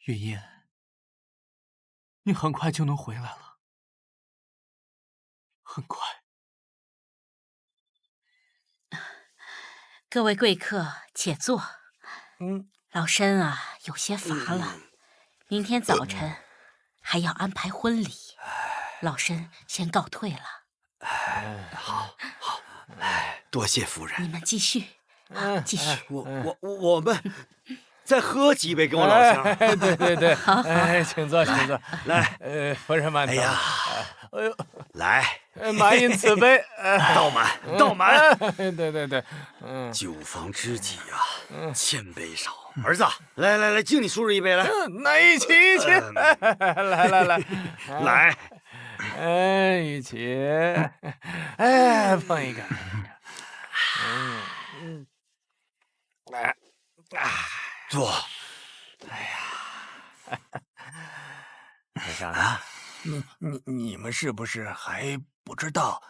云烟，你很快就能回来了，很快。各位贵客，且坐。老身啊，有些乏了，明天早晨还要安排婚礼，老身先告退了。好，多谢夫人。你们继续，继续。我们再喝几杯，跟我老乡。对，好，请坐。来，夫人慢走。哎呀，哎呦，来，满饮此杯，倒满。对，酒逢知己啊，千杯少。儿子，来，敬你叔叔一杯，来。那一起，来，一起，碰一个，坐。哎呀，没事啊，你们是不是还不知道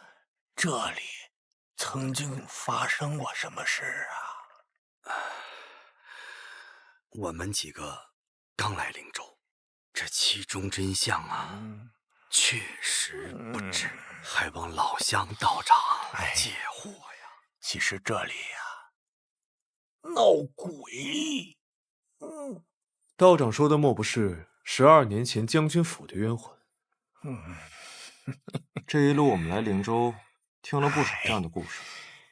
这里曾经发生过什么事啊？我们几个刚来灵州，这其中真相啊，确实不知，还望老乡道长解惑呀。其实这里呀，闹鬼。道长说的莫不是12年前将军府的冤魂？这一路我们来灵州，听了不少这样的故事。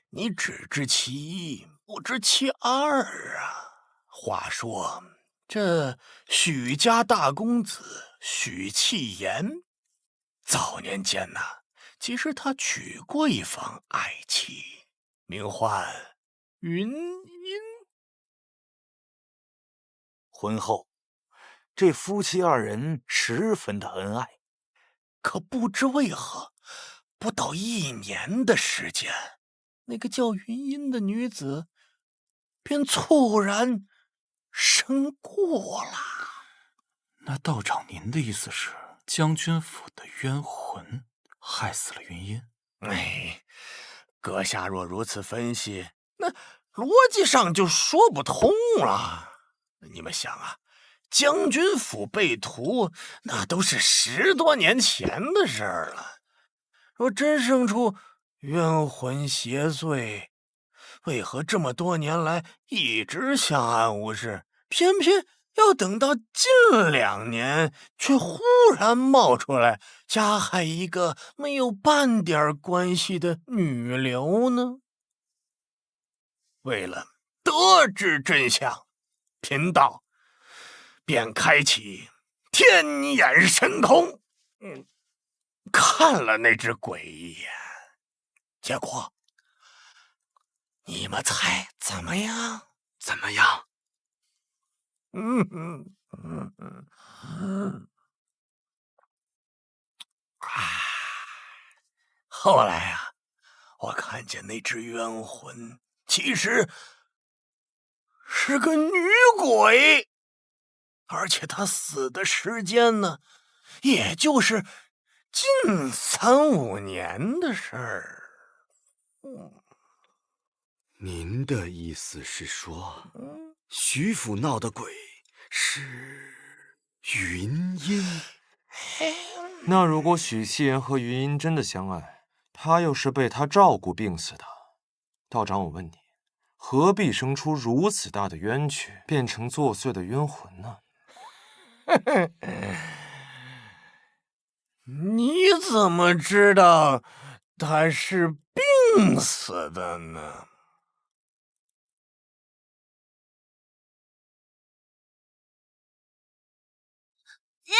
你只知其一，不知其二啊！话说，这许家大公子许弃言，早年间呐，其实他娶过一房爱妻，名唤云音。婚后，这夫妻二人十分的恩爱，可不知为何，不到1年的时间，那个叫云音的女子便猝然身过了。那道长，您的意思是将军府的冤魂害死了云音？哎，阁下若如此分析，那逻辑上就说不通了。你们想啊，将军府被屠，那都是10多年前的事儿了。若真生出冤魂邪祟，为何这么多年来一直相安无事，偏偏要等到近2年，却忽然冒出来加害一个没有半点关系的女流呢？为了得知真相，贫道便开启天眼神通，看了那只鬼一眼。结果，你们猜怎么样？怎么样？后来啊，我看见那只冤魂其实是个女鬼，而且她死的时间呢，也就是近3、5年的事儿。您的意思是说，徐府闹的鬼是云音？那如果许弃言和云音真的相爱，他又是被他照顾病死的，道长，我问你，何必生出如此大的冤屈，变成作祟的冤魂呢？你怎么知道他是病死的呢？爹！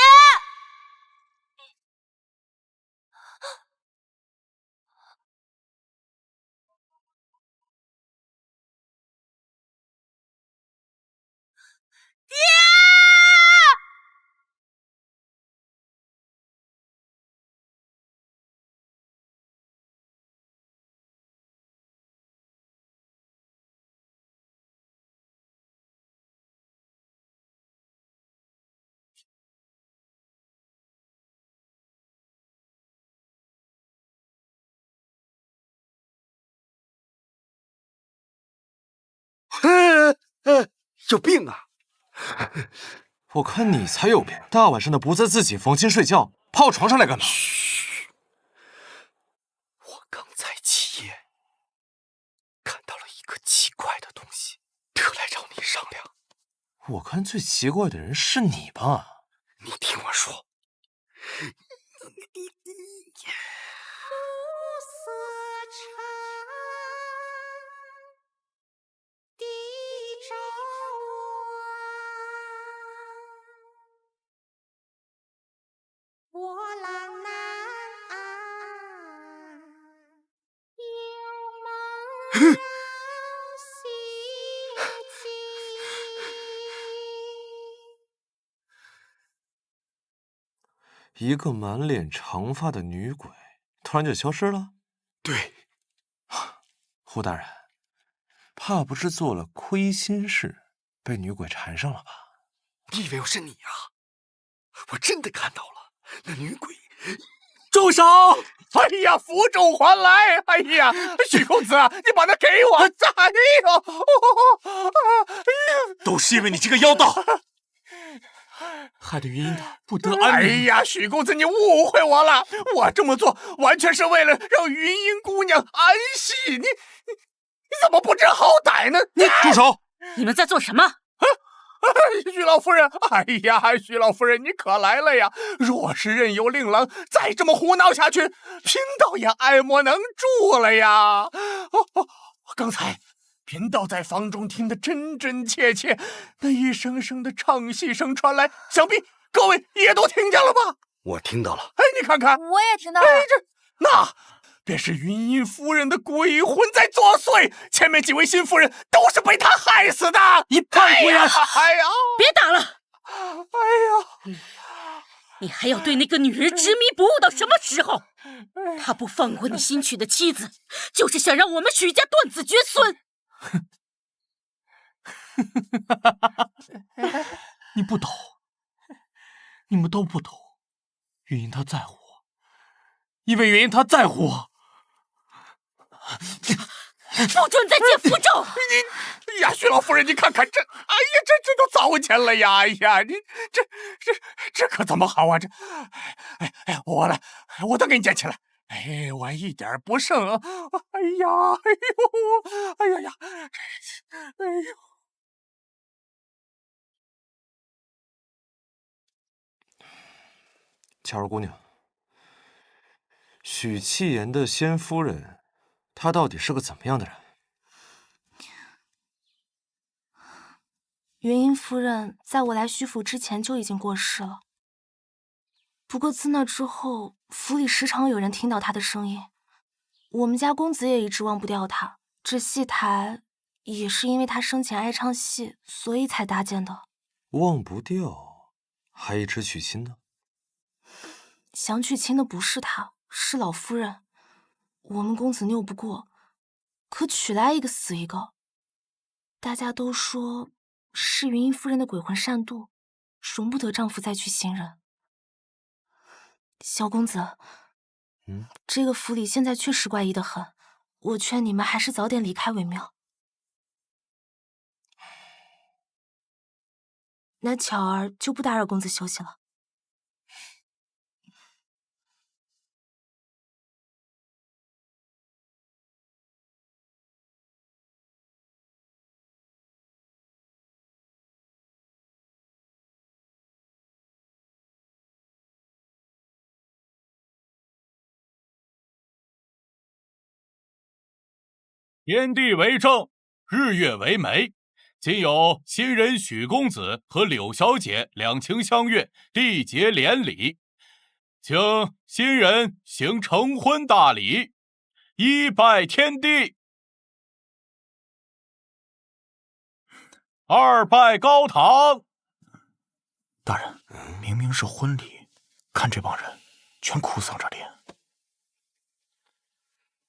爹！有病啊！我看你才有病，大晚上的不在自己房间睡觉，跑我床上来干嘛？嘘！我刚才起夜，看到了一个奇怪的东西，特来找你商量。我看最奇怪的人是你吧？你听我说。一个满脸长发的女鬼突然就消失了。对，胡大人，怕不是做了亏心事，被女鬼缠上了吧？你以为我是你啊？我真的看到了，那女鬼。住手！哎呀，福州还来！哎呀，许公子，你把它给我！哎呦，都是因为你这个妖道，害得云英她不得安宁。哎呀，许公子，你误会我了，我这么做完全是为了让云英姑娘安息。你怎么不知好歹呢？你住手！你们在做什么？许老夫人，哎呀，许老夫人，你可来了呀！若是任由令郎再这么胡闹下去，贫道也爱莫能助了呀！刚才贫道在房中听得真真切切，那一声声的唱戏声传来，想必各位也都听见了吧？我听到了。哎，你看看，我也听到了。那便是云英夫人的鬼魂在作祟，前面几位新夫人都是被他害死的。你叛国人！哎呀，别打了！哎呀，你还要对那个女人执迷不悟到什么时候？她不放过你新娶的妻子，就是想让我们许家断子绝孙。你不懂，你们都不懂。云英她在乎我，因为云英她在乎我。不准再见福州！你呀，许老夫人，你看看这，哎呀，这都糟践了呀！哎呀，你这可怎么好啊？这，哎，我来，我都给你捡起来。哎，我一点不剩啊！哎呀，哎呀呀，哎呦！巧儿姑娘，许气言的先夫人，她到底是个怎么样的人？云英夫人在我来徐府之前就已经过世了。不过自那之后，府里时常有人听到她的声音。我们家公子也一直忘不掉她。这戏台也是因为她生前爱唱戏，所以才搭建的。忘不掉，还一直娶亲呢？想娶亲的不是她，是老夫人。我们公子拗不过，可娶来一个死一个。大家都说是云英夫人的鬼魂善妒，容不得丈夫再娶新人。小公子，这个府里现在确实怪异的很，我劝你们还是早点离开为妙。那巧儿就不打扰公子休息了。天地为证，日月为媒。今有新人许公子和柳小姐两情相悦，缔结连理，请新人行成婚大礼，一拜天地，二拜高堂。大人，明明是婚礼，看这帮人全哭丧着脸。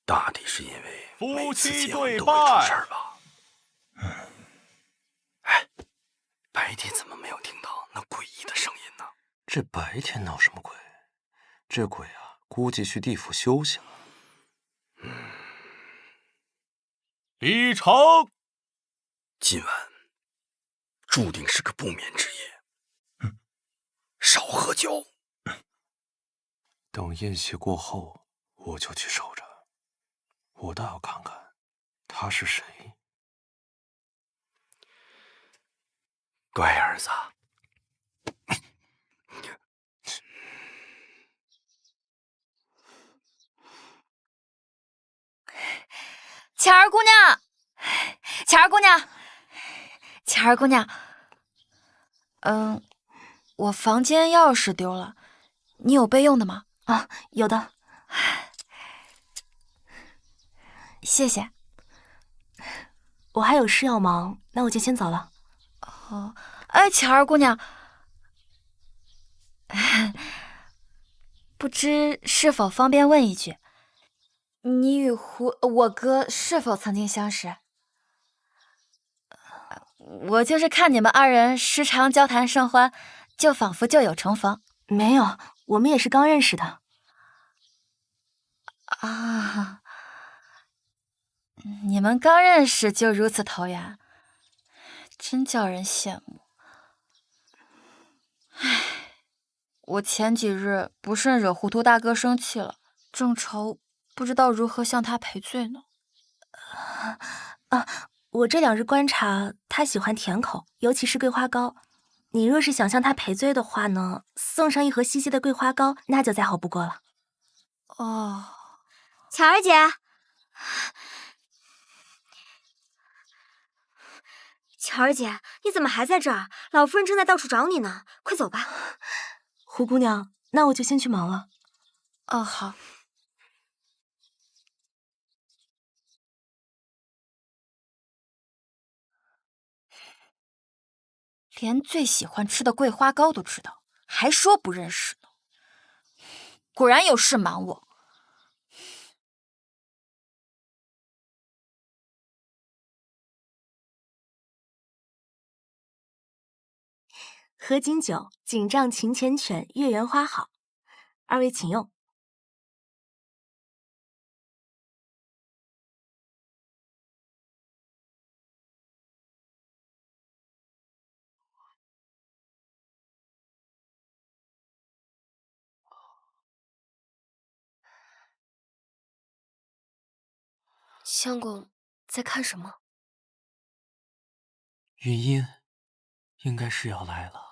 大抵是因为夫妻对都会出事拜儿吧？哎，白天怎么没有听到那诡异的声音呢？这白天闹什么鬼？这鬼啊，估计去地府休息了。李成，今晚注定是个不眠之夜。少喝酒。等宴席过后，我就去守着。我倒要看看他是谁。乖儿子，巧儿姑娘，巧儿姑娘，巧儿姑娘，我房间钥匙丢了，你有备用的吗？啊，有的。谢谢。我还有事要忙，那我就先走了。哦，哎，巧儿姑娘，不知是否方便问一句，你与我哥是否曾经相识？我就是看你们二人时常交谈甚欢，就仿佛旧友重逢。没有，我们也是刚认识的。啊，你们刚认识就如此投缘，真叫人羡慕。唉，我前几日不慎惹糊涂大哥生气了，正愁不知道如何向他赔罪呢。我这2日观察，他喜欢甜口，尤其是桂花糕。你若是想向他赔罪的话呢，送上1盒西西的桂花糕，那就再好不过了。哦，巧儿姐，巧儿姐，你怎么还在这儿？老夫人正在到处找你呢，快走吧。胡姑娘，那我就先去忙了。哦，好。连最喜欢吃的桂花糕都知道，还说不认识呢。果然有事瞒我。合卺酒，锦帐勤缱绻，月圆花好。2位请用。相公在看什么？云音应该是要来了。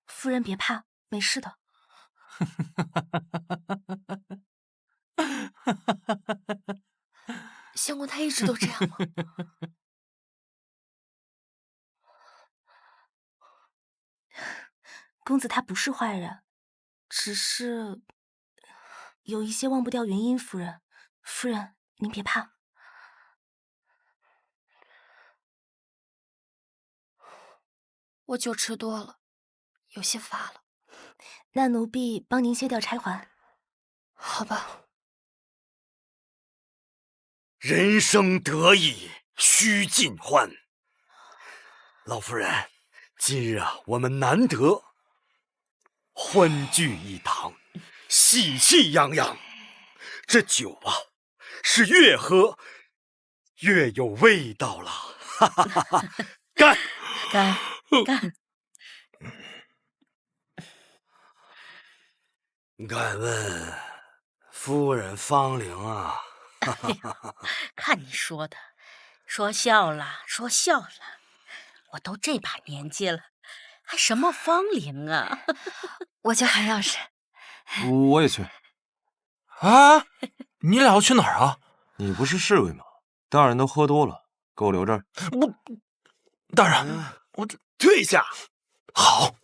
夫人别怕，没事的。相公他一直都这样吗？公子他不是坏人，只是有一些忘不掉云音夫人。夫人，您别怕。我酒吃多了，有些乏了。那奴婢帮您卸掉钗环。好吧。人生得意须尽欢。老夫人，今日啊，我们难得欢聚一堂，喜气洋洋。这酒啊，是越喝越有味道了。哈哈哈哈！干！干！干！敢问夫人芳龄啊？看你说的，说笑了，说笑了。我都这把年纪了，还什么芳龄啊？我去喊钥匙。我也去。啊，你俩要去哪儿啊？你不是侍卫吗？大人都喝多了，给我留这儿。大人，我这退下。好。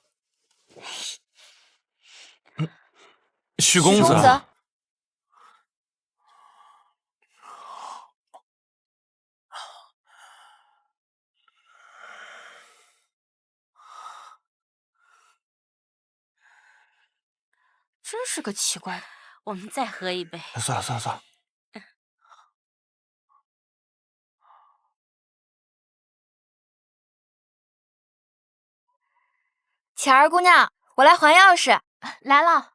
许公子。真是个奇怪的。我们再喝一杯。算了算了算了。巧儿姑娘，我来还钥匙。来了。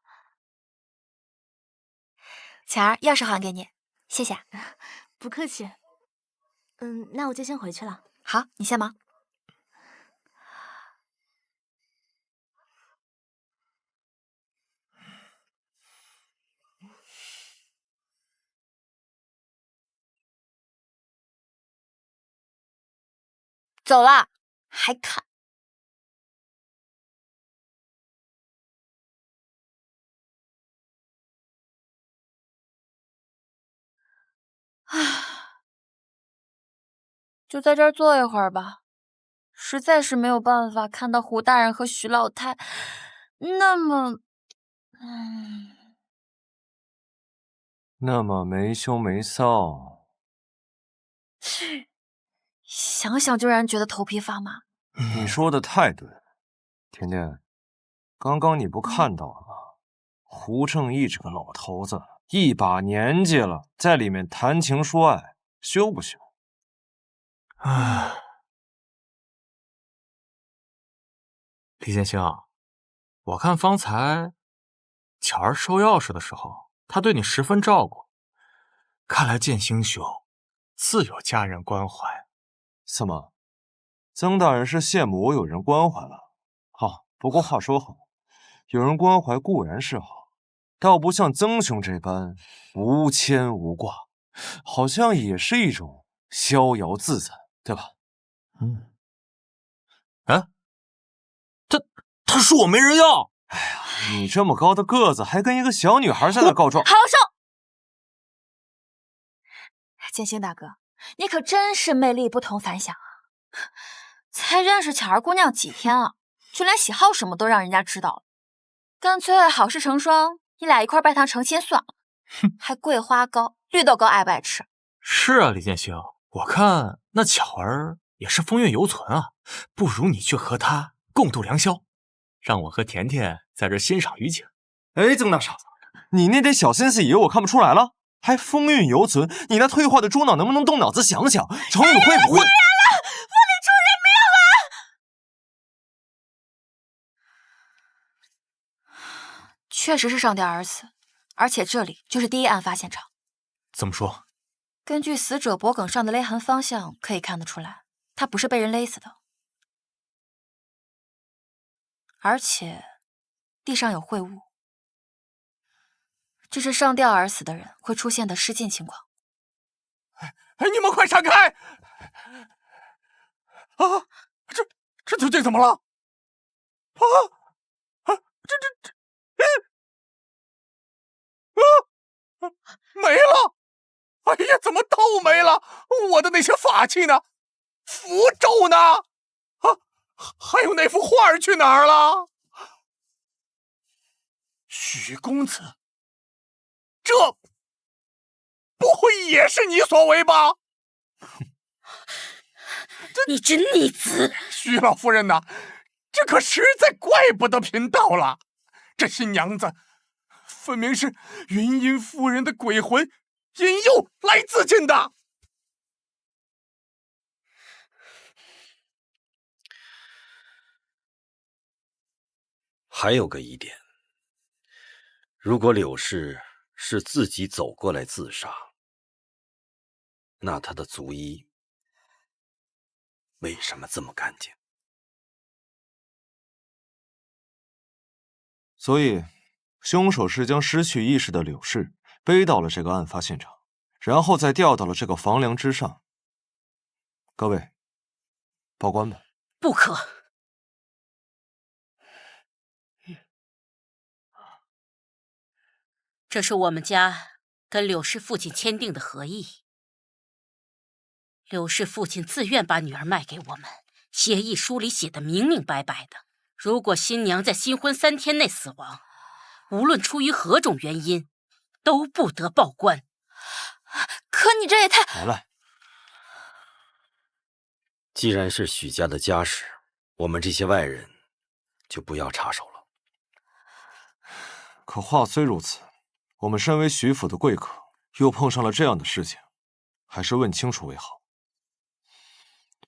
巧儿，钥匙还给你，谢谢。不客气。那我就先回去了。好，你先忙。走了，还看？唉，就在这儿坐一会儿吧。实在是没有办法看到胡大人和徐老太那么没羞没臊。想想就让人觉得头皮发麻。你说的太对了，甜甜，刚刚你不看到了吗？胡正义这个老头子，一把年纪了，在里面谈情说爱，羞不羞？唉，李建兴，我看方才巧儿收钥匙的时候，他对你十分照顾，看来建兴兄自有家人关怀。怎么，曾大人是羡慕我有人关怀了？好，不过话说好，有人关怀固然是好，倒不像曾兄这般无牵无挂，好像也是一种逍遥自在，对吧？啊，他说我没人要。哎呀，你这么高的个子，还跟一个小女孩在那告状，好好说。建兴大哥，你可真是魅力不同凡响啊！才认识巧儿姑娘几天啊，就连喜好什么都让人家知道了。干脆好事成双，你俩一块拜堂成亲算了。还桂花糕、绿豆糕爱不爱吃？是啊，李建兴，我看那巧儿也是风韵犹存啊，不如你去和她共度良宵，让我和甜甜在这欣赏雨景。哎，曾大少，你那点小心思以为我看不出来了？还风韵犹存？你那退化的猪脑能不能动脑子想想，成语会不会？确实是上吊而死，而且这里就是第一案发现场。怎么说？根据死者脖颈上的勒痕方向可以看得出来，他不是被人勒死的，而且地上有秽物，这是上吊而死的人会出现的失禁情况。哎，你们快闪开！啊，这究竟怎么了？没了！哎呀，怎么都没了？我的那些法器呢？符咒呢？啊，还有那幅画去哪儿了？许公子，这不会也是你所为吧？你这逆子！许老夫人呐，这可实在怪不得贫道了。这新娘子分明是云音夫人的鬼魂引诱来自尽的。还有个疑点，如果柳氏是自己走过来自杀，那她的足衣为什么这么干净？所以，凶手是将失去意识的柳氏背到了这个案发现场，然后再吊到了这个房梁之上。各位，报官吧。不可。这是我们家跟柳氏父亲签订的合议。柳氏父亲自愿把女儿卖给我们，协议书里写的明明白白的。如果新娘在新婚3天内死亡，无论出于何种原因，都不得报官。可你这也太……好了，既然是许家的家事，我们这些外人就不要插手了。可话虽如此，我们身为许府的贵客，又碰上了这样的事情，还是问清楚为好。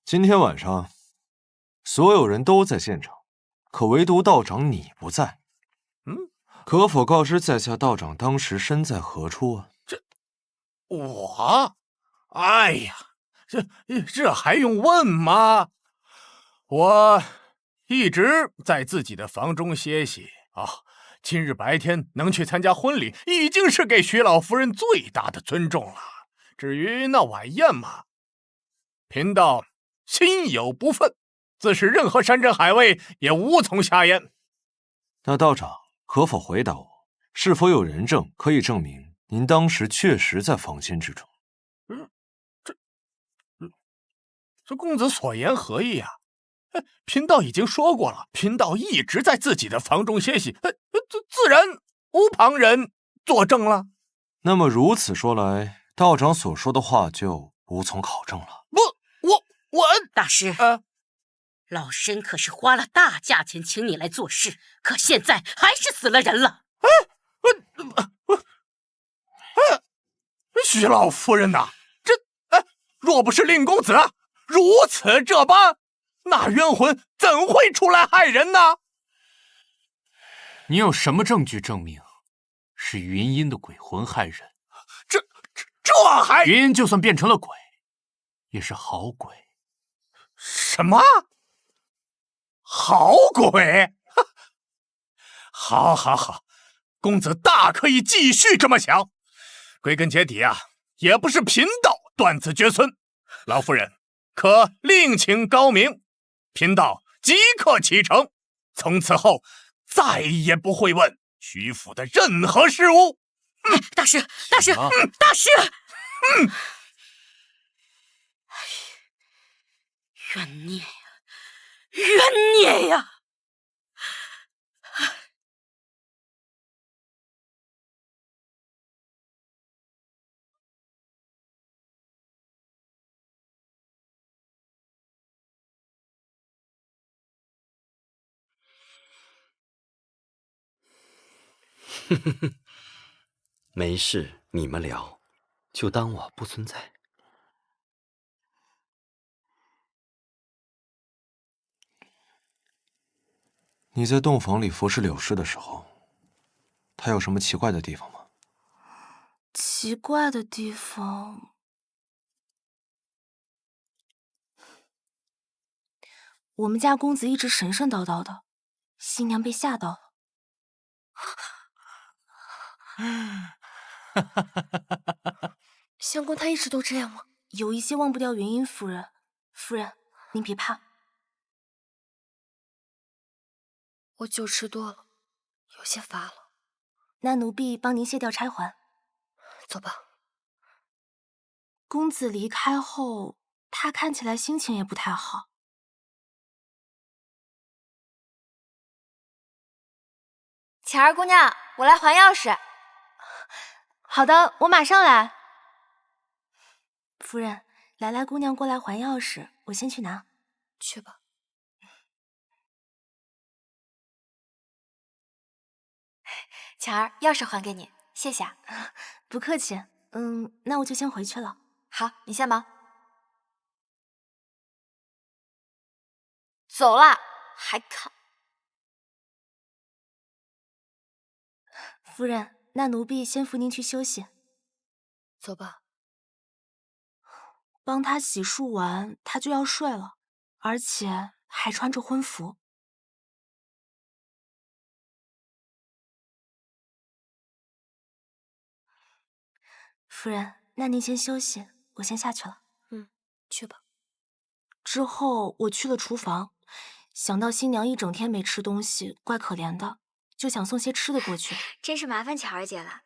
今天晚上，所有人都在现场，可唯独道长你不在。可否告知在下道长当时身在何处啊？我，哎呀，这还用问吗？我一直在自己的房中歇息啊。今日白天能去参加婚礼，已经是给徐老夫人最大的尊重了。至于那晚宴嘛，贫道心有不忿，自是任何山珍海味也无从下咽。那道长可否回答我，是否有人证可以证明您当时确实在房间之中？这公子所言何意啊？贫道已经说过了，贫道一直在自己的房中歇息，自然无旁人作证了。那么如此说来，道长所说的话就无从考证了。我大师，老身可是花了大价钱请你来做事，可现在还是死了人了。徐老夫人呐，若不是令公子如此这般，那冤魂怎会出来害人呢？你有什么证据证明是云音的鬼魂害人？这还……云音就算变成了鬼，也是好鬼。什么？好鬼？好，公子大可以继续这么想。归根结底啊，也不是贫道断子绝孙。老夫人可另请高明，贫道即刻启程，从此后再也不会问徐府的任何事务。大师，大师，冤孽呀，冤孽呀！没事，你们聊，就当我不存在。你在洞房里服侍柳氏的时候，他有什么奇怪的地方吗？奇怪的地方，我们家公子一直神神叨叨的，新娘被吓到了。相公他一直都这样吗？有一些忘不掉原因，夫人。夫人，您别怕。我酒吃多了，有些乏了。那奴婢帮您卸掉钗环。走吧。公子离开后，他看起来心情也不太好。巧儿姑娘，我来还钥匙。好的，我马上来。夫人，来来姑娘过来还钥匙，我先去拿。去吧。巧儿，钥匙还给你，谢谢啊。不客气。那我就先回去了。好，你先忙。走了，还看？夫人，那奴婢先扶您去休息。走吧。帮他洗漱完，他就要睡了，而且还穿着婚服。夫人，那您先休息，我先下去了。去吧。之后我去了厨房，想到新娘一整天没吃东西，怪可怜的，就想送些吃的过去。真是麻烦巧儿姐了。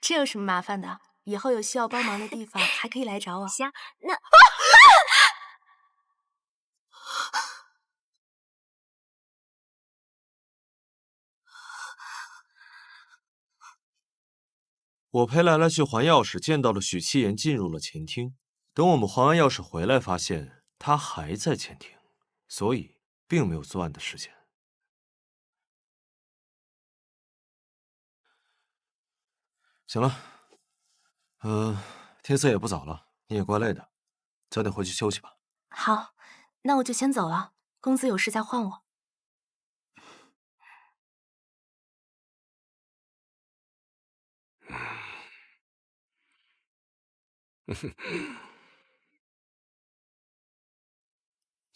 这有什么麻烦的？以后有需要帮忙的地方，还可以来找我。行，那……我陪来来去还钥匙，见到了许七言进入了前厅。等我们还完钥匙回来，发现他还在前厅，所以并没有作案的时间。行了，天色也不早了，你也怪累的，早点回去休息吧。好，那我就先走了。公子有事再唤我。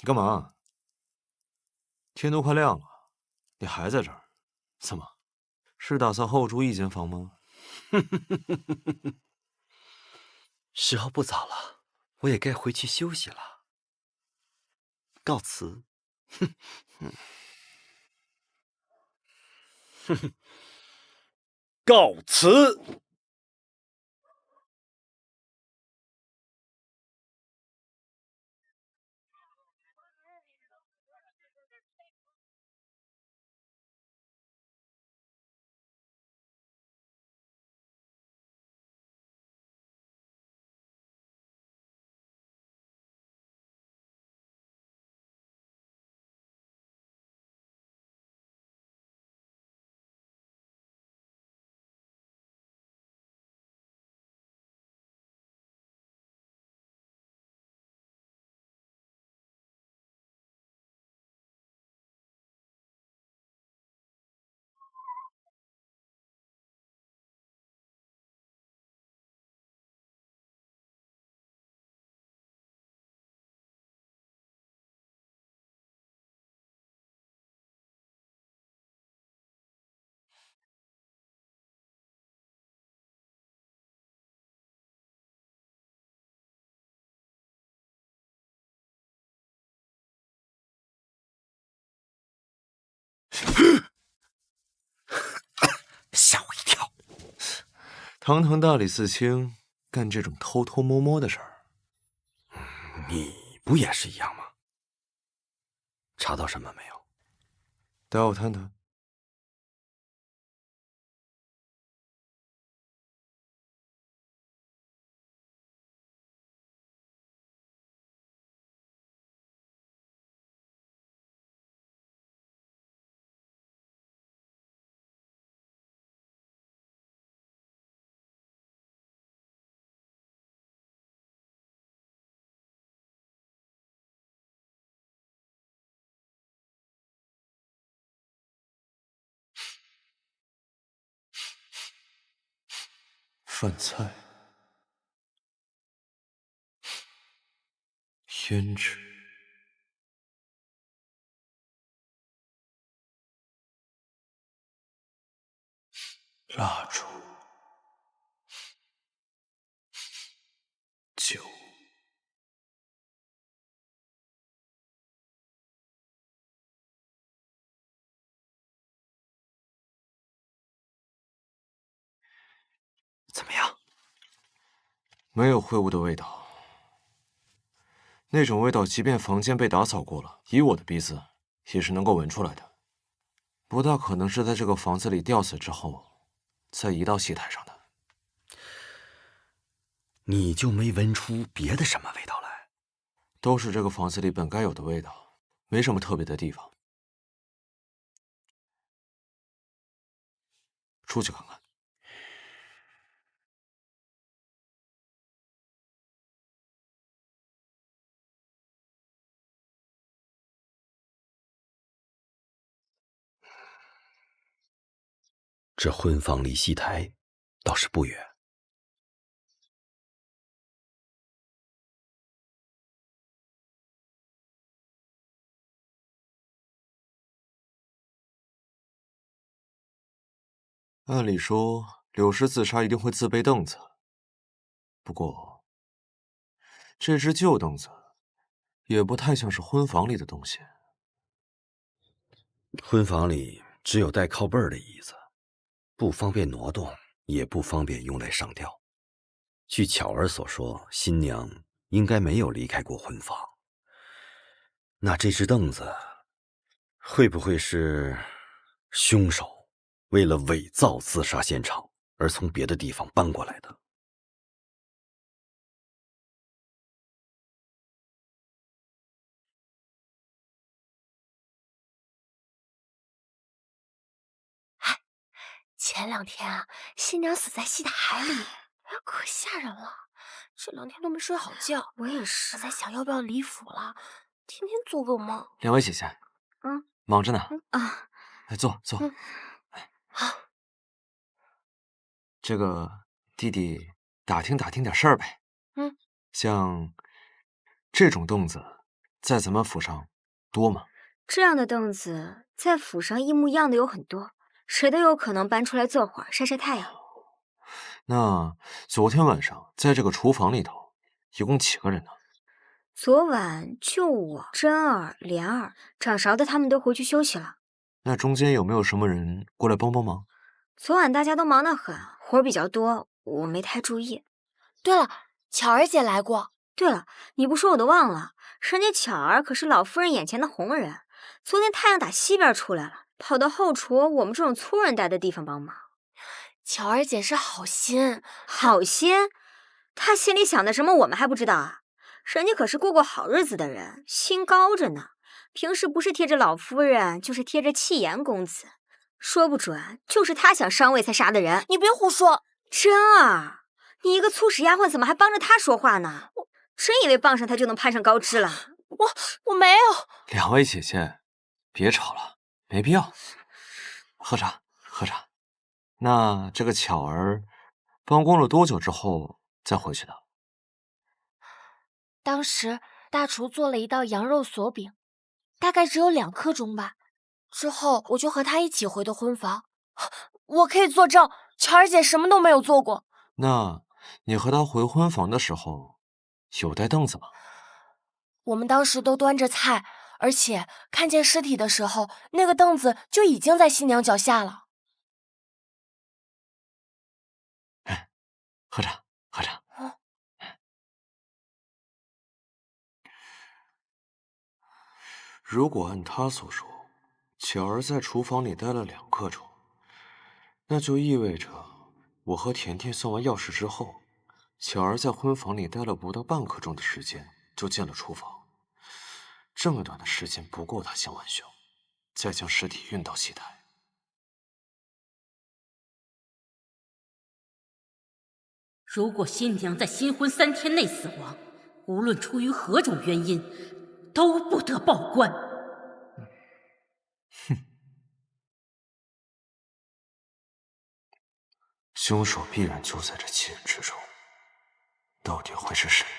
你干嘛？天都快亮了，你还在这儿？怎么，是打算后住一间房吗？时候不早了，我也该回去休息了。告辞。告辞。堂堂大理寺卿干这种偷偷摸摸的事儿，你不也是一样吗？查到什么没有？带我探探。饭菜、胭脂、蜡烛、酒。怎么样？没有秽物的味道。那种味道，即便房间被打扫过了，以我的鼻子也是能够闻出来的。不大可能是在这个房子里吊死之后，再移到戏台上的。你就没闻出别的什么味道来？都是这个房子里本该有的味道，没什么特别的地方。出去看看。这婚房离戏台倒是不远。按理说，柳氏自杀一定会自备凳子。不过，这只旧凳子也不太像是婚房里的东西。婚房里只有带靠背的椅子，不方便挪动，也不方便用来上吊。据巧儿所说，新娘应该没有离开过婚房。那这只凳子，会不会是凶手为了伪造自杀现场而从别的地方搬过来的？前2天啊，新娘死在戏台里，可吓人了。这2天都没睡好觉。我也是，我在想要不要离府了，天天做噩梦。两位姐姐，忙着呢。来坐。好。这个弟弟打听点事儿呗。像这种凳子，在咱们府上多吗？这样的凳子在府上一模一样的有很多，谁都有可能搬出来坐会儿晒晒太阳。那昨天晚上在这个厨房里头，一共几个人呢？昨晚就我、真儿、莲儿、掌勺的他们都回去休息了。那中间有没有什么人过来帮忙？昨晚大家都忙得很，活儿比较多，我没太注意。对了，巧儿姐来过。对了，你不说我都忘了，人家巧儿可是老夫人眼前的红人。昨天太阳打西边出来了，跑到后厨我们这种粗人待的地方帮忙。巧儿姐是好心，好心？她心里想的什么我们还不知道啊？人家可是过好日子的人，心高着呢。平时不是贴着老夫人，就是贴着气颜公子，说不准就是他想上位才杀的人。你别胡说。真儿，你一个粗使丫鬟怎么还帮着他说话呢？我真以为傍上他就能攀上高枝了？我没有。两位姐姐，别吵了，没必要。喝茶。那这个巧儿帮工了多久之后再回去的？当时大厨做了一道羊肉锁饼，大概只有2刻钟吧。之后我就和他一起回的婚房。我可以作证，巧儿姐什么都没有做过。那你和他回婚房的时候，有带凳子吗？我们当时都端着菜，而且看见尸体的时候，那个凳子就已经在新娘脚下了。喝茶，喝茶。如果按他所说，巧儿在厨房里待了2刻钟，那就意味着我和甜甜送完钥匙之后，巧儿在婚房里待了不到半刻钟的时间就进了厨房。这么短的时间不够他降完凶，再将尸体运到戏台。如果新娘在新婚3天内死亡，无论出于何种原因，都不得报官。哼，凶手必然就在这7人之中，到底会是谁呢？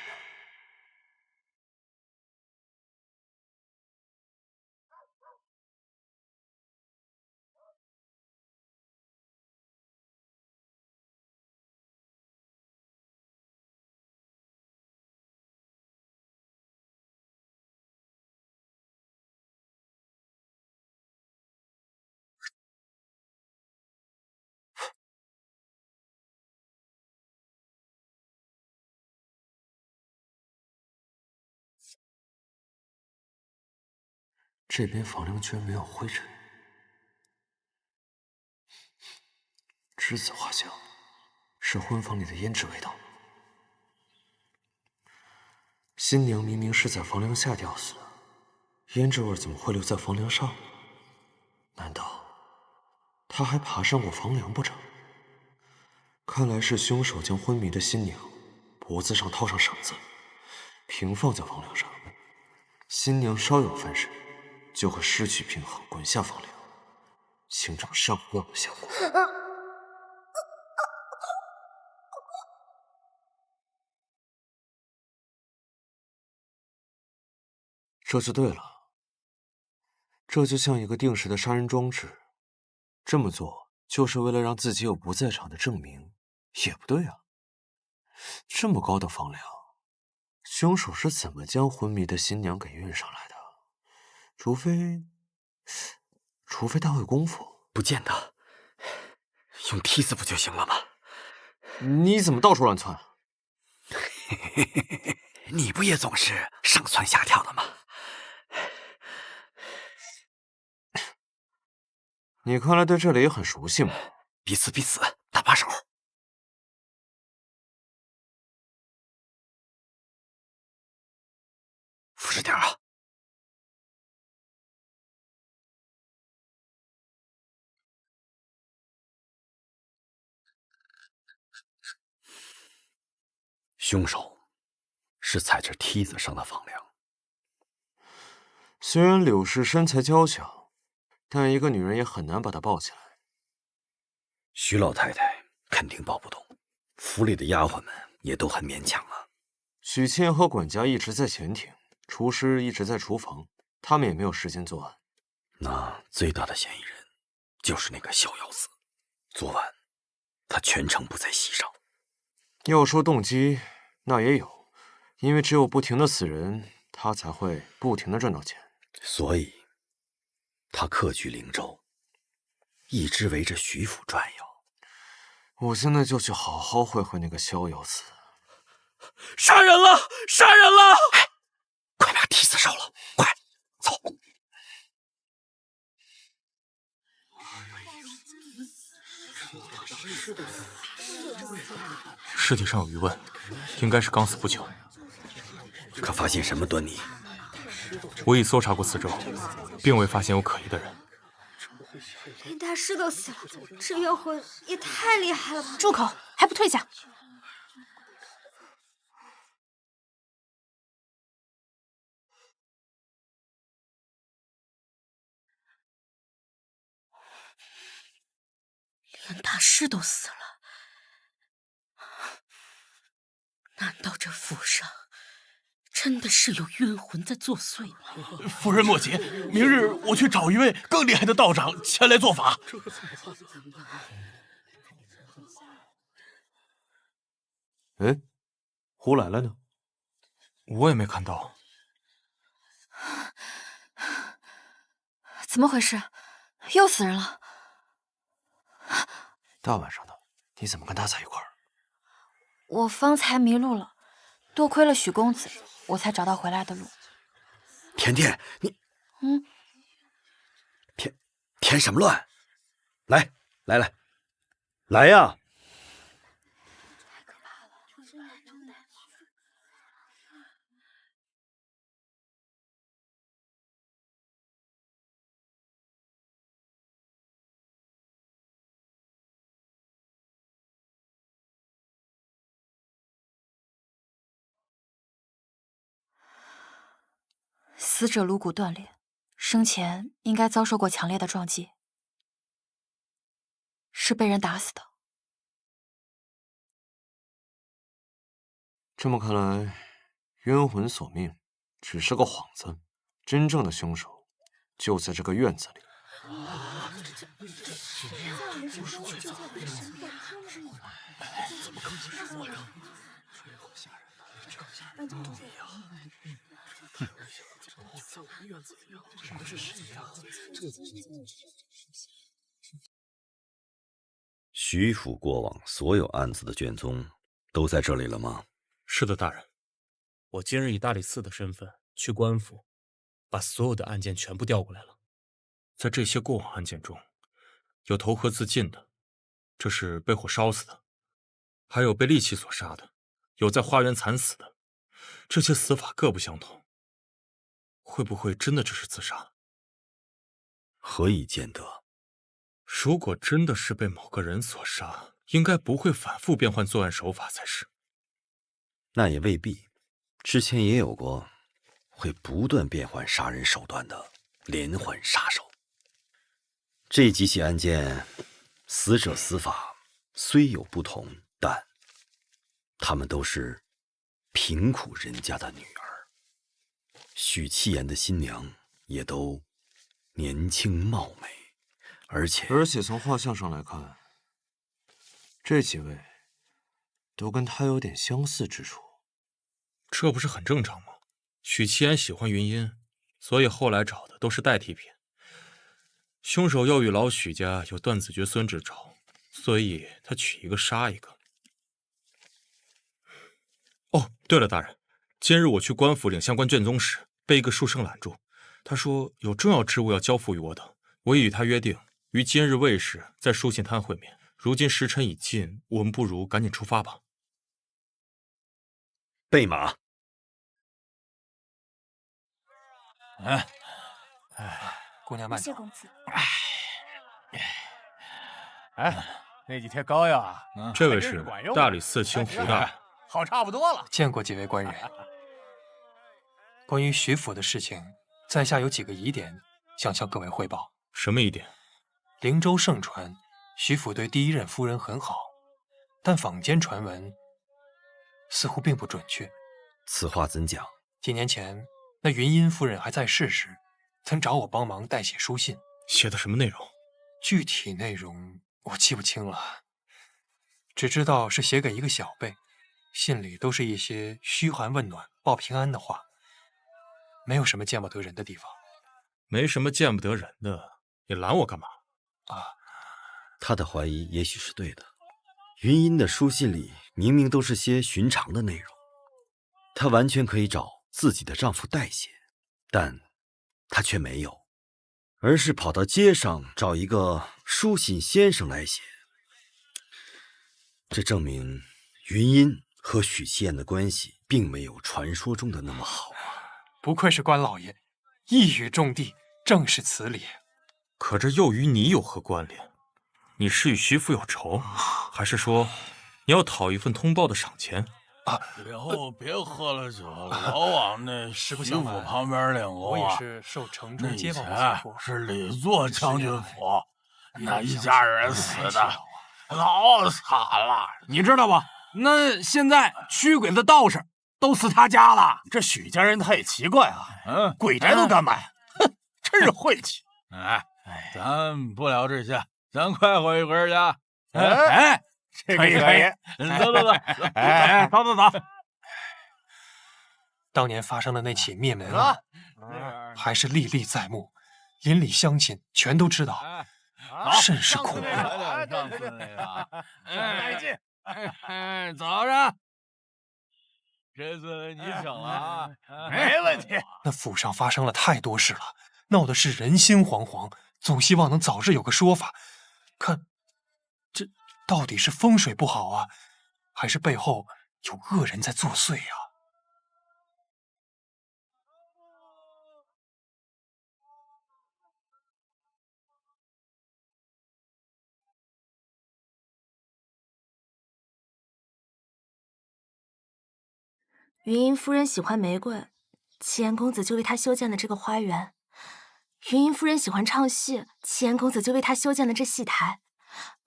这边房梁居然没有灰尘，栀子花香，是婚房里的胭脂味道。新娘明明是在房梁下吊死的，胭脂味怎么会留在房梁上？难道她还爬上过房梁不成？看来是凶手将昏迷的新娘脖子上套上绳子，平放在房梁上。新娘稍有翻身，就会失去平衡，滚下房梁，形成上吊的效果。这就对了，这就像一个定时的杀人装置，这么做就是为了让自己有不在场的证明，也不对啊。这么高的房梁，凶手是怎么将昏迷的新娘给运上来的？除非他会功夫。不见得，用梯子不就行了吗？你怎么到处乱窜？你不也总是上蹿下跳的吗？你看来对这里也很熟悉嘛。彼此彼此，搭把手。扶着点啊！凶手是踩着梯子上的房梁。虽然柳氏身材娇小，但一个女人也很难把她抱起来。徐老太太肯定抱不动，府里的丫鬟们也都很勉强了。许倩和管家一直在前庭，厨师一直在厨房，他们也没有时间作案。那最大的嫌疑人就是那个逍遥子。昨晚他全程不在席上。要说动机，那也有，因为只有不停的死人，他才会不停的赚到钱。所以，他客居灵州，一直围着徐府转悠。我现在就去好好会会那个逍遥子。杀人了！杀人了！哎，快把梯子烧了！快走！尸体上有余温，应该是刚死不久。可发现什么端倪？我已搜查过四周，并未发现有可疑的人。连大师都死了，这冤魂也太厉害了吧！住口，还不退下！连大师都死了，难道这府上真的是有冤魂在作祟吗？夫人莫急，明日我去找一位更厉害的道长前来做法。哎，胡来了呢？我也没看到。怎么回事？又死人了？大晚上的，你怎么跟他在一块儿？我方才迷路了，多亏了许公子，我才找到回来的路。甜甜，你添什么乱？来来呀！死者颅骨断裂，生前应该遭受过强烈的撞击，是被人打死的。这么看来，冤魂索命只是个幌子，真正的凶手就在这个院子里。徐府过往所有案子的卷宗都在这里了吗？是的，大人。我今日以大理寺的身份去官府，把所有的案件全部调过来了。在这些过往案件中，有投河自尽的，这是被火烧死的；还有被利器所杀的，有在花园惨死的。这些死法各不相同，会不会真的只是自杀？何以见得？如果真的是被某个人所杀，应该不会反复变换作案手法才是。那也未必，之前也有过会不断变换杀人手段的连环杀手。这几起案件，死者死法虽有不同，但他们都是贫苦人家的女儿。许七言的新娘也都年轻貌美，而且从画像上来看，这几位都跟他有点相似之处。这不是很正常吗？许七言喜欢云音，所以后来找的都是代替品。凶手又与老许家有断子绝孙之仇，所以他娶一个杀一个。哦，对了，大人，今日我去官府领相关卷宗时，被一个书生拦住。他说有重要职务要交付于我等，我已与他约定，于今日未时在书信摊会面。如今时辰已近，我们不如赶紧出发吧。备马。姑娘慢谢公子。那几天膏药这位是大理寺卿胡大人。好差不多了。见过几位官人。关于徐府的事情，在下有几个疑点想向各位汇报。什么疑点？灵州盛传徐府对第一任夫人很好，但坊间传闻似乎并不准确。此话怎讲？几年前，那云音夫人还在世时，曾找我帮忙代写书信。写的什么内容？具体内容我记不清了，只知道是写给一个小辈，信里都是一些嘘寒问暖、报平安的话，没有什么见不得人的地方。没什么见不得人的，你拦我干嘛？他的怀疑也许是对的。云音的书信里明明都是些寻常的内容，她完全可以找自己的丈夫代写，但她却没有，而是跑到街上找一个书信先生来写。这证明云音和许七言的关系并没有传说中的那么好。不愧是关老爷，一语中的，正是此理。可这又与你有何关联？你是与徐府有仇，还是说你要讨一份通报的赏钱？以后别喝了酒，老往那徐府旁边领我也是受城中街坊的嘱托，是李作将军府，那一家人死的老惨了，你知道吧？那现在驱鬼的道士都死他家了。这许家人他也奇怪啊，鬼宅都敢买，哼，真是晦气。咱不聊这些，咱快回家。可以，走。走。当年发生的那起灭门案，还是历历在目，邻里乡亲全都知道，甚是恐怖。带劲。早上，这次你省了啊，没问题。那府上发生了太多事了，闹得是人心惶惶，总希望能早日有个说法。看，这到底是风水不好啊，还是背后有恶人在作祟啊？云英夫人喜欢玫瑰，齐颜公子就为她修建了这个花园；云英夫人喜欢唱戏，齐颜公子就为她修建了这戏台。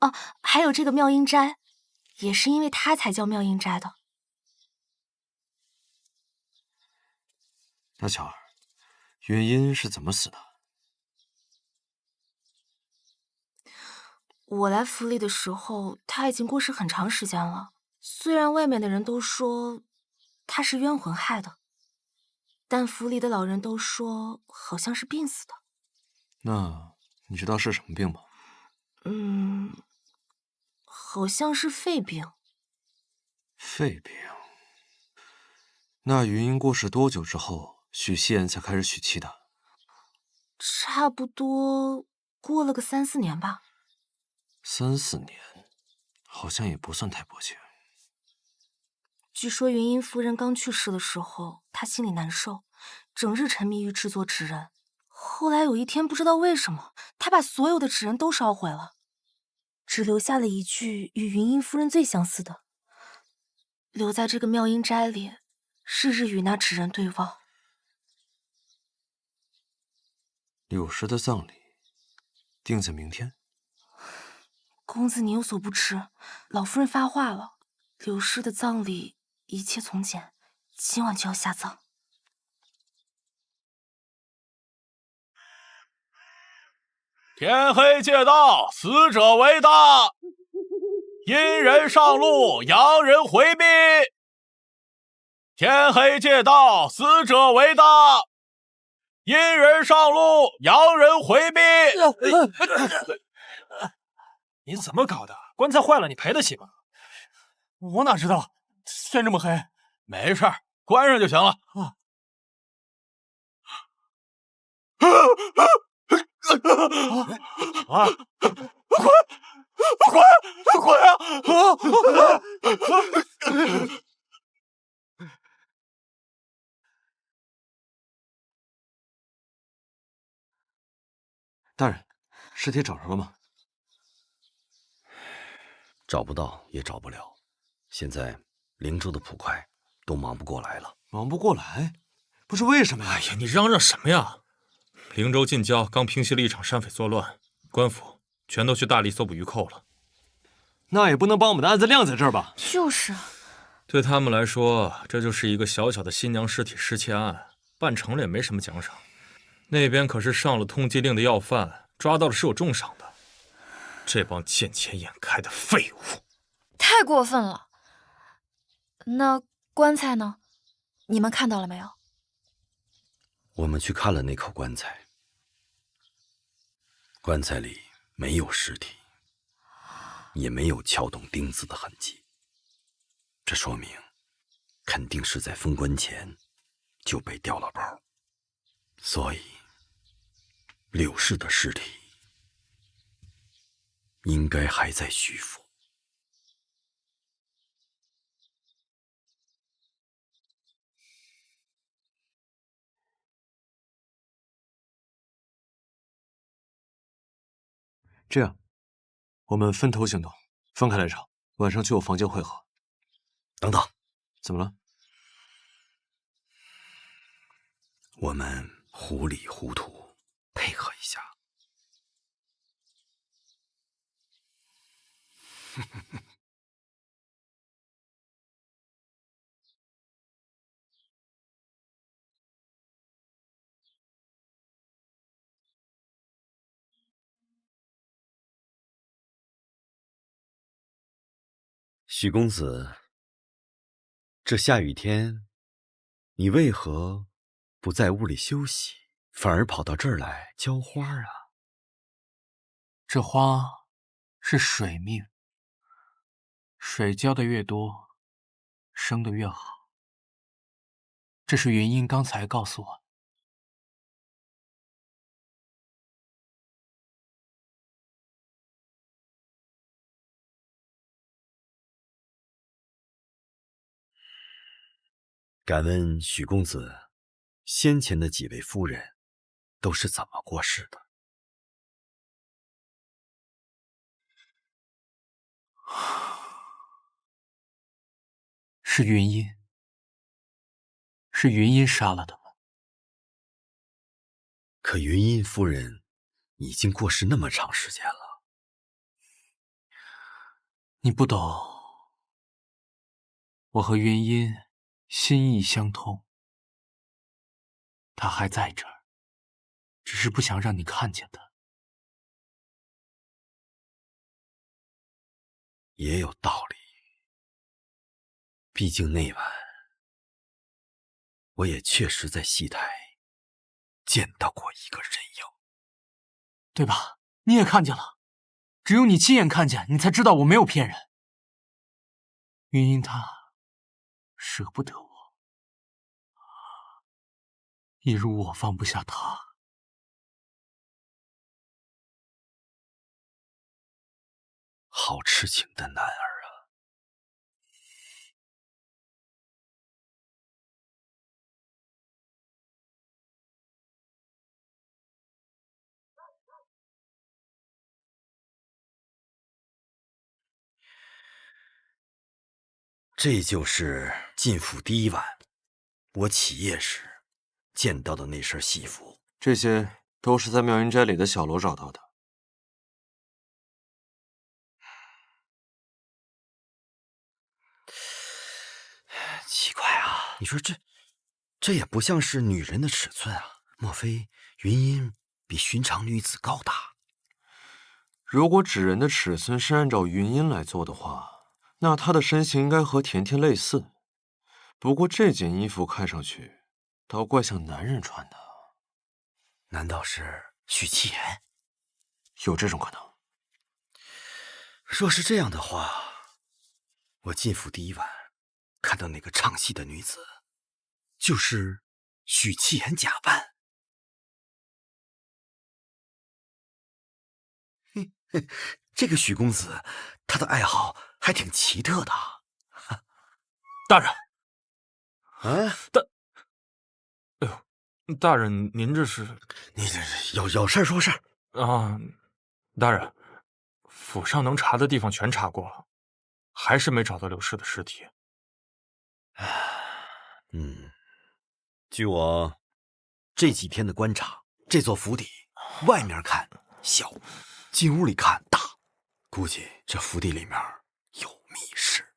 哦，还有这个妙音斋，也是因为她才叫妙音斋的。那巧儿，云英是怎么死的？我来府里的时候，她已经过世很长时间了。虽然外面的人都说她是冤魂害的，但府里的老人都说好像是病死的。那你知道是什么病吗？好像是肺病。肺病。那云英过世多久之后，许希言才开始娶妻的？差不多过了个3、4年吧。3、4年，好像也不算太薄情。据说云英夫人刚去世的时候，她心里难受，整日沉迷于制作纸人。后来有一天，不知道为什么，她把所有的纸人都烧毁了，只留下了一具与云英夫人最相似的，留在这个妙音斋里，日日与那纸人对望。柳氏的葬礼定在明天。公子，你有所不知，老夫人发话了，柳氏的葬礼一切从简，今晚就要下葬。天黑借道，死者为大。阴人上路，阳人回避。天黑借道，死者为大。阴人上路，阳人回避。你怎么搞的？棺材坏了，你赔得起吗？我哪知道，天这么黑。没事儿，关上就行了。滚啊！大人，尸体找着了吗？找不到也找不了，现在灵州的捕快都忙不过来了。忙不过来？不是为什么呀？哎呀，你嚷嚷什么呀？灵州近郊刚平息了一场山匪作乱，官府全都去大力搜捕余寇了。那也不能把我们的案子晾在这儿吧？就是。对他们来说，这就是一个小小的新娘尸体失窃案，办成了也没什么奖赏。那边可是上了通缉令的要犯，抓到了是有重赏的。这帮见钱眼开的废物，太过分了。那棺材呢？你们看到了没有？我们去看了那口棺材，棺材里没有尸体，也没有撬动钉子的痕迹，这说明肯定是在封棺前就被调了包，所以柳氏的尸体应该还在徐府。这样，我们分头行动，分开来找，晚上去我房间会合。等等，怎么了？我们糊里糊涂配合一下。许公子，这下雨天，你为何不在屋里休息，反而跑到这儿来浇花啊？这花是水命，水浇的越多，生的越好。这是云英刚才告诉我的。敢问许公子，先前的几位夫人都是怎么过世的？是云英，是云英杀了的吗？可云英夫人已经过世那么长时间了。你不懂，我和云英心意相通，她还在这儿，只是不想让你看见她。也有道理，毕竟那晚我也确实在戏台见到过一个人影，对吧？你也看见了，只有你亲眼看见，你才知道我没有骗人。云英她舍不得我，一如我放不下她。好痴情的男儿啊！这就是进府第一晚，我起夜时见到的那身戏服。这些都是在妙云斋里的小楼找到的。奇怪啊，你说这也不像是女人的尺寸啊！莫非云英比寻常女子高大？如果纸人的尺寸是按照云英来做的话，那她的身形应该和甜甜类似。不过这件衣服看上去倒怪像男人穿的。难道是许七言？有这种可能。若是这样的话，我进府第一晚看到那个唱戏的女子，就是许七言假扮。这个许公子，他的爱好还挺奇特的。大人，啊，哎呦，大人，您这是？你这有事说事啊，大人，府上能查的地方全查过了，还是没找到刘氏的尸体。据我这几天的观察，这座府邸外面看小，进屋里看大，估计这府邸里面有密室。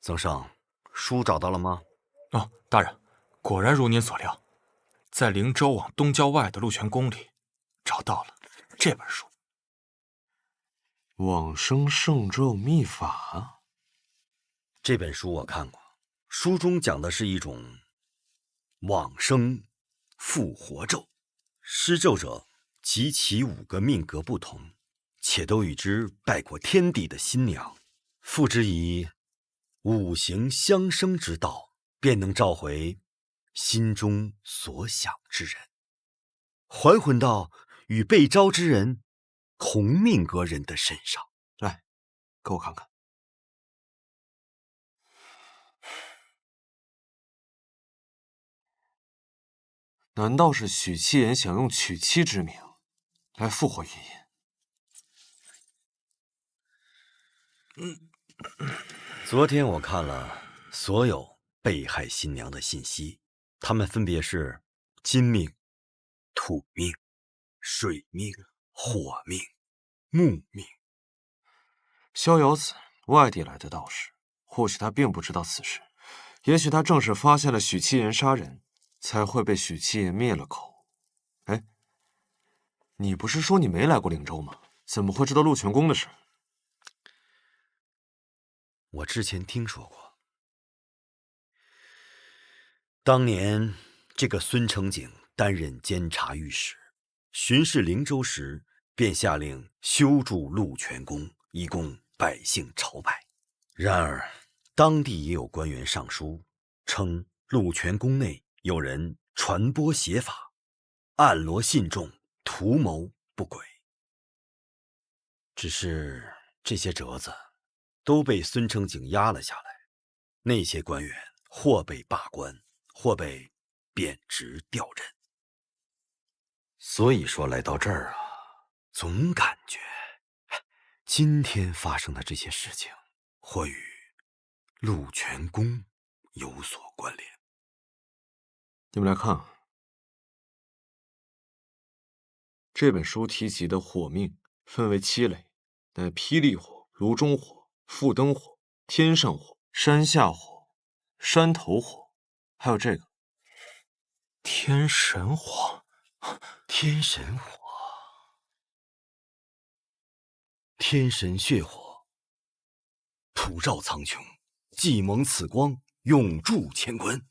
曾生，书找到了吗？哦，大人，果然如您所料，在灵州往东郊外的鹿泉宫里找到了这本书。往生圣咒秘法。这本书我看过，书中讲的是一种往生复活咒，施咒者及其5个命格不同，且都与之拜过天地的新娘，复之以5行相生之道，便能召回心中所想之人，还魂到与被招之人同命格人的身上。来，给我看看。难道是许七言想用娶妻之名来复活云英？昨天我看了所有被害新娘的信息，她们分别是金命、土命、水命、火命、木命。逍遥子，外地来的道士，或许他并不知道此事，也许他正是发现了许七言杀人，才会被许七言灭了口。哎，你不是说你没来过灵州吗？怎么会知道鹿泉宫的事？我之前听说过，当年这个孙承景担任监察御史，巡视灵州时，便下令修筑鹿泉宫，以供百姓朝拜。然而，当地也有官员上书，称鹿泉宫内有人传播邪法，暗罗信众，图谋不轨。只是这些折子都被孙承景压了下来，那些官员或被罢官，或被贬职调任。所以说来到这儿啊，总感觉今天发生的这些事情或与鹿泉宫有所关联。你们来看啊，这本书提及的火命分为7类，乃霹雳火、炉中火、复灯火、天上火、山下火、山头火，还有这个天神火。天神火，天神血火，普照苍穹，既蒙此光，永驻乾坤。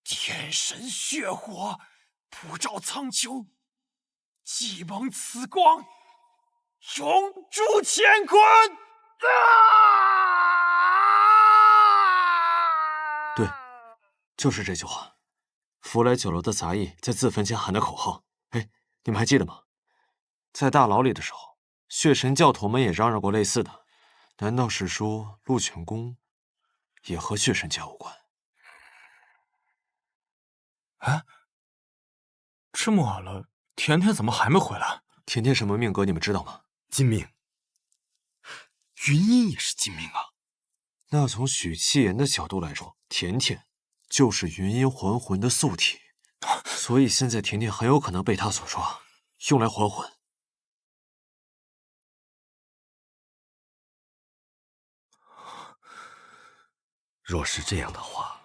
天神血火，普照苍穹，既蒙此光，永驻乾坤。对，就是这句话。福来酒楼的杂役在自焚前喊的口号，哎，你们还记得吗？在大牢里的时候，血神教头们也嚷嚷过类似的。难道是说鹿泉宫也和血神教有关？哎，这么晚了，甜甜怎么还没回来？甜甜什么命格你们知道吗？金命。云音也是金命啊。那从许七言的角度来说，甜甜就是云音还魂的宿体，所以现在甜甜很有可能被他所抓，用来还魂。若是这样的话，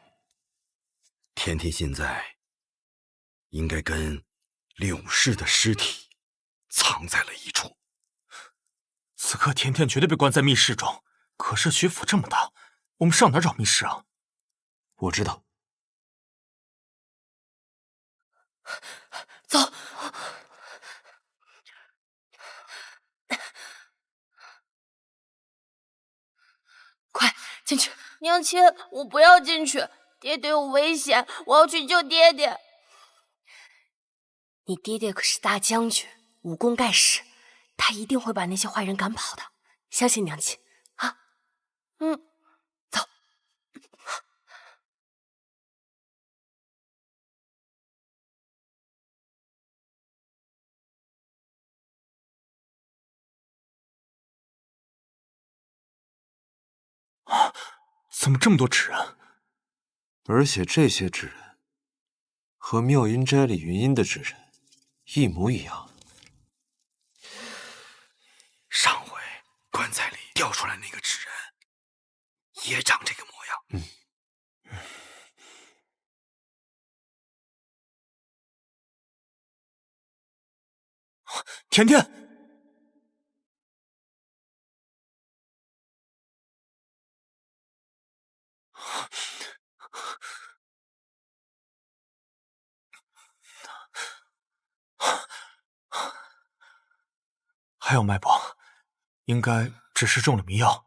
甜甜现在应该跟柳氏的尸体藏在了一处。此刻甜甜绝对被关在密室中，可是徐府这么大，我们上哪找密室啊？我知道。走。快进去！娘亲，我不要进去，爹爹有危险，我要去救爹爹。你爹爹可是大将军，武功盖世，他一定会把那些坏人赶跑的，相信娘亲啊！走。怎么这么多纸人？而且这些纸人和妙音斋里云音的纸人一模一样。上回棺材里掉出来那个纸人，也长这个模样。甜甜。还有脉搏，应该只是中了迷药。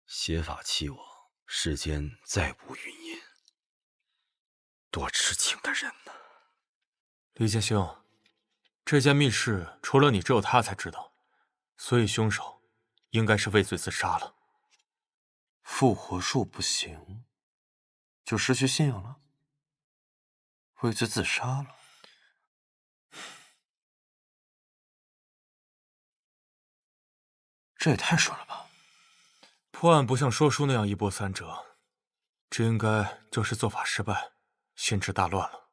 邪法欺我，世间再无云音。多痴情的人呐！李剑兄，这间密室除了你，只有他才知道，所以凶手应该是畏罪自杀了。复活术不行，就失去信仰了，畏罪自杀了。这也太顺了吧！破案不像说书那样一波三折，这应该就是做法失败，心智大乱了。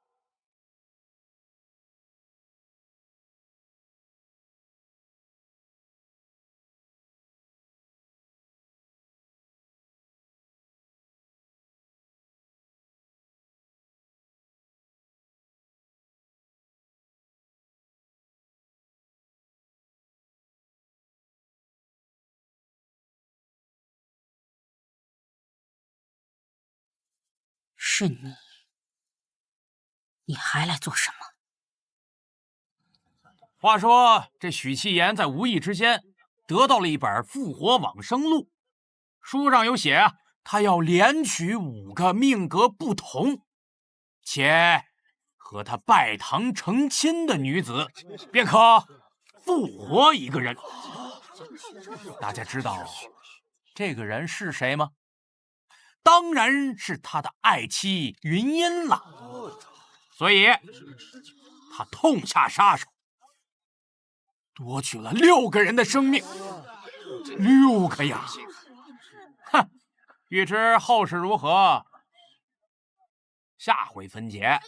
是你，你还来做什么？话说这许七言在无意之间得到了一本复活往生录，书上有写啊，他要连娶5个命格不同且和他拜堂成亲的女子，便可复活一个人。大家知道这个人是谁吗？当然是他的爱妻云音了。所以他痛下杀手，夺取了6个人的生命，6个呀！哼，欲知后事如何，下回分解。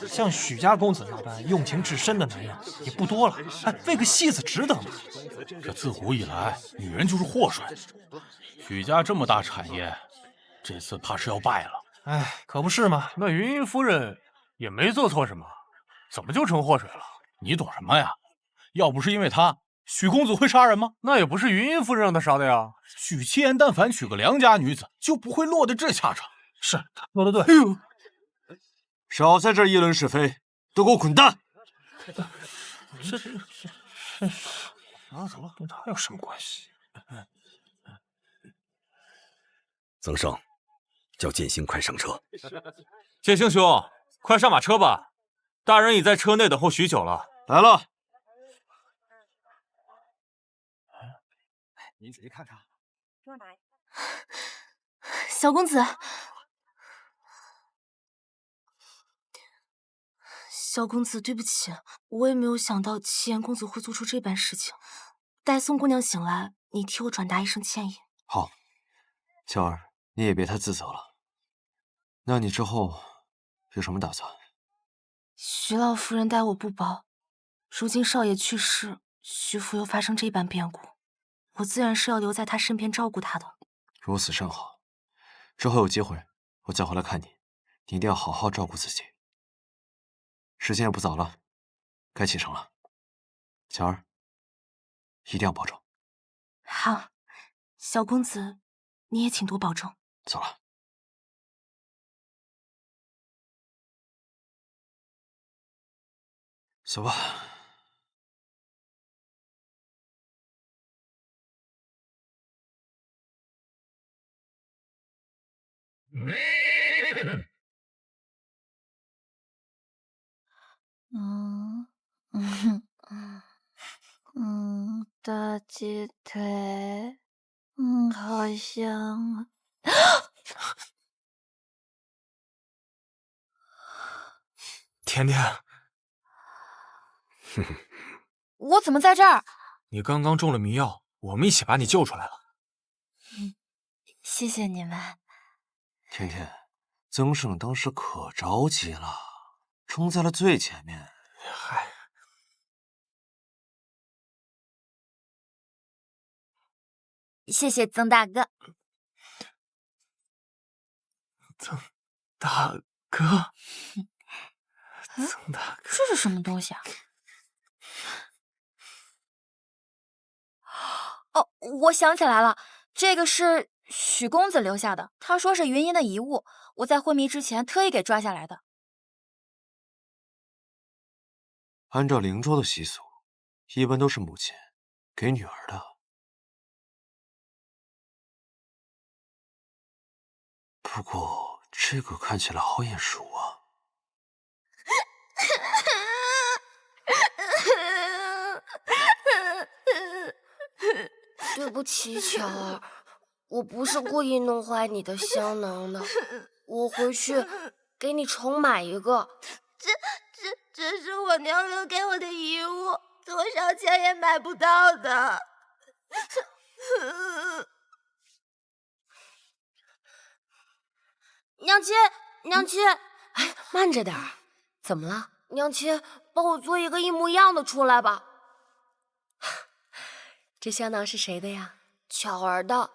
像许家公子那般用情至深的男人也不多了，为个戏子值得吗？这自古以来，女人就是祸水。许家这么大产业，这次怕是要败了。哎，可不是嘛。那云音夫人也没做错什么，怎么就成祸水了？你懂什么呀？要不是因为她，许公子会杀人吗？那也不是云音夫人让他杀的呀。许七言但凡娶个良家女子，就不会落得这下场。是，他说的对。哎呦，少在这儿议论是非，都给我滚蛋！这啊，怎么跟他有什么关系？曾生，叫剑心快上车。剑心兄，快上马车吧，大人已在车内等候许久了。来了。您仔细看看，小公子，小公子，对不起，我也没有想到七言公子会做出这般事情。待宋姑娘醒来，你替我转达一声歉意。好，巧儿，你也别太自责了。那你之后有什么打算？徐老夫人待我不薄，如今少爷去世，徐府又发生这般变故，我自然是要留在他身边照顾他的。如此甚好，之后有机会我再回来看你，你一定要好好照顾自己。时间也不早了，该启程了。巧儿，一定要保重。好，小公子，你也请多保重。走了。走吧。大鸡腿，好香啊！甜甜，我怎么在这儿？你刚刚中了迷药，我们一起把你救出来了。谢谢你们。甜甜，曾胜当时可着急了，冲在了最前面。嗨，谢谢曾大哥。曾大哥，曾大哥，这是什么东西啊？哦，我想起来了，这个是许公子留下的，他说是云音的遗物，我在昏迷之前特意给抓下来的。按照灵州的习俗，一般都是母亲给女儿的。不过这个看起来好眼熟啊！对不起，巧儿，我不是故意弄坏你的香囊的，我回去给你重买一个。这是我娘留给我的遗物，多少钱也买不到的。娘亲，娘亲，哎，慢着点儿，怎么了？娘亲，帮我做一个一模一样的出来吧。这香囊是谁的呀？巧儿的。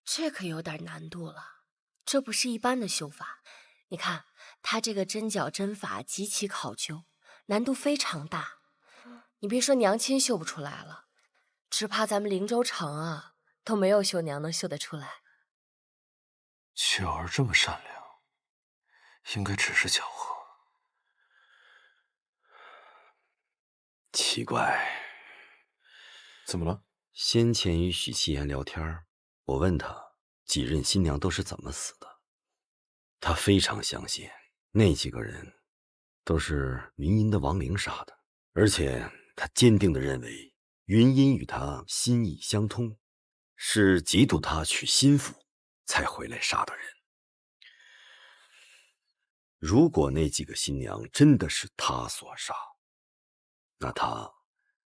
这可有点难度了，这不是一般的绣法。你看，它这个针脚针法极其考究，难度非常大。你别说娘亲绣不出来了，只怕咱们灵州城啊都没有绣娘能绣得出来。巧儿这么善良，应该只是巧合。奇怪，怎么了？先前与许七言聊天，我问他几任新娘都是怎么死的，他非常相信那几个人都是云音的亡灵杀的，而且他坚定地认为云音与他心意相通，是嫉妒他娶心腹才回来杀的人。如果那几个新娘真的是他所杀，那他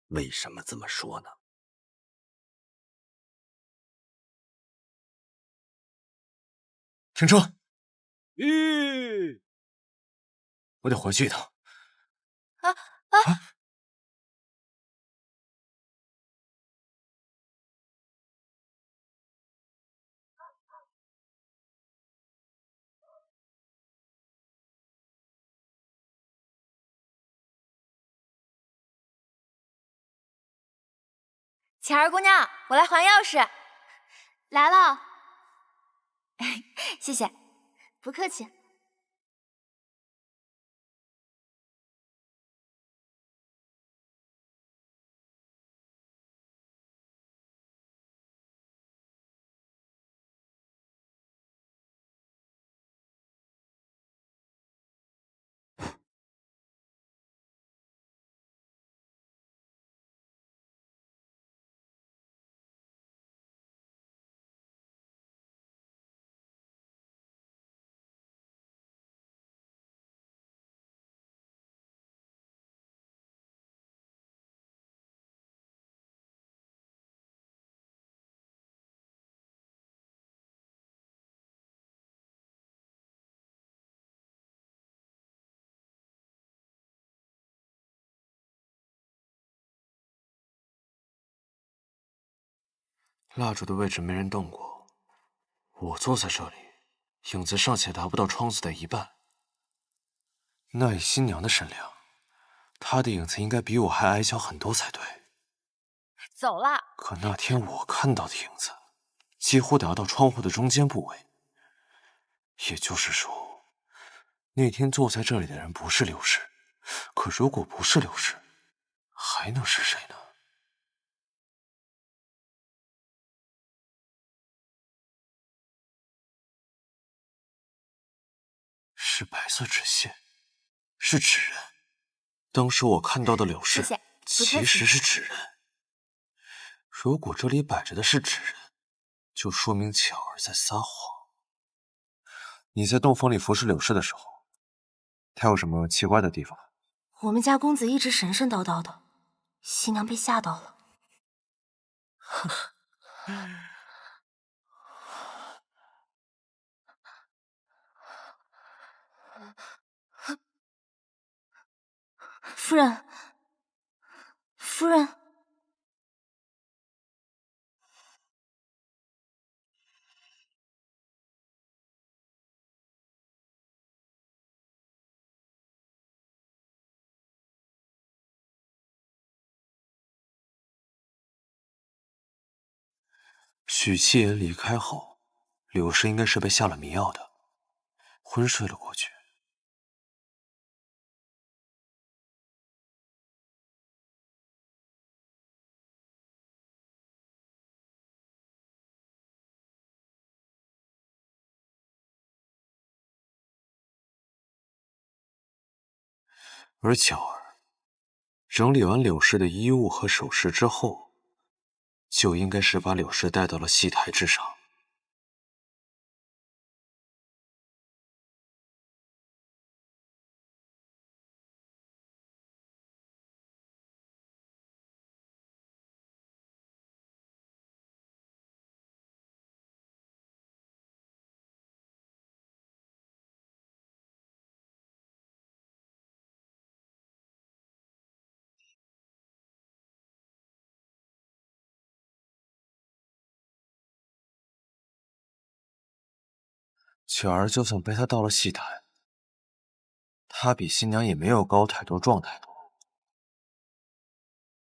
为什么这么说呢？停车！吁！我得回去一趟。巧儿姑娘，我来还钥匙。来了，谢谢，不客气。蜡烛的位置没人动过，我坐在这里，影子尚且达不到窗子的一半。那以新娘的身量，她的影子应该比我还矮小很多才对。走了。可那天我看到的影子，几乎达到窗户的中间部位。也就是说，那天坐在这里的人不是刘氏。可如果不是刘氏，还能是谁呢？是白色纸线，是纸人。当时我看到的柳氏，其实是纸人。如果这里摆着的是纸人，就说明巧儿在撒谎。你在洞房里服侍柳氏的时候，她有什么奇怪的地方？我们家公子一直神神叨叨的，新娘被吓到了。夫人，夫人，许七言离开后，柳氏应该是被下了迷药的，昏睡了过去。而巧儿整理完柳氏的衣物和首饰之后，就应该是把柳氏带到了戏台之上。巧儿就算背他到了戏台，他比新娘也没有高太多、壮太多，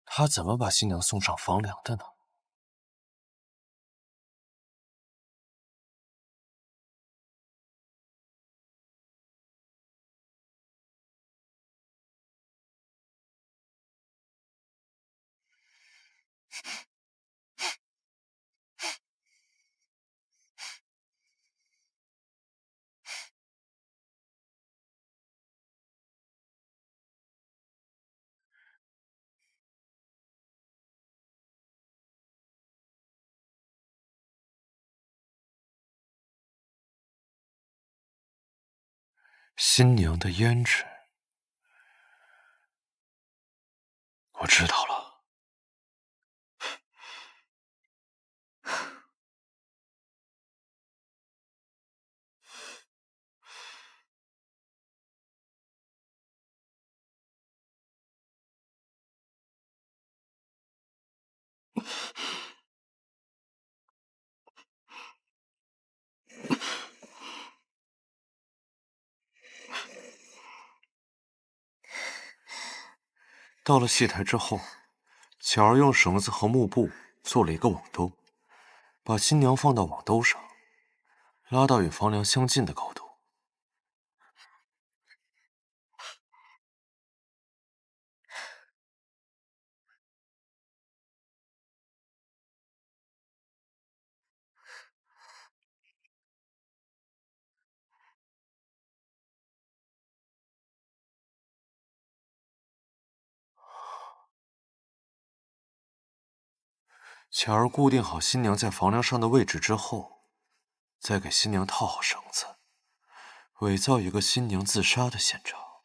他怎么把新娘送上房梁的呢？新娘的胭脂，我知道了。到了戏台之后，巧儿用绳子和幕布做了一个网兜，把新娘放到网兜上，拉到与房梁相近的高度。巧儿固定好新娘在房梁上的位置之后，再给新娘套好绳子，伪造一个新娘自杀的现场。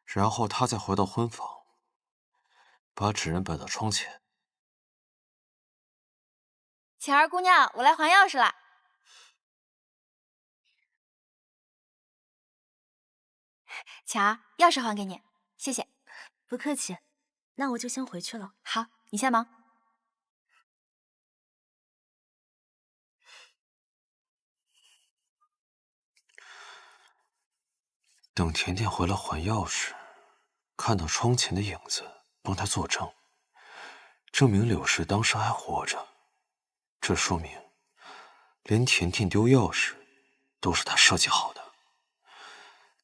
然后他再回到婚房，把纸人摆到窗前。巧儿姑娘，我来还钥匙了。巧儿，钥匙还给你，谢谢。不客气，那我就先回去了。好，你先忙。等甜甜回来还钥匙，看到窗前的影子，帮他作证，证明柳氏当时还活着。这说明，连甜甜丢钥匙都是他设计好的，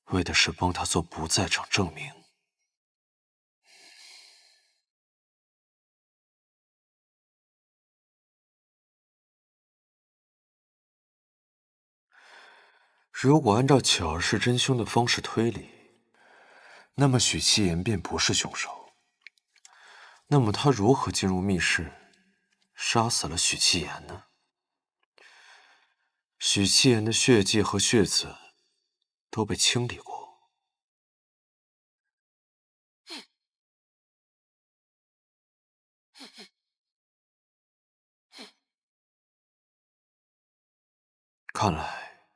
为的是帮他做不在场证明。如果按照巧儿是真凶的方式推理，那么许七言便不是凶手。那么他如何进入密室，杀死了许七言呢？许七言的血迹和血渍都被清理过。看来，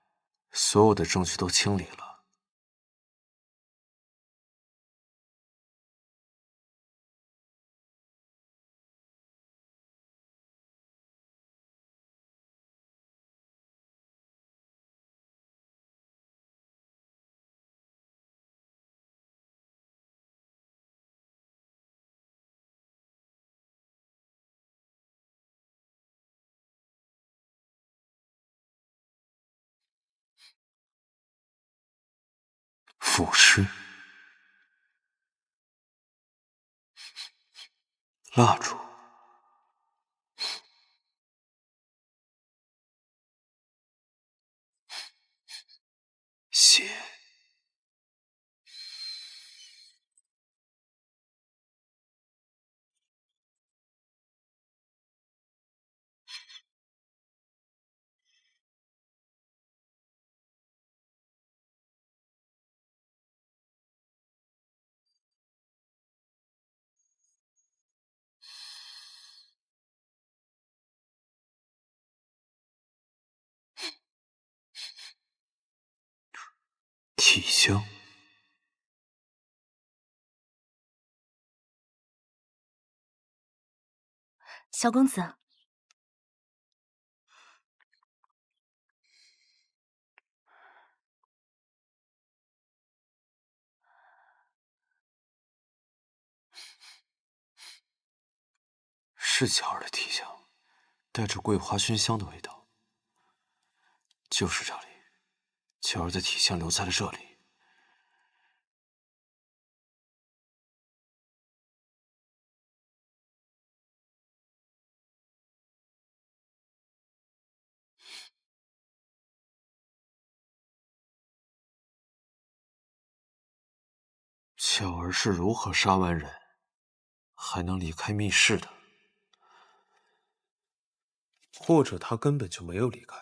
所有的证据都清理了。腐尸、蜡烛、血。体香。小公子。是巧儿的体香，带着桂花熏香的味道。就是这里，巧儿的体香留在了这里。巧儿是如何杀完人，还能离开密室的？或者他根本就没有离开，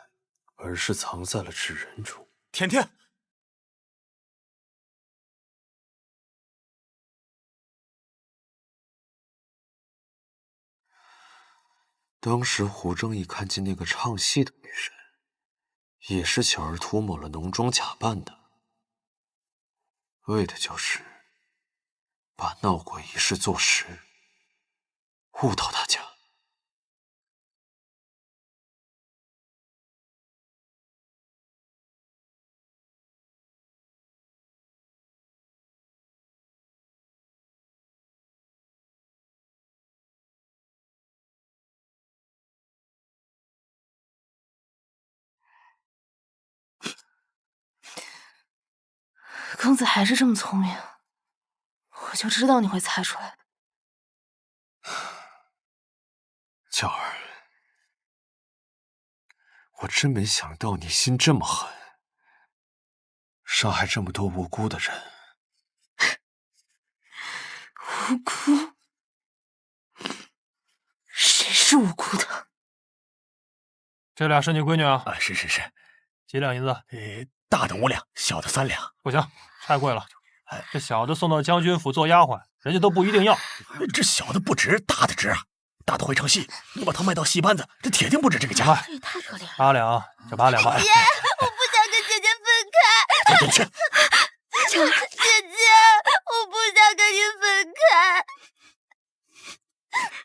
而是藏在了纸人中。甜甜，当时胡正义看见那个唱戏的女人，也是巧儿涂抹了浓妆假扮的，为的就是把闹鬼一事坐实，误导大家。公子还是这么聪明，我就知道你会猜出来。巧儿，我真没想到你心这么狠，杀害这么多无辜的人。无辜？谁是无辜的？这俩是你闺女啊？啊，是。几两银子？大的5两，小的3两。不行，太贵了。这小的送到将军府做丫鬟，人家都不一定要。这小的不值，大的值啊！大的会唱戏，你把它卖到戏班子，这铁定不值这个价。这也太可怜了。8两，就8两吧。姐，我不想跟姐姐分开。去。姐姐，我不想跟你分开。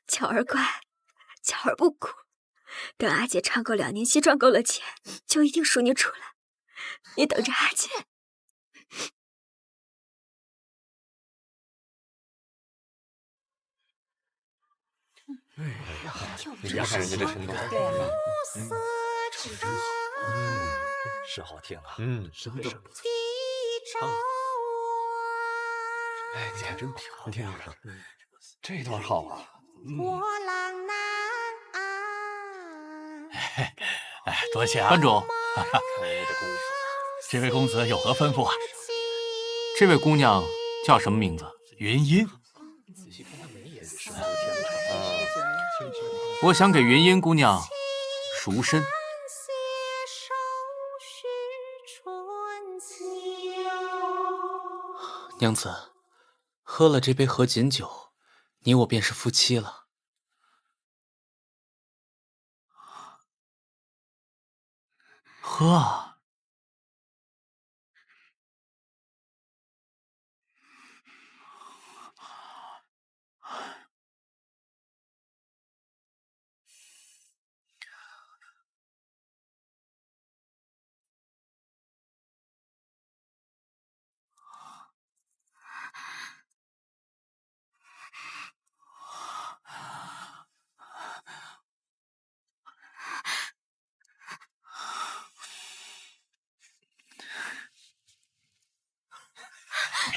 巧儿乖，巧儿不哭。等阿姐唱够2年戏，赚够了钱，就一定赎你出来。你等着阿姐。哎呀，你看看人家这身段，是好听啊，真的不错。哎，姐真漂亮，你听着，这段好啊。多谢啊，班主。看人家这功夫，这位公子有何吩咐啊？这位姑娘叫什么名字？云音。我想给云音姑娘赎身。娘子，喝了这杯合卺酒，你我便是夫妻了。喝啊！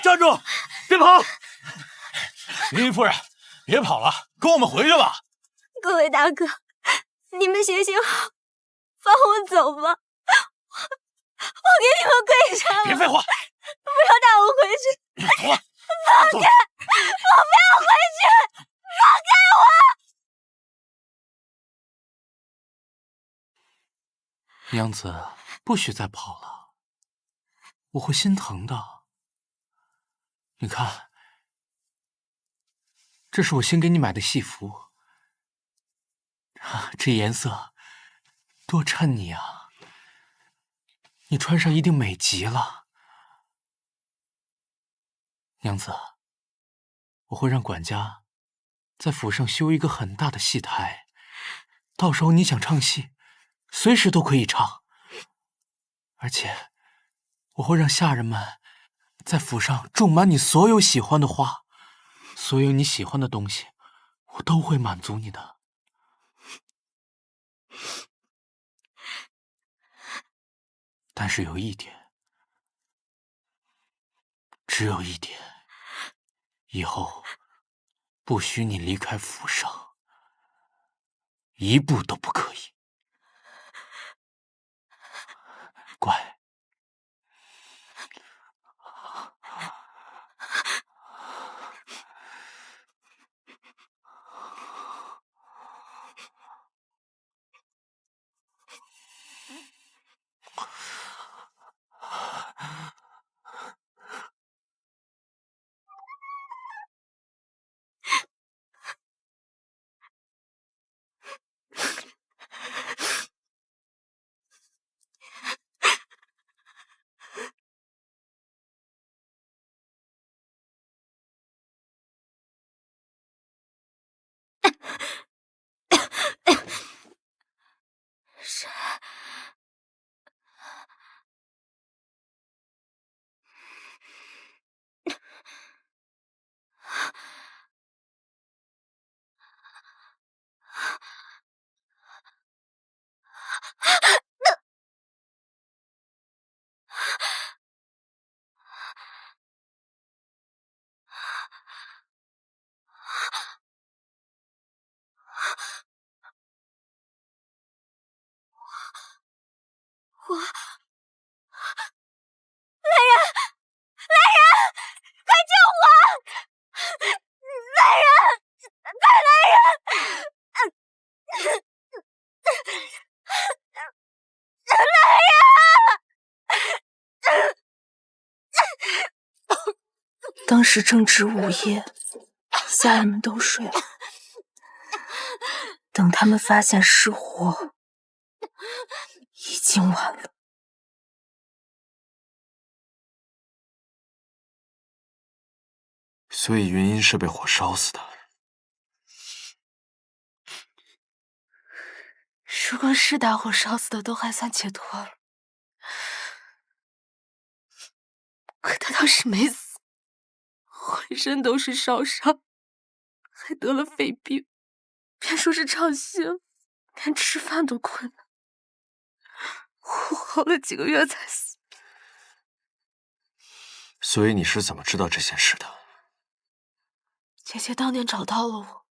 站住！别跑！云音夫人，别跑了，跟我们回去吧。各位大哥，你们行行好，放我走吧，我给你们跪下了。别废话，不要带我回去。走了，放开！我不要回去！放开我！娘子，不许再跑了，我会心疼的。你看，这是我新给你买的戏服，这颜色多衬你啊！你穿上一定美极了。娘子，我会让管家在府上修一个很大的戏台，到时候你想唱戏，随时都可以唱。而且，我会让下人们在府上种满你所有喜欢的花，所有你喜欢的东西，我都会满足你的。但是有一点，只有一点，以后不许你离开府上，一步都不可以。乖。我，来人！来人！快救我！来人！快来人！来人！当时正值午夜，下人们都睡了。等他们发现失火，已经晚了。所以云音是被火烧死的。如果是大火烧死的，都还算解脱了。可他倒是没死，浑身都是烧伤，还得了肺病，别说是唱戏了，连吃饭都困难。我熬了几个月才死。所以你是怎么知道这件事的？姐姐当年找到了我，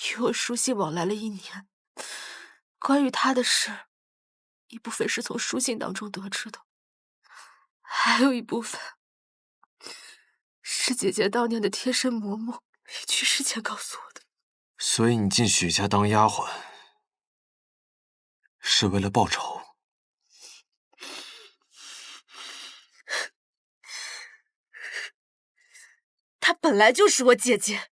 与我书信往来了1年。关于她的事，一部分是从书信当中得知的，还有一部分是姐姐当年的贴身嬷嬷离去世前告诉我的。所以你进许家当丫鬟，是为了报仇？她本来就是我姐姐，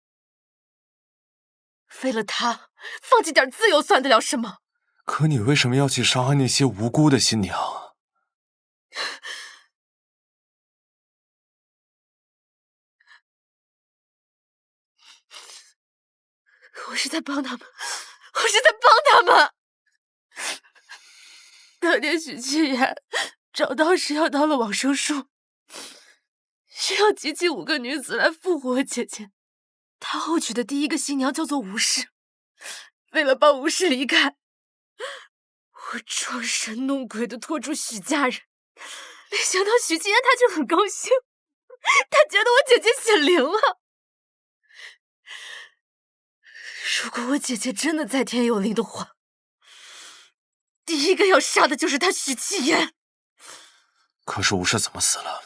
为了她放弃点自由算得了什么？可你为什么要去伤害那些无辜的新娘？我是在帮他们，我是在帮他们。当年许七言找到时要到了往生树，需要集齐5个女子来复活我姐姐。他后娶的第一个新娘叫做吴氏，为了帮吴氏离开，我装神弄鬼的拖住许家人，没想到许七言他就很高兴，他觉得我姐姐显灵了。如果我姐姐真的在天有灵的话，第一个要杀的就是他许七言。可是吴氏怎么死了？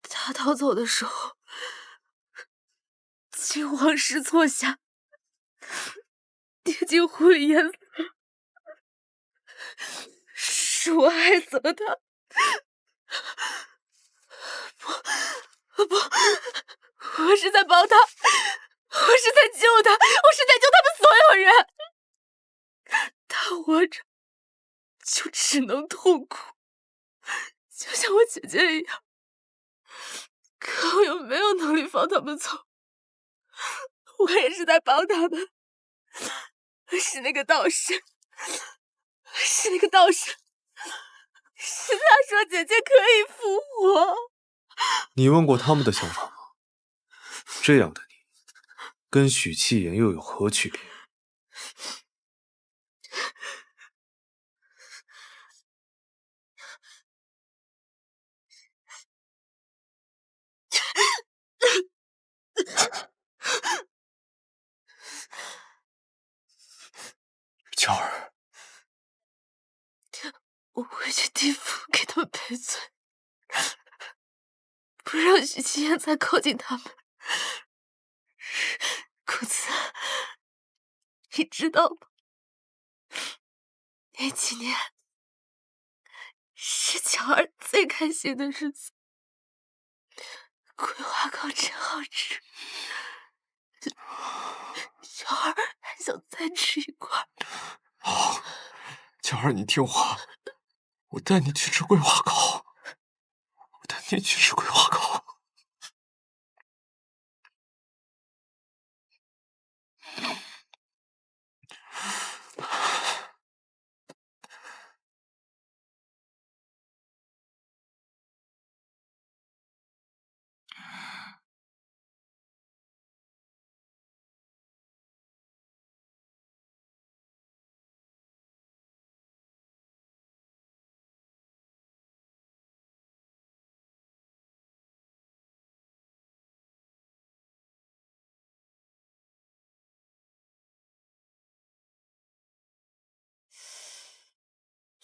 他逃走的时候，惊慌失措下跌进湖里淹死了，是我害死了他。不，我是在帮他，我是在救他，我是在救他们所有人。他活着就只能痛苦，就像我姐姐一样。可我又没有能力放他们走，我也是在帮他们。是那个道士，是他说姐姐可以复活。你问过他们的想法吗？这样的你，跟许七言又有何区别？巧儿，我会去地府给他们赔罪，不让许七言再靠近他们。公子，你知道吗？那几年是巧儿最开心的日子。桂花糕真好吃，巧儿还想再吃一块。好，巧儿，你听话，我带你去吃桂花糕。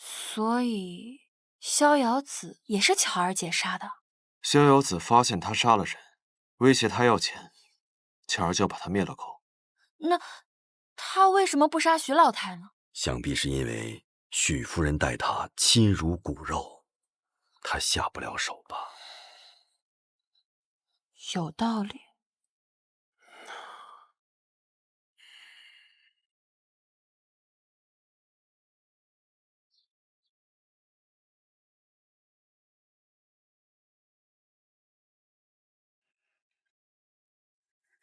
所以逍遥子也是巧儿姐杀的。逍遥子发现他杀了人，威胁他要钱，巧儿就把他灭了口。那他为什么不杀徐老太呢？想必是因为许夫人待他亲如骨肉，他下不了手吧。有道理。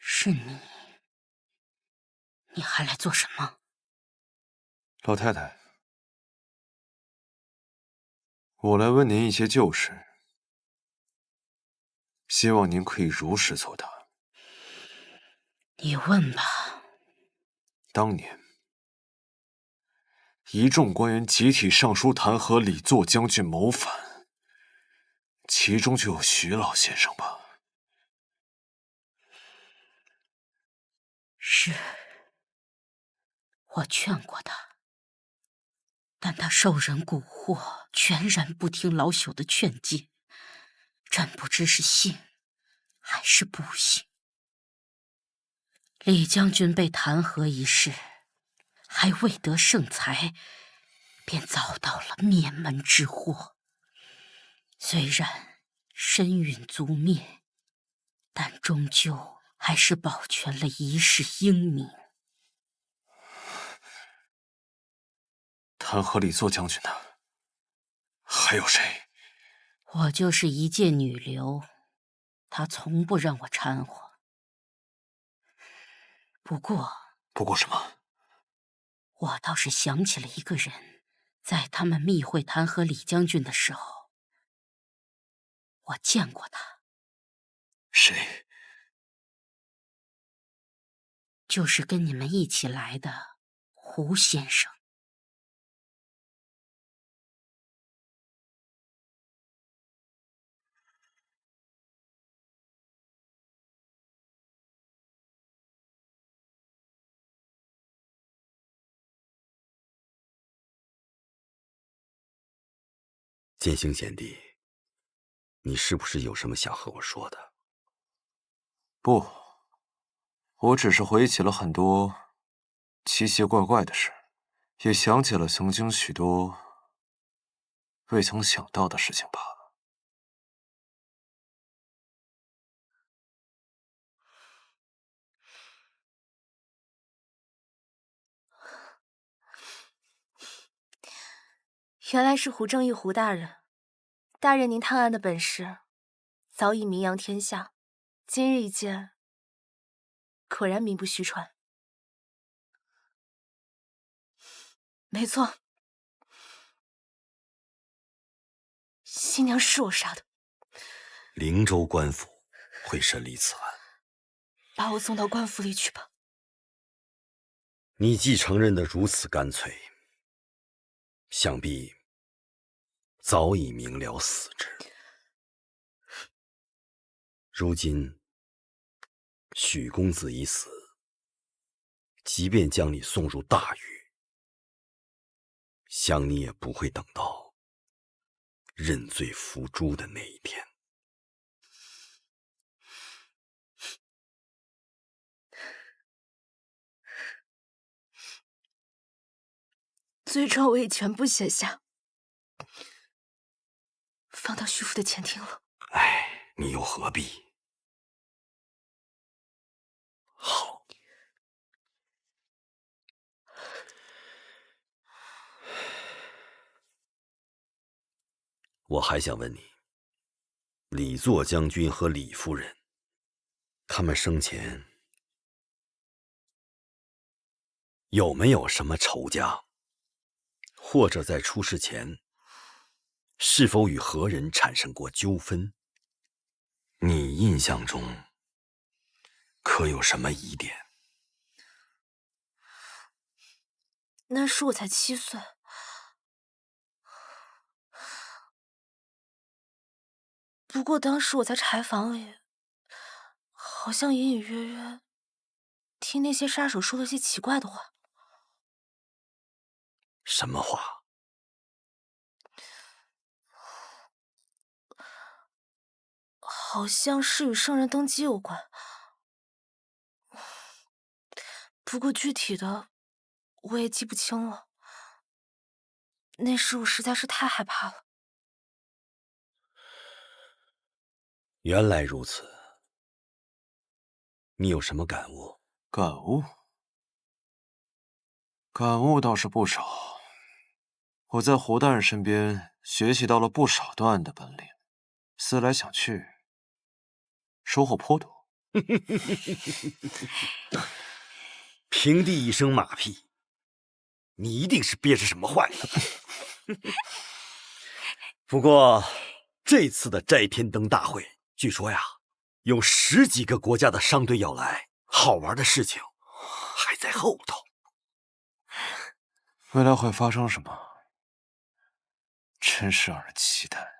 是你，你还来做什么？老太太，我来问您一些旧事，希望您可以如实作答。你问吧。当年，一众官员集体上书弹劾李作将军谋反，其中就有徐老先生吧？是，我劝过他，但他受人蛊惑，全然不听老朽的劝诫，真不知是信还是不信。李将军被弹劾一事，还未得圣裁，便遭到了灭门之祸。虽然身陨族灭，但终究还是保全了一世英名。弹劾李作将军的还有谁？我就是一介女流，他从不让我掺和。不过什么？我倒是想起了一个人，在他们密会弹劾李将军的时候，我见过他。谁？就是跟你们一起来的胡先生。剑星贤弟，你是不是有什么想和我说的？不，我只是回忆起了很多奇奇怪怪的事，也想起了曾经许多未曾想到的事情罢了。原来是胡正义胡大人，大人您探案的本事，早已名扬天下，今日一见，果然名不虚传。没错，新娘是我杀的。灵州官府会审理此案，把我送到官府里去吧。你既承认得如此干脆，想必早已明了死之。如今许公子已死，即便将你送入大狱，想你也不会等到认罪伏诛的那一天。罪状我已全部写下，放到徐府的前厅了。唉，你又何必？好。我还想问你，李作将军和李夫人，他们生前有没有什么仇家？或者在出事前，是否与何人产生过纠纷？你印象中可有什么疑点？那时我才7岁，不过当时我在柴房里，好像隐隐约约听那些杀手说了些奇怪的话。什么话？好像是与圣人登基有关，不过具体的我也记不清了。那时我实在是太害怕了。原来如此，你有什么感悟？感悟倒是不少。我在胡大人身边学习到了不少断案的本领，思来想去，收获颇多。平地一声马屁，你一定是憋着什么坏的。不过这次的摘天灯大会，据说呀，有10几个国家的商队要来，好玩的事情还在后头。未来会发生什么，真是让人期待。